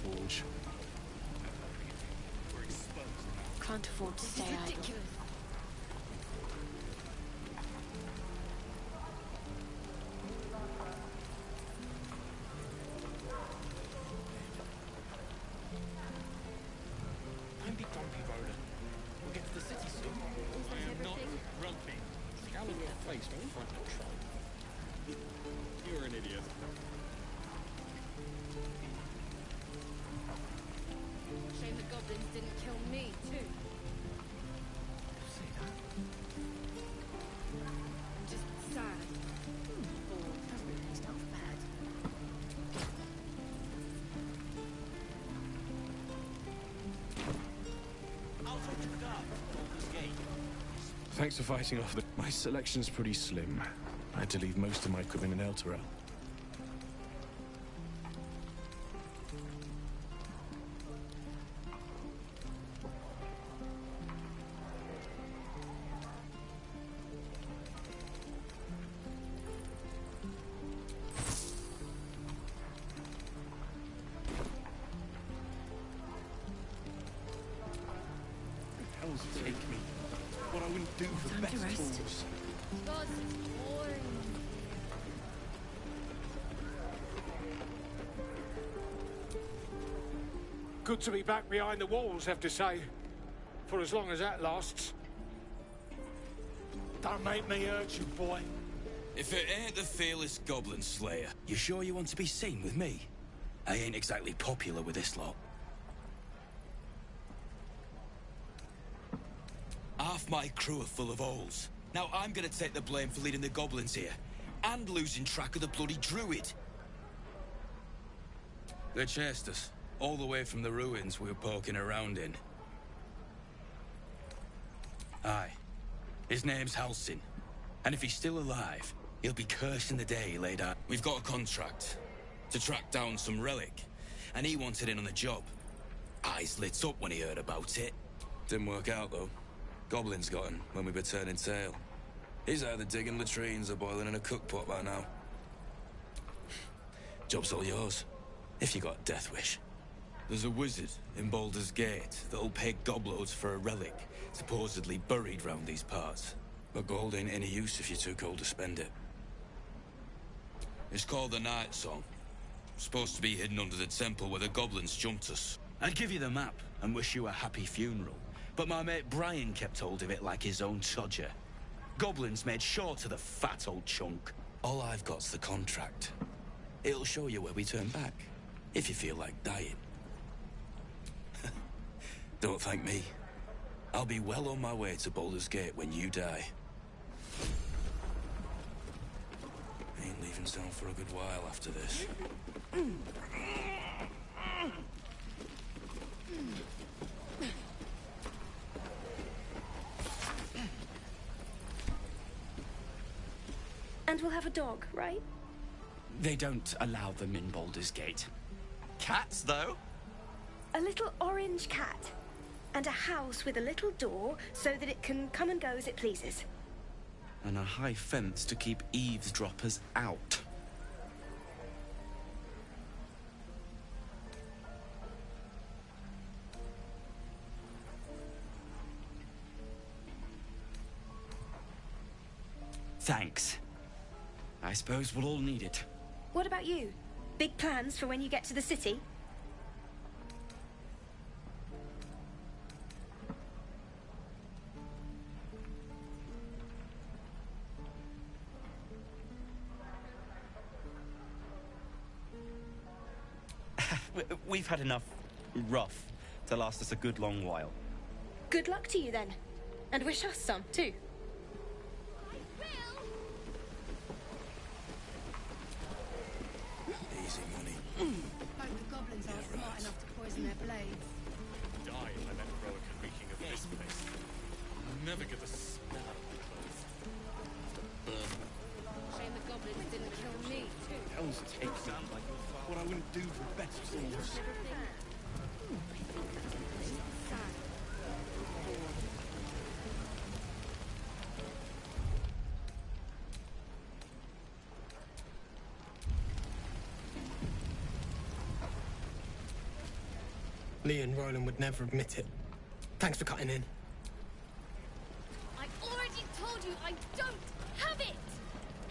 forge. Can't afford to stay idle. Don't be grumpy, Rhoda. We'll get to the city soon. I am not grumpy. Scowl on your face, don't front the troll. You're an idiot. Shame the goblins didn't kill me, too. See that? Just sad. It's not bad. I'll talk to the guard. Baldur's Gate. Thanks for fighting off the... My selection's pretty slim. I had to leave most of my equipment in Elturel. Hell's take me. What I wouldn't do for Time to best rest. fools. God, it's boring. Good to be back behind the walls, have to say. For as long as that lasts. Don't make me hurt you, boy. If it ain't the fearless Goblin Slayer, you sure you want to be seen with me? I ain't exactly popular with this lot. Half my crew are full of holes. Now I'm gonna take the blame for leading the goblins here, and losing track of the bloody druid. They chased us, all the way from the ruins we were poking around in. Aye. His name's Halsin. And if he's still alive, he'll be cursing the day he laid out. We've got a contract to track down some relic, and he wanted in on the job. Eyes lit up when he heard about it. Didn't work out, though. Goblins got him when we were turning tail. He's either digging latrines or boiling in a cookpot by now. Job's all yours, if you got a death wish. There's a wizard in Baldur's Gate that'll pay gobloads for a relic, supposedly buried round these parts. But gold ain't any use if you're too cold to spend it. It's called the Night Song. Supposed to be hidden under the temple where the goblins jumped us. I'd give you the map and wish you a happy funeral, but my mate Brian kept hold of it like his own todger. Goblins made short of the fat old chunk. All I've got's the contract. It'll show you where we turn back, if you feel like dying. Don't thank me. I'll be well on my way to Baldur's Gate when you die. Ain't leaving town for a good while after this. And we'll have a dog, right? They don't allow them in Baldur's Gate. Cats, though? A little orange cat. And a house with a little door so that it can come and go as it pleases. And a high fence to keep eavesdroppers out. Thanks. I suppose we'll all need it. What about you? Big plans for when you get to the city? We've had enough rough to last us a good long while. Good luck to you then. And wish us some, too. Easy money. Hope the goblins aren't smart enough to poison their blades. Die in that heroic reeking of this place. I'll never get the smell out of my clothes. Burn. Shame the goblins didn't kill me, too. Hell's take me. What I wouldn't do for best fools. Lee and Roland would never admit it. Thanks for cutting in. I already told you I don't have it!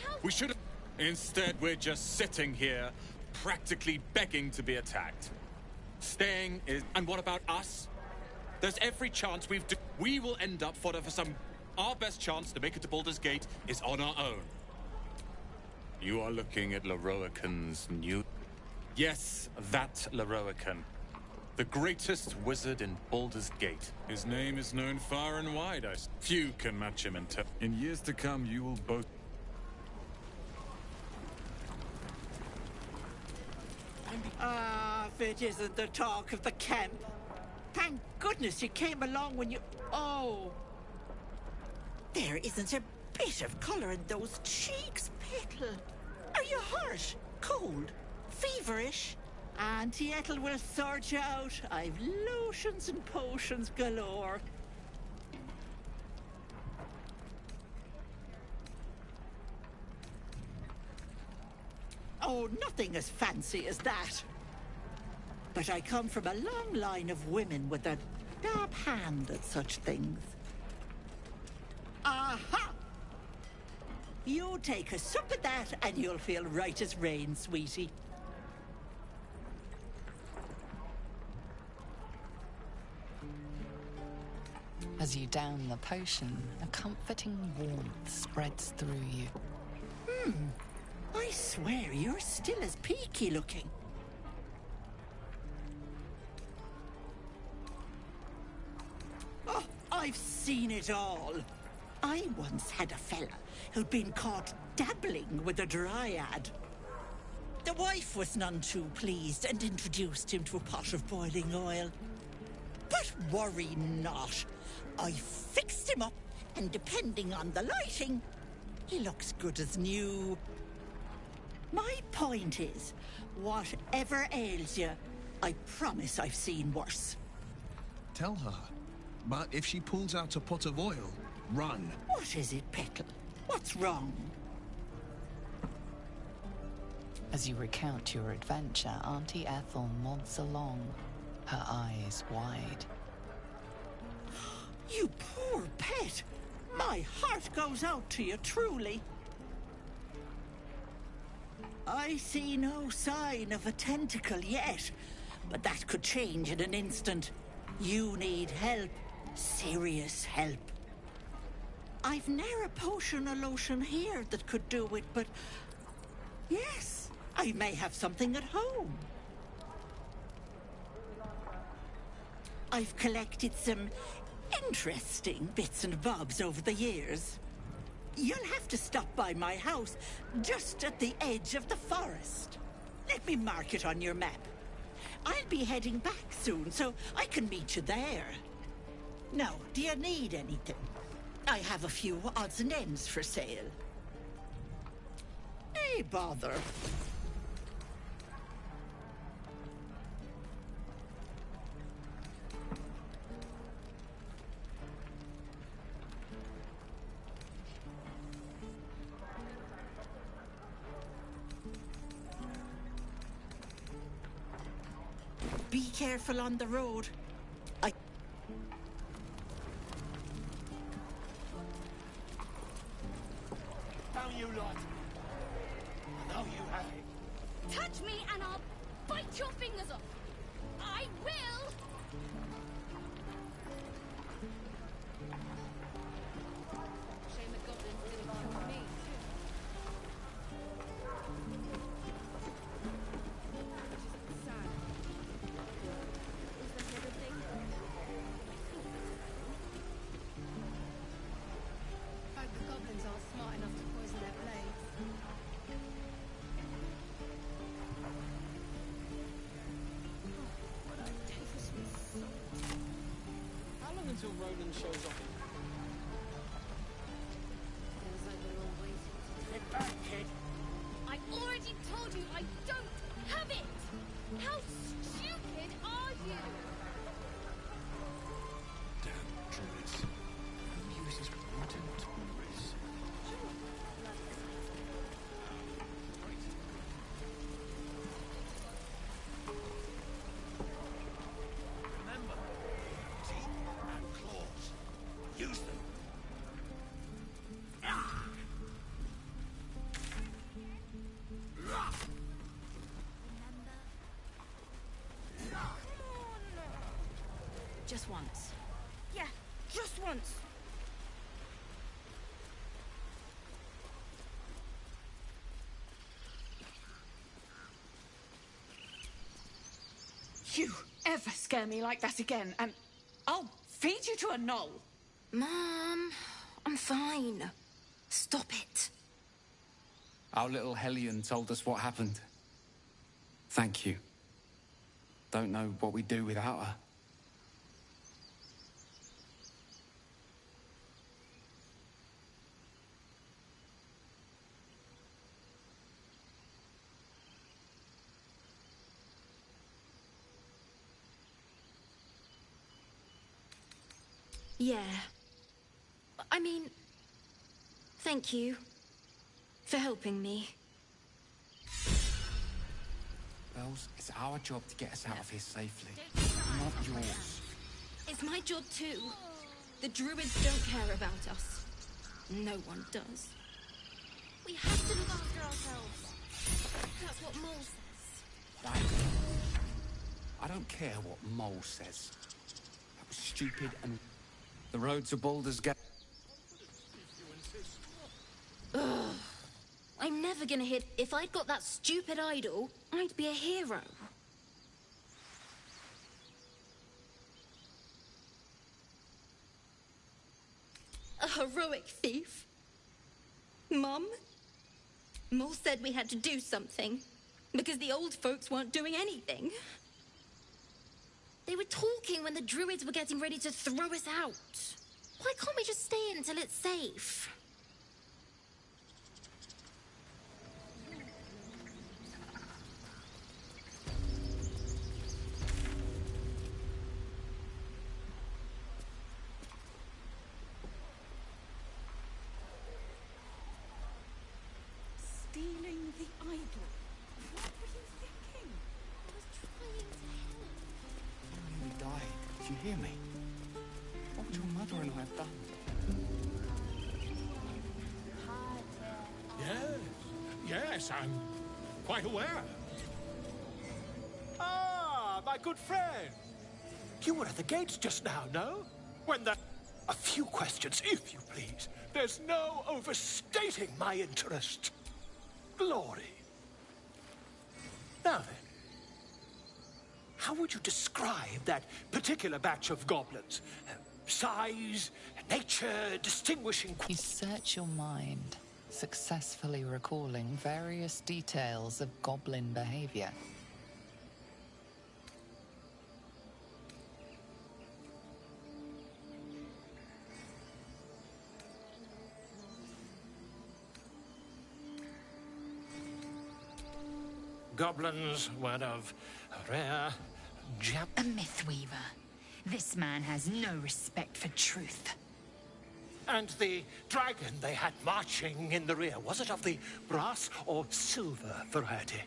How— We should have... Instead, we're just sitting here, practically begging to be attacked. Staying is... And what about us? There's every chance we will end up fodder for some... Our best chance to make it to Baldur's Gate is on our own. You are looking at Leroican's new... Yes, that Leroican. The greatest wizard in Baldur's Gate. His name is known far and wide. Few can match him in years to come, you will both... Ah, if it isn't the talk of the camp. Thank goodness you came along when you... Oh. There isn't a bit of colour in those cheeks, Petal. Are you hurt? Cold? Feverish? Auntie Ethel will sort you out. I've lotions and potions galore. Oh, nothing as fancy as that. But I come from a long line of women with a dab hand at such things. Aha! You take a sup of that and you'll feel right as rain, sweetie. As you down the potion, a comforting warmth spreads through you. I swear you're still as peaky looking. Oh, I've seen it all. I once had a fella who'd been caught dabbling with a dryad. The wife was none too pleased and introduced him to a pot of boiling oil. But worry not. I fixed him up, and depending on the lighting, he looks good as new. My point is, whatever ails you, I promise I've seen worse. Tell her. But if she pulls out a pot of oil, run. What is it, Petal? What's wrong? As you recount your adventure, Auntie Ethel nods along, her eyes wide. You poor pet! My heart goes out to you, truly. I see no sign of a tentacle yet, but that could change in an instant. You need help. Serious help. I've ne'er a potion or lotion here that could do it, but... Yes, I may have something at home. I've collected some interesting bits and bobs over the years. You'll have to stop by my house, just at the edge of the forest. Let me mark it on your map. I'll be heading back soon, so I can meet you there. Now, do you need anything? I have a few odds and ends for sale. Hey, bother. Be careful on the road. Now you lot. Now you have it. Touch me and I'll bite your fingers off. I will! Shame the goblins didn't kill me, too. Sad. Is that everything? In fact, the goblins aren't smart enough to poison their blades. How long until Roland shows up? Get back, kid. I already told you I don't have it! How stupid are you? Damn druids. Who uses wooden tools? Just once. Yeah, just once. You ever scare me like that again, and I'll feed you to a knoll. Mom, I'm fine. Stop it. Our little Hellion told us what happened. Thank you. Don't know what we'd do without her. Yeah. I mean, thank you for helping me. Bells, it's our job to get us out of here safely, not yours. It's my job too. The druids don't care about us. No one does. We have to look after ourselves. That's what Mole says. Right. I don't care what Mole says. That was stupid and... The road to Baldur's Gate. Ugh. I'm never gonna hit... If I'd got that stupid idol, I'd be a hero. A heroic thief. Mum? Mole said we had to do something, because the old folks weren't doing anything. They were talking when the druids were getting ready to throw us out. Why can't we just stay in until it's safe? Stealing the idol. What were you thinking? I was trying to help. You nearly died. Did you hear me? What would your mother and I have done? Yes, I'm quite aware. Ah, my good friend. You were at the gates just now, no? When that... A few questions, if you please. There's no overstating my interest. Glory. Now then, how would you describe that particular batch of goblins? Size, nature, distinguishing... You search your mind, successfully recalling various details of goblin behavior. Goblins were of rare A mythweaver. This man has no respect for truth. And the dragon they had marching in the rear, was it of the brass or silver variety?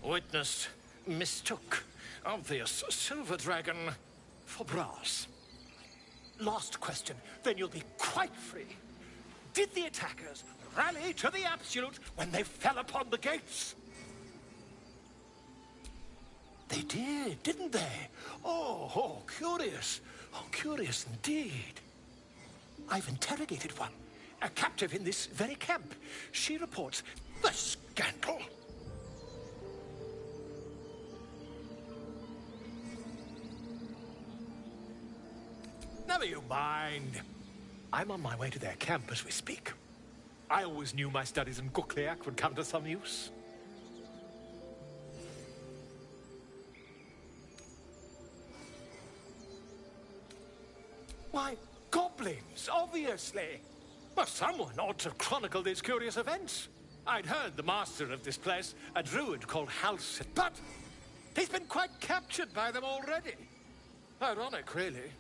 Witness mistook obvious silver dragon for brass. Last question, then you'll be quite free. Did the attackers rally to the absolute when they fell upon the gates? They did, didn't they? Oh, curious. Oh, curious indeed. I've interrogated one, a captive in this very camp. She reports the scandal. Never you mind. I'm on my way to their camp as we speak. I always knew my studies in Gukliak would come to some use. Why, goblins, obviously. Well, someone ought to chronicle these curious events. I'd heard the master of this place, a druid called Halcyon, but he's been quite captured by them already. Ironic, really.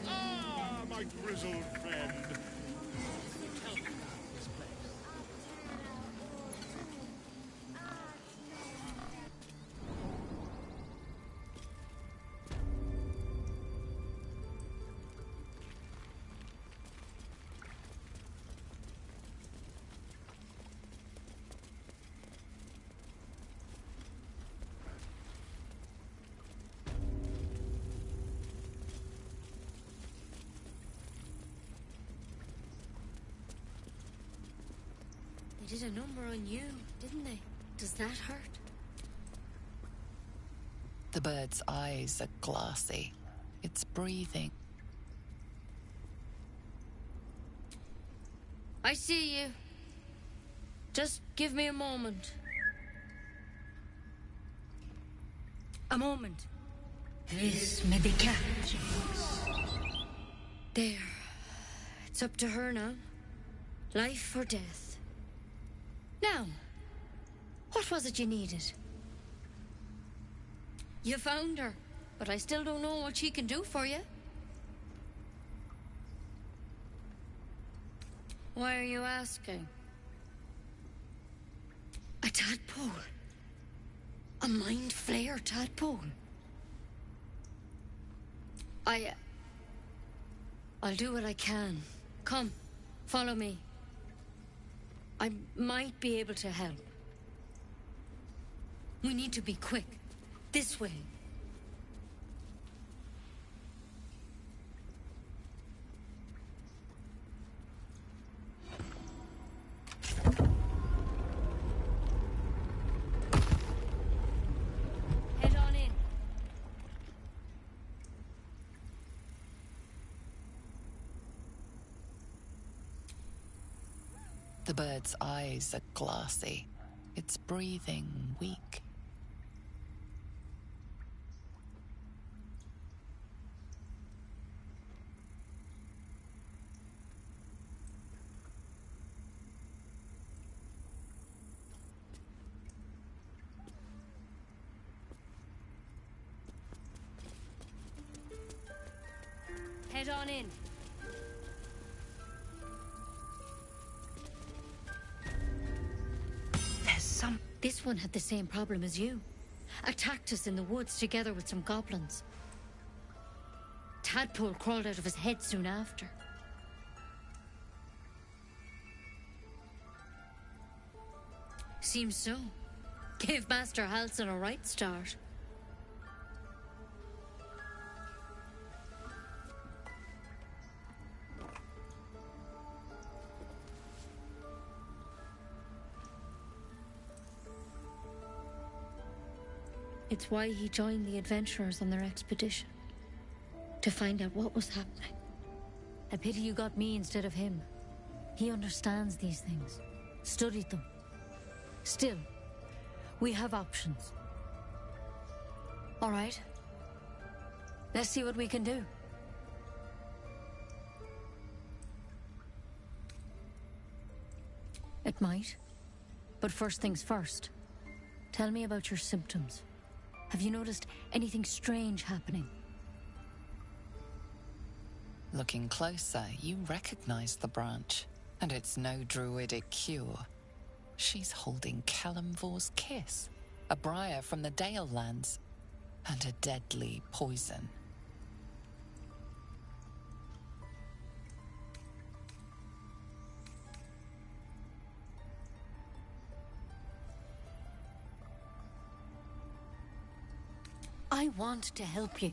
Ah, my grizzled friend. did a number on you, didn't they? Does that hurt? The bird's eyes are glassy. It's breathing. I see you. Just give me a moment. A moment. This may be cat. There. It's up to her now. Life or death. Now, what was it you needed? You found her, but I still don't know what she can do for you. Why are you asking? A tadpole. A mind flayer tadpole. I'll do what I can. Come, follow me. I might be able to help. We need to be quick. This way. Head on in. The bird's eyes are glassy. It's breathing weak. Head on in. There's some... This one had the same problem as you. Attacked us in the woods together with some goblins. Tadpole crawled out of his head soon after. Seems so. Gave Master Halsin a right start. It's why he joined the adventurers on their expedition. To find out what was happening. A pity you got me instead of him. He understands these things. Studied them. Still, we have options. All right. Let's see what we can do. It might. But first things first. Tell me about your symptoms. Have you noticed anything strange happening? Looking closer, you recognize the branch, and it's no druidic cure. She's holding Kalimvor's kiss, a briar from the Dale lands, and a deadly poison. I want to help you,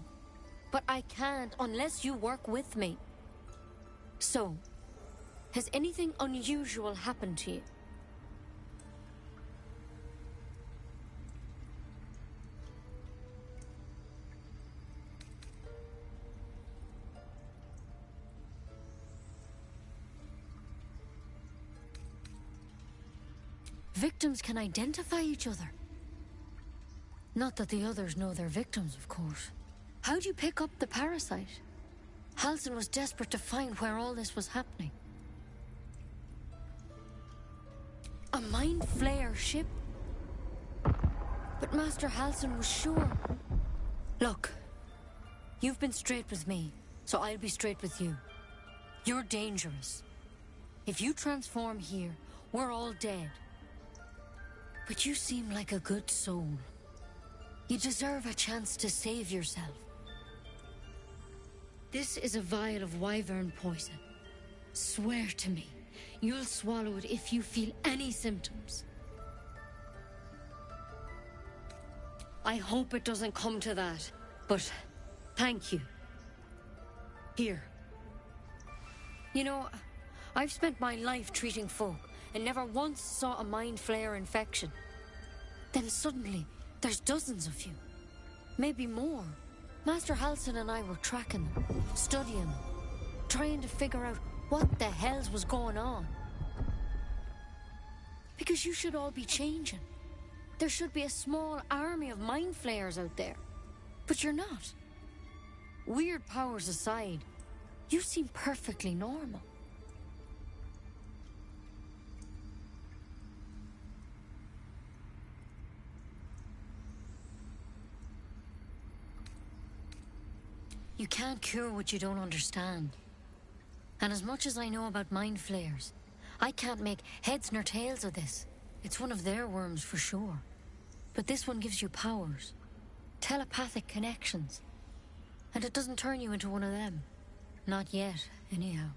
but I can't unless you work with me. So, has anything unusual happened to you? Victims can identify each other. Not that the others know they're victims, of course. How'd you pick up the parasite? Halsin was desperate to find where all this was happening. A mind flayer ship? But Master Halsin was sure. Look, you've been straight with me, so I'll be straight with you. You're dangerous. If you transform here, we're all dead. But you seem like a good soul. You deserve a chance to save yourself. This is a vial of wyvern poison. Swear to me, you'll swallow it if you feel any symptoms. I hope it doesn't come to that, but thank you. Here. You know, I've spent my life treating folk, and never once saw a mind flare infection. Then suddenly, there's dozens of you. Maybe more. Master Halsin and I were tracking them, studying them, trying to figure out what the hells was going on. Because you should all be changing. There should be a small army of mind flayers out there. But you're not. Weird powers aside, you seem perfectly normal. You can't cure what you don't understand. And as much as I know about mind flayers, I can't make heads nor tails of this. It's one of their worms for sure. But this one gives you powers. Telepathic connections. And it doesn't turn you into one of them. Not yet, anyhow.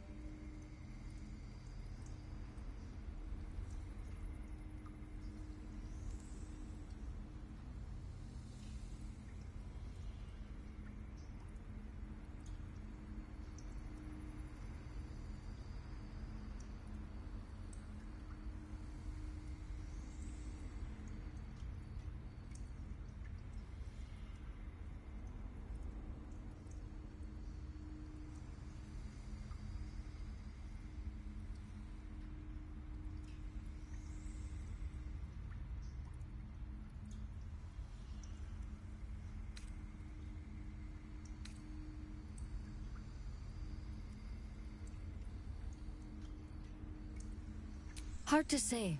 Hard to say,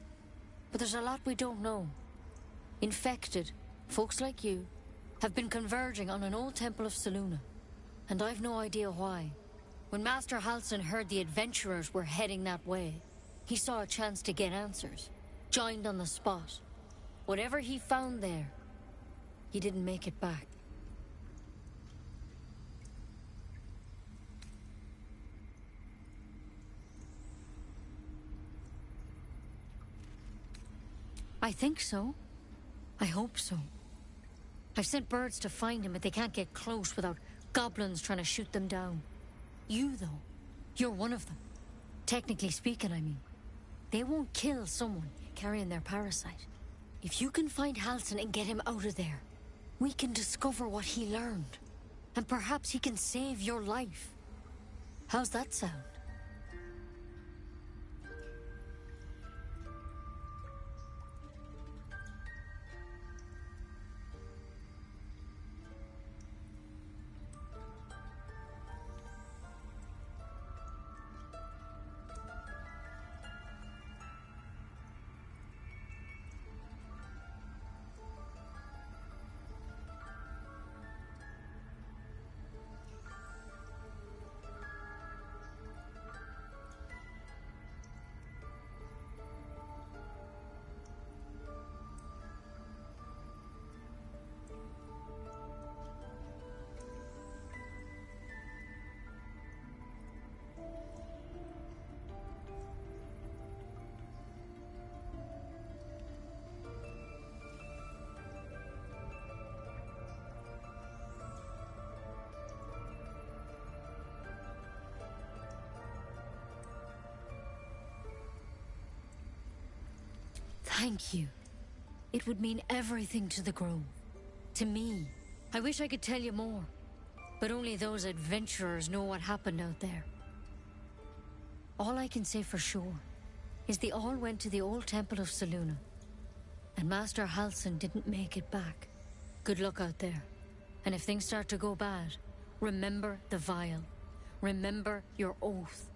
but there's a lot we don't know. Infected, folks like you, have been converging on an old temple of Selûne, and I've no idea why. When Master Halsin heard the adventurers were heading that way, he saw a chance to get answers, joined on the spot. Whatever he found there, he didn't make it back. I think so. I hope so. I've sent birds to find him, but they can't get close without goblins trying to shoot them down. You, though, you're one of them. Technically speaking, I mean. They won't kill someone carrying their parasite. If you can find Halsin and get him out of there, we can discover what he learned. And perhaps he can save your life. How's that sound? Thank you. It would mean everything to the Grove. To me. I wish I could tell you more. But only those adventurers know what happened out there. All I can say for sure is they all went to the old temple of Selûne. And Master Halsin didn't make it back. Good luck out there. And if things start to go bad, remember the vial. Remember your oath.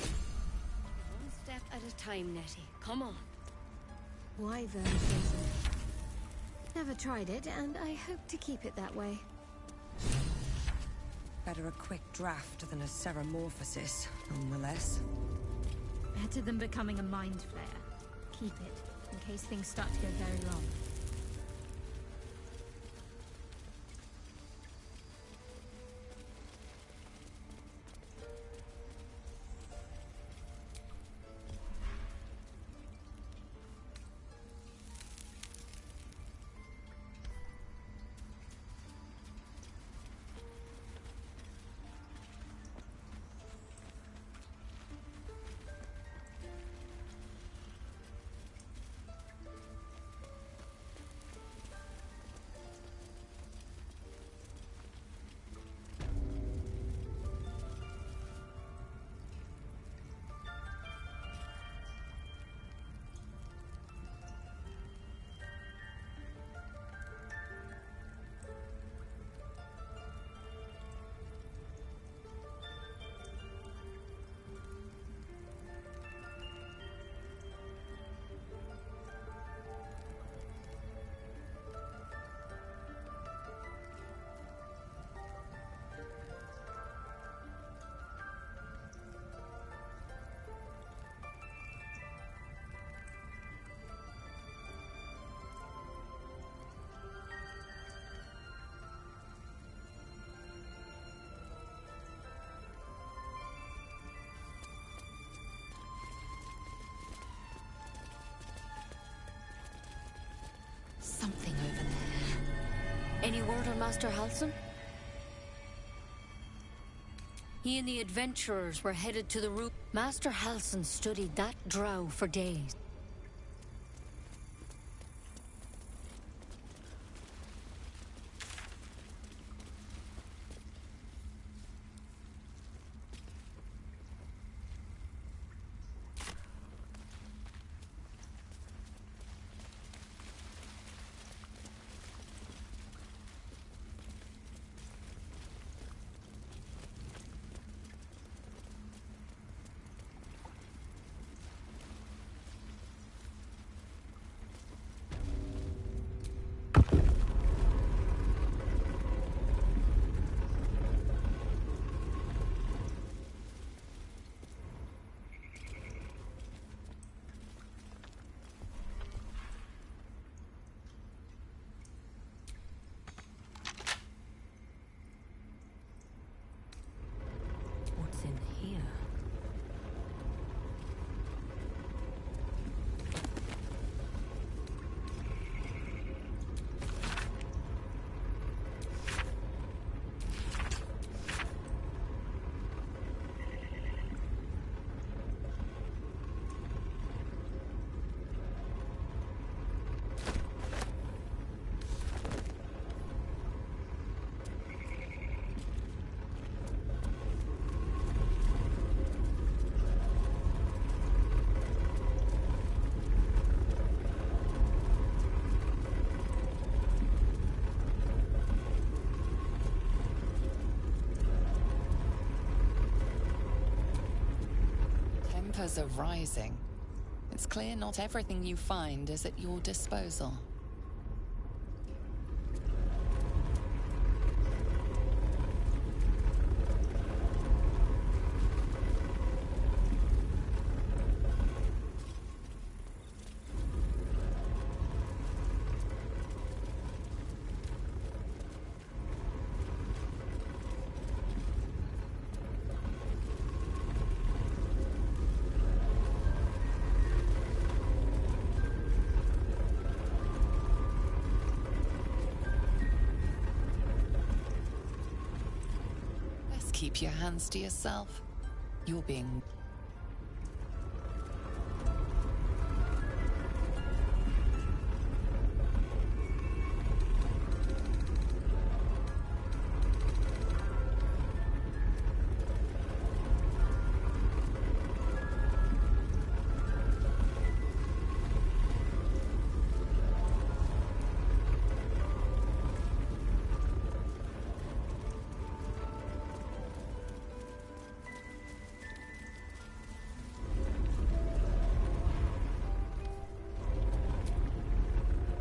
One step at a time, Nettie. Come on. Wyvern poison. Never tried it, and I hope to keep it that way. Better a quick draft than a ceramorphosis, nonetheless. Better than becoming a mind flayer. Keep it, in case things start to go very wrong. Any word on Master Halsin? He and the adventurers were headed to the roof. Master Halsin studied that drow for days. What's in here? Tempers are rising. It's clear not everything you find is at your disposal. Keep your hands to yourself. You're being...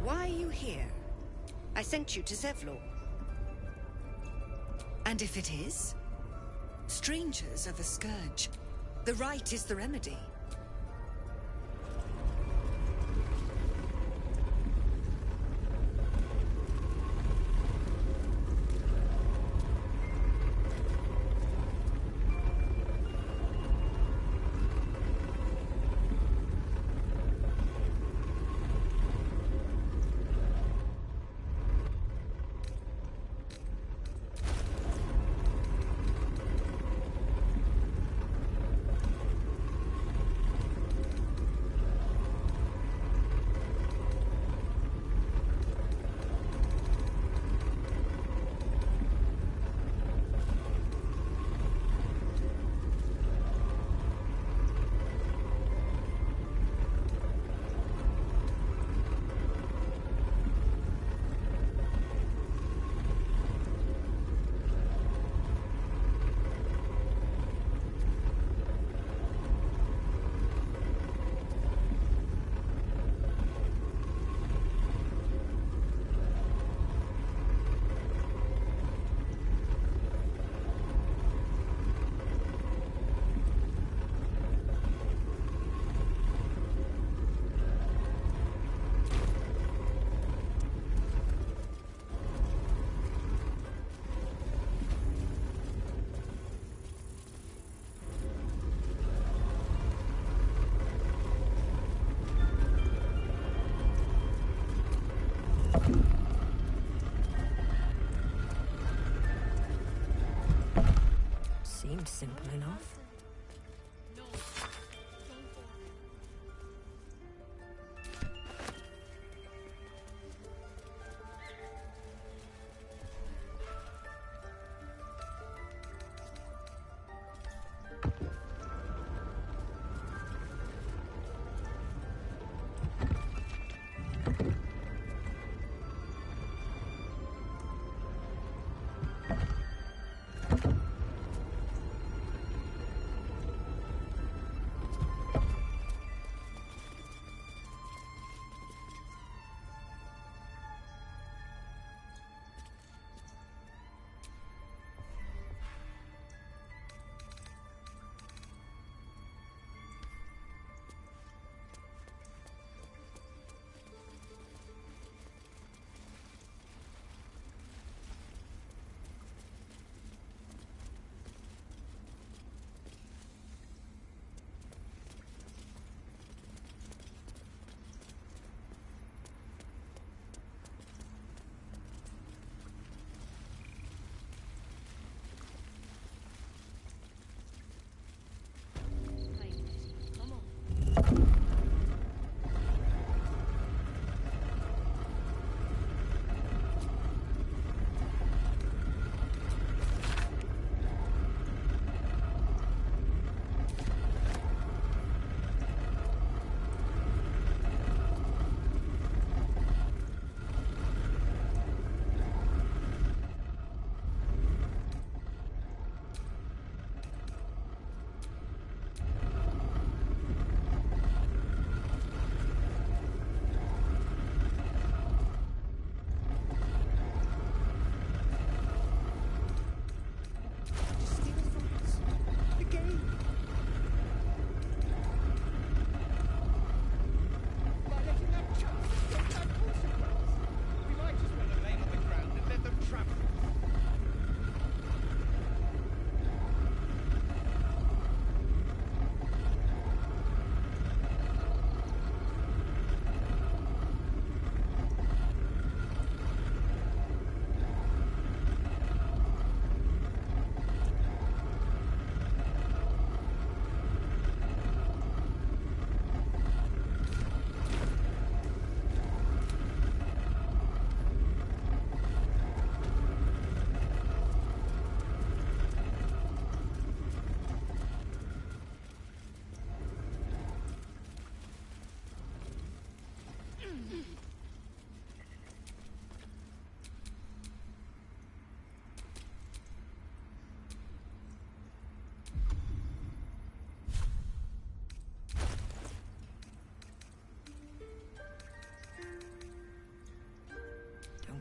Why are you here? I sent you to Zevlor. And if it is? Strangers are the scourge. The rite is the remedy. seemed simple enough.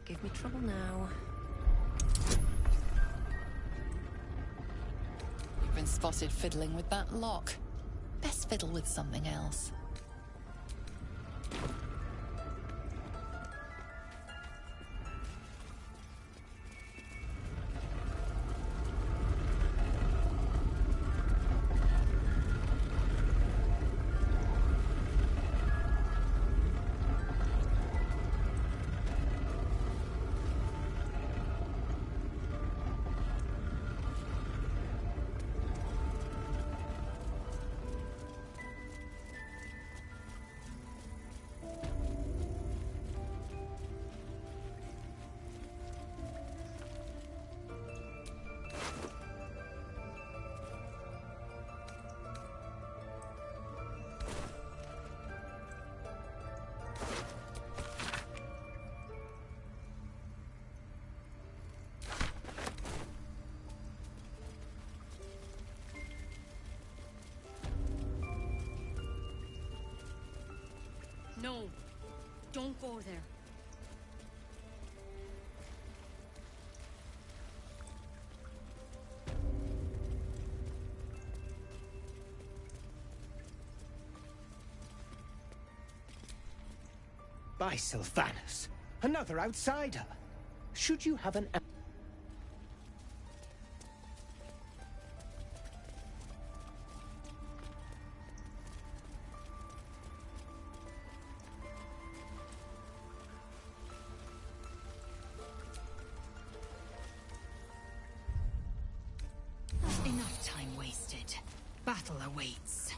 Give me trouble now. You've been spotted fiddling with that lock. Best fiddle with something else. No, don't go there. By Sylvanus, another outsider. Should you have an... Enough time. battle awaits.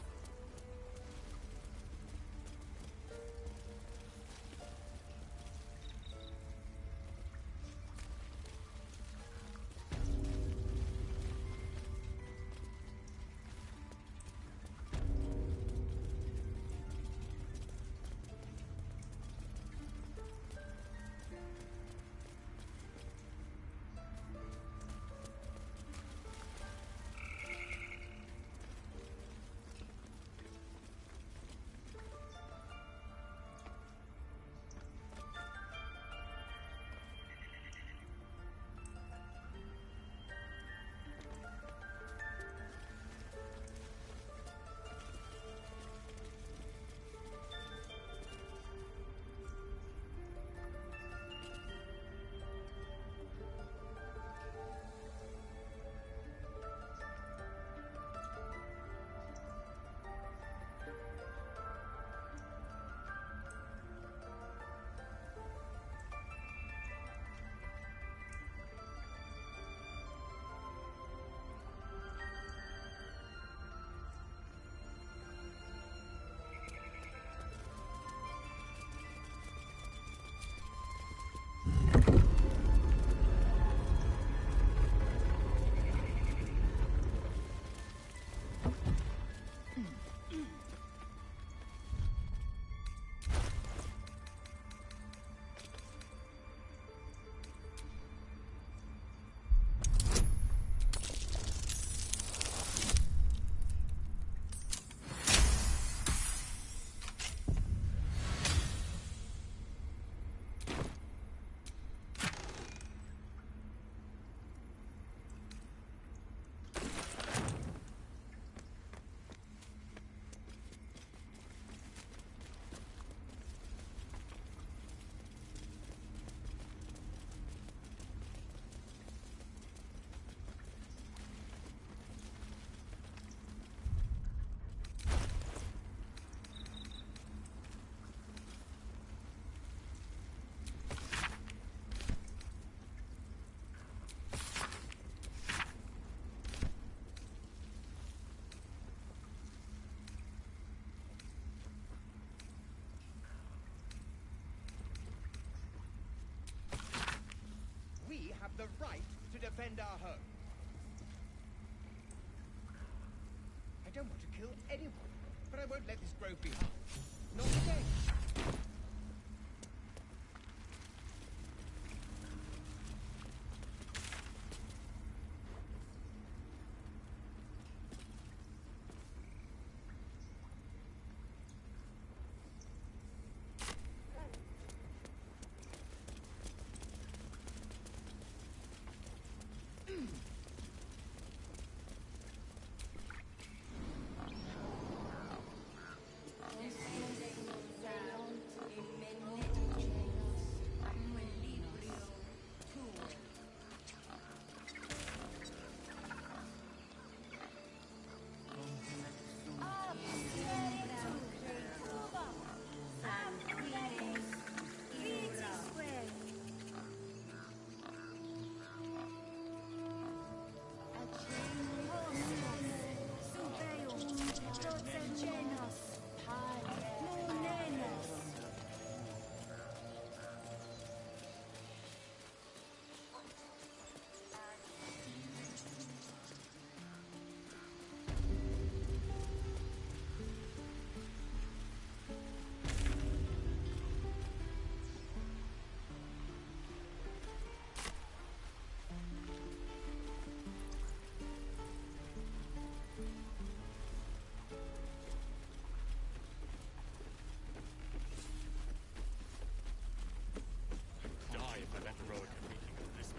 The right to defend our home. I don't want to kill anyone, but I won't let this grove be harmed. Not again.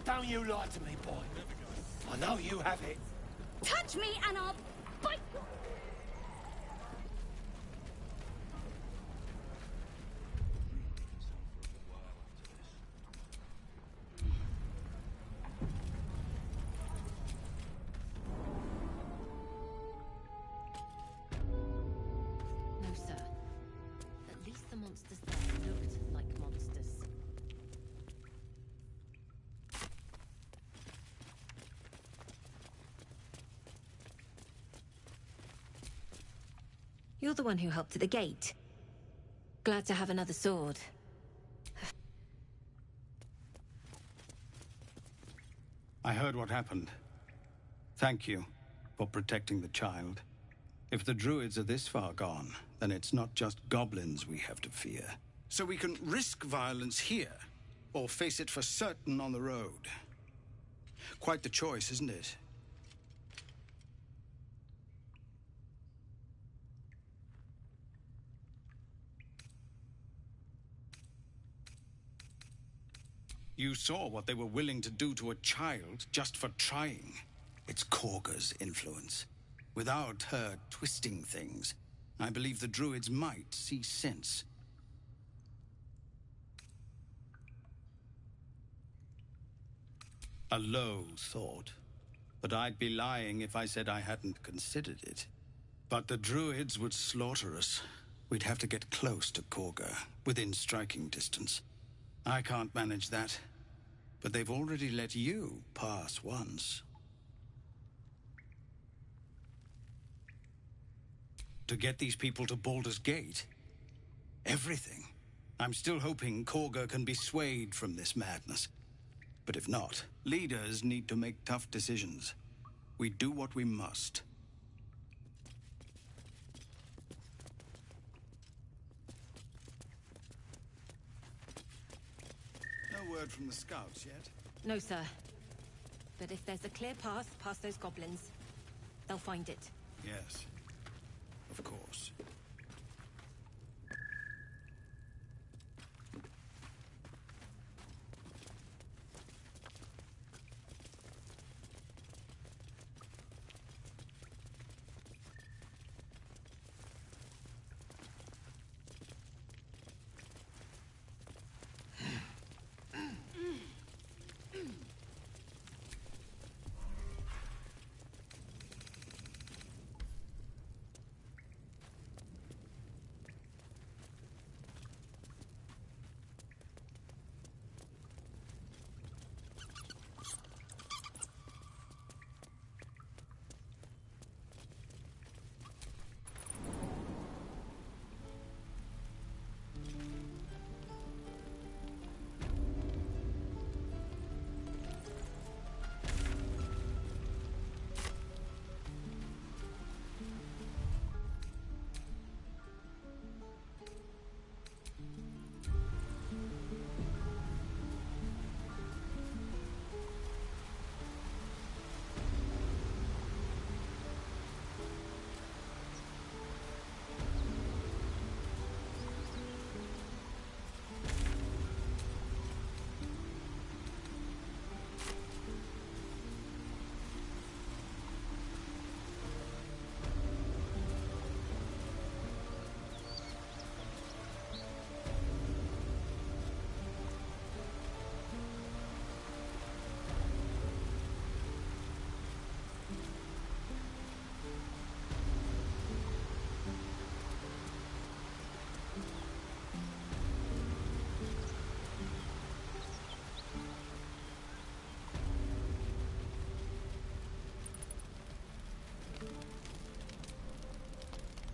Don't you lie to me, boy. I know you have it. Touch me and I'll bite you! No, sir. At least the monsters there looked like monsters. You're the one who helped at the gate. Glad to have another sword. I heard what happened. Thank you for protecting the child. If the druids are this far gone, then it's not just goblins we have to fear. So we can risk violence here, or face it for certain on the road. Quite the choice, isn't it? You saw what they were willing to do to a child just for trying. It's Korga's influence. Without her twisting things, I believe the druids might see sense. A low thought. But I'd be lying if I said I hadn't considered it. But the druids would slaughter us. We'd have to get close to Korga, within striking distance. I can't manage that. But they've already let you pass once. To get these people to Baldur's Gate? Everything. I'm still hoping Korga can be swayed from this madness. But if not, leaders need to make tough decisions. We do what we must. No word from the scouts yet? No, sir. But if there's a clear path past those goblins, they'll find it. Yes. Of course.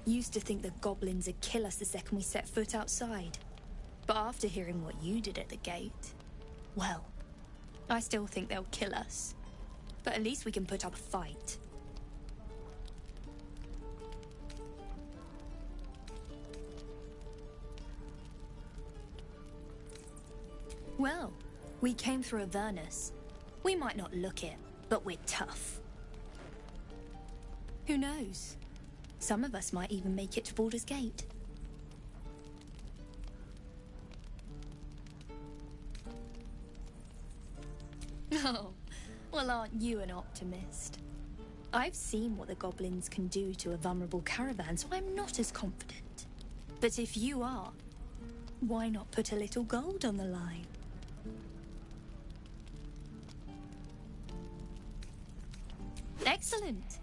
Used to think the goblins would kill us the second we set foot outside. But after hearing what you did at the gate, well, I still think they'll kill us. But at least we can put up a fight. Well, we came through Avernus. We might not look it, but we're tough. Who knows? Some of us might even make it to Baldur's Gate. Oh, well, aren't you an optimist? I've seen what the goblins can do to a vulnerable caravan, so I'm not as confident. But if you are, why not put a little gold on the line? Excellent.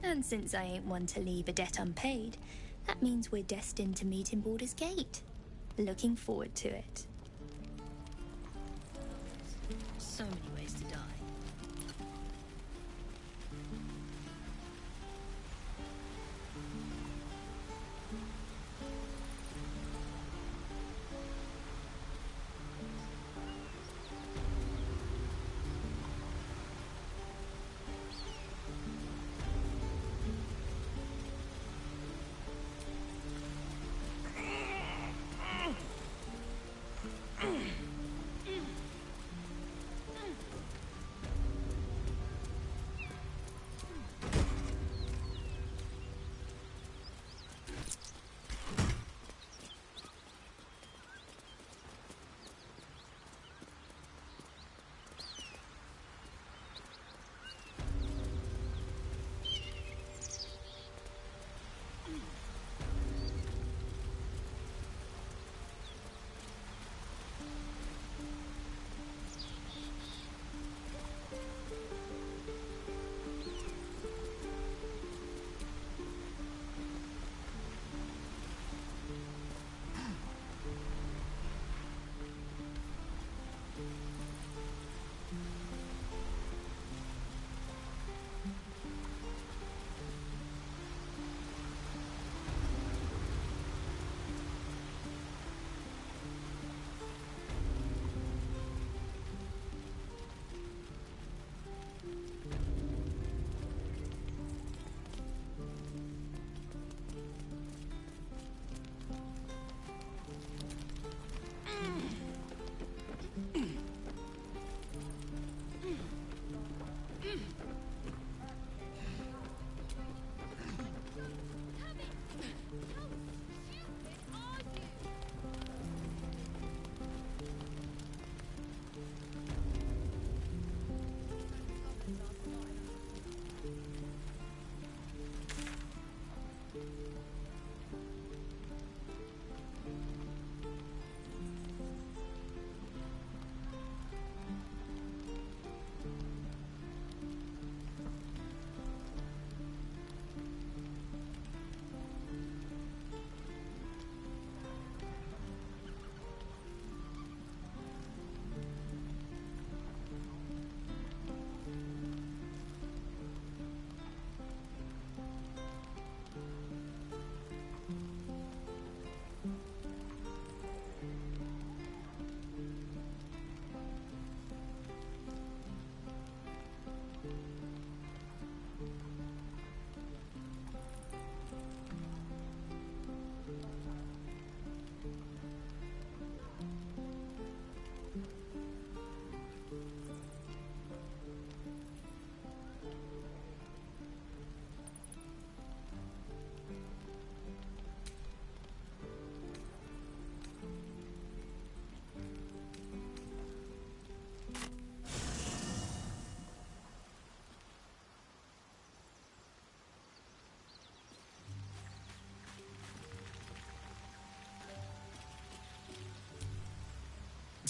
And since I ain't one to leave a debt unpaid, that means we're destined to meet in Baldur's Gate. Looking forward to it. So many ways to die.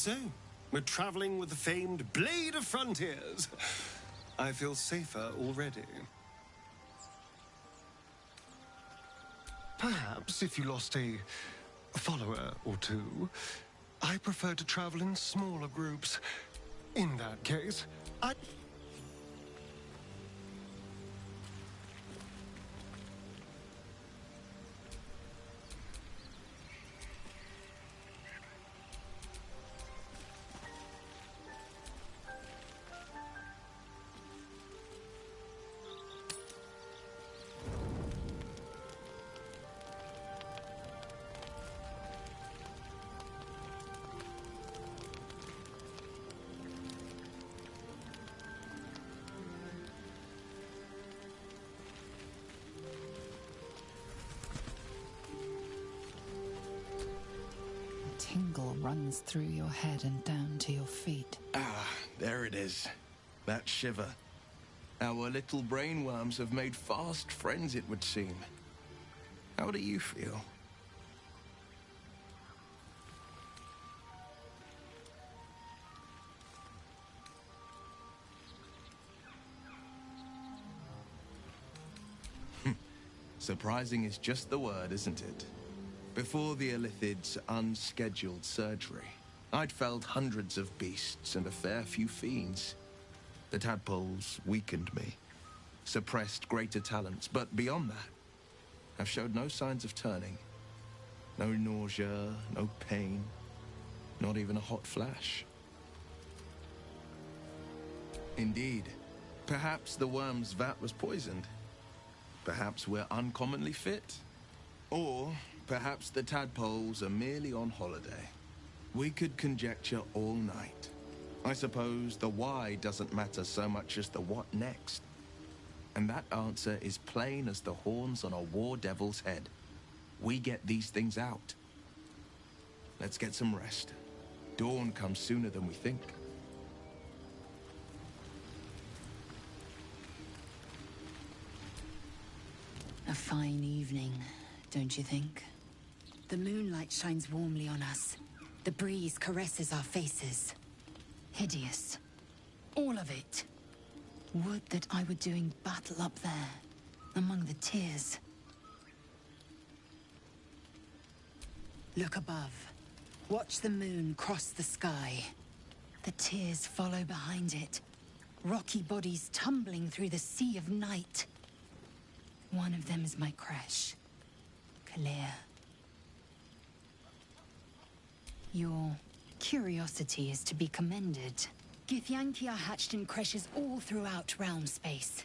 So, we're traveling with the famed Blade of Frontiers. I feel safer already. Perhaps if you lost a follower or two, I prefer to travel in smaller groups. In that case, I... Tingle runs through your head and down to your feet. Ah, there it is. That shiver. Our little brainworms have made fast friends, it would seem. How do you feel? Surprising is just the word, isn't it? Before the Illithid's unscheduled surgery, I'd felled hundreds of beasts and a fair few fiends. The tadpoles weakened me, suppressed greater talents, but beyond that, I've showed no signs of turning. No nausea, no pain, not even a hot flash. Indeed, perhaps the worm's vat was poisoned. Perhaps we're uncommonly fit. Or perhaps the tadpoles are merely on holiday. We could conjecture all night. I suppose the why doesn't matter so much as the what next. And that answer is plain as the horns on a war devil's head. We get these things out. Let's get some rest. Dawn comes sooner than we think. A fine evening, don't you think? The moonlight shines warmly on us. The breeze caresses our faces. Hideous. All of it. Would that I were doing battle up there, among the tears. Look above. Watch the moon cross the sky. The tears follow behind it. Rocky bodies tumbling through the sea of night. One of them is my crush, Kalir. Your curiosity is to be commended. Githyanki are hatched in creches all throughout realm space.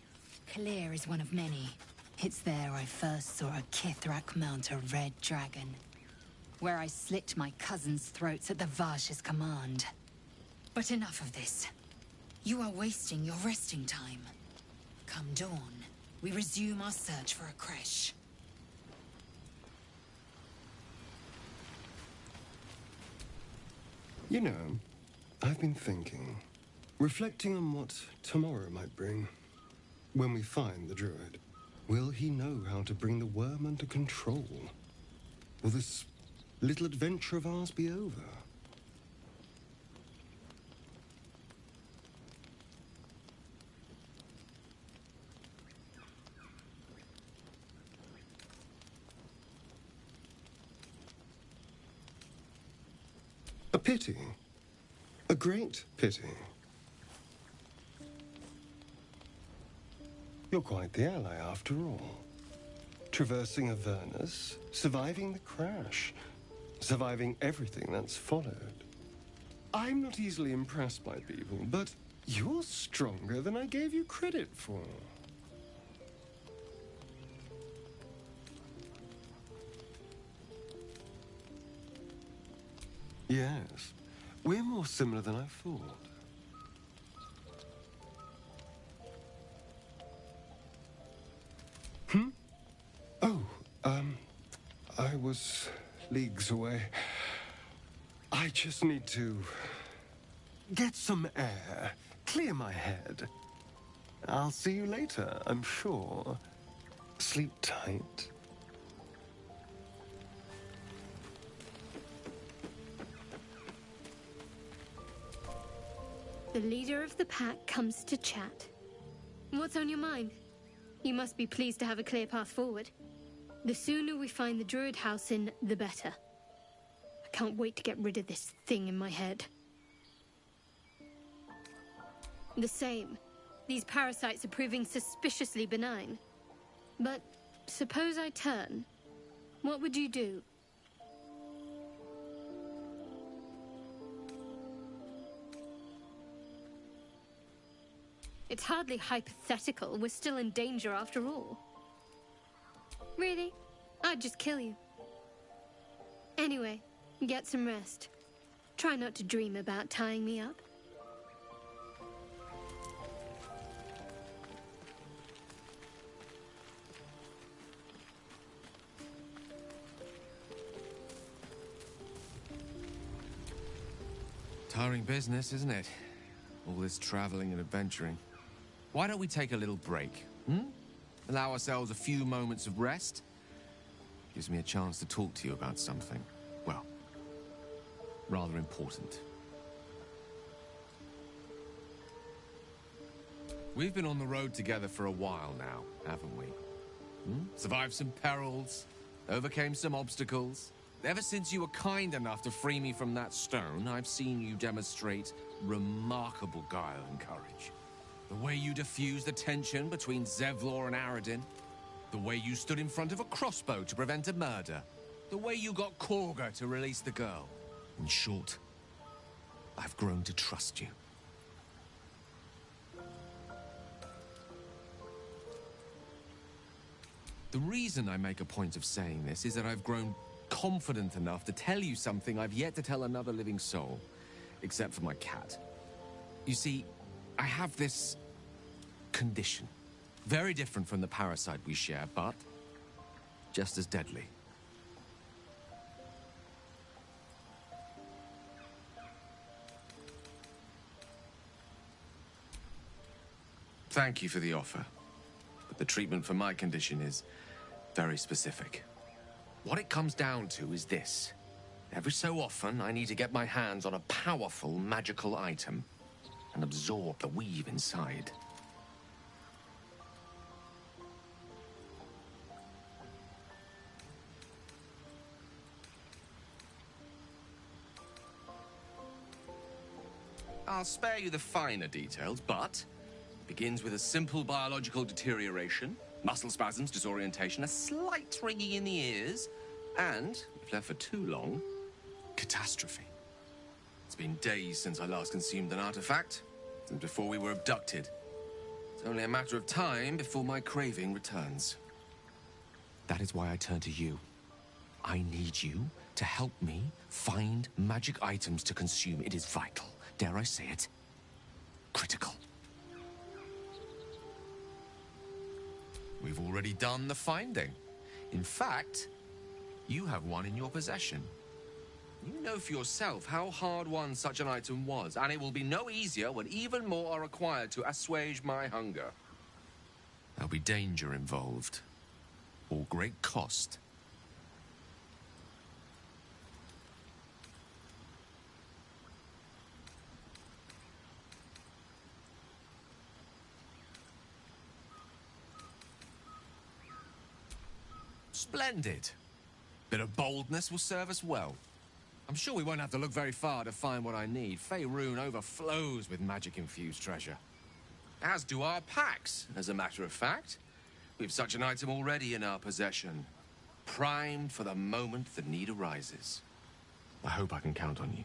Kalir is one of many. It's there I first saw a Kithrak mount a red dragon. Where I slit my cousins' throats at the Vash's command. But enough of this. You are wasting your resting time. Come dawn, we resume our search for a creche. You know, I've been thinking, reflecting on what tomorrow might bring. When we find the druid, will he know how to bring the worm under control? Will this little adventure of ours be over? A pity. A great pity. You're quite the ally after all. Traversing Avernus, surviving the crash, surviving everything that's followed. I'm not easily impressed by people, but you're stronger than I gave you credit for. Yes, we're more similar than I thought. Oh, I was leagues away. I just need to get some air, clear my head. I'll see you later, I'm sure. Sleep tight. The leader of the pack comes to chat. What's on your mind? You must be pleased to have a clear path forward. The sooner we find the Druid house in, the better. I can't wait to get rid of this thing in my head. The same. These parasites are proving suspiciously benign. But suppose I turn. What would you do? It's hardly hypothetical. We're still in danger after all. Really? I'd just kill you. Anyway, get some rest. Try not to dream about tying me up. Tiring business, isn't it? All this traveling and adventuring. Why don't we take a little break, Allow ourselves a few moments of rest? Gives me a chance to talk to you about something, well, rather important. We've been on the road together for a while now, haven't we? Survived some perils, overcame some obstacles. Ever since you were kind enough to free me from that stone, I've seen you demonstrate remarkable guile and courage. The way you diffused the tension between Zevlor and Aradin. The way you stood in front of a crossbow to prevent a murder. The way you got Korga to release the girl. In short, I've grown to trust you. The reason I make a point of saying this is that I've grown confident enough to tell you something I've yet to tell another living soul, except for my cat. You see, I have this condition. Very different from the parasite we share, but just as deadly. Thank you for the offer, but the treatment for my condition is very specific. What it comes down to is this. Every so often, I need to get my hands on a powerful magical item and absorb the weave inside. I'll spare you the finer details, but it begins with a simple biological deterioration, muscle spasms, disorientation, a slight ringing in the ears, and, if left for too long, catastrophe. It's been days since I last consumed an artifact, since before we were abducted. It's only a matter of time before my craving returns. That is why I turn to you. I need you to help me find magic items to consume. It is vital. Dare I say it? Critical. We've already done the finding. In fact, you have one in your possession. You know for yourself how hard-won such an item was, and it will be no easier when even more are required to assuage my hunger. There'll be danger involved, or great cost. Splendid. Bit of boldness will serve us well. I'm sure we won't have to look very far to find what I need. Faerun overflows with magic-infused treasure. As do our packs, as a matter of fact. We've such an item already in our possession. Primed for the moment the need arises. I hope I can count on you.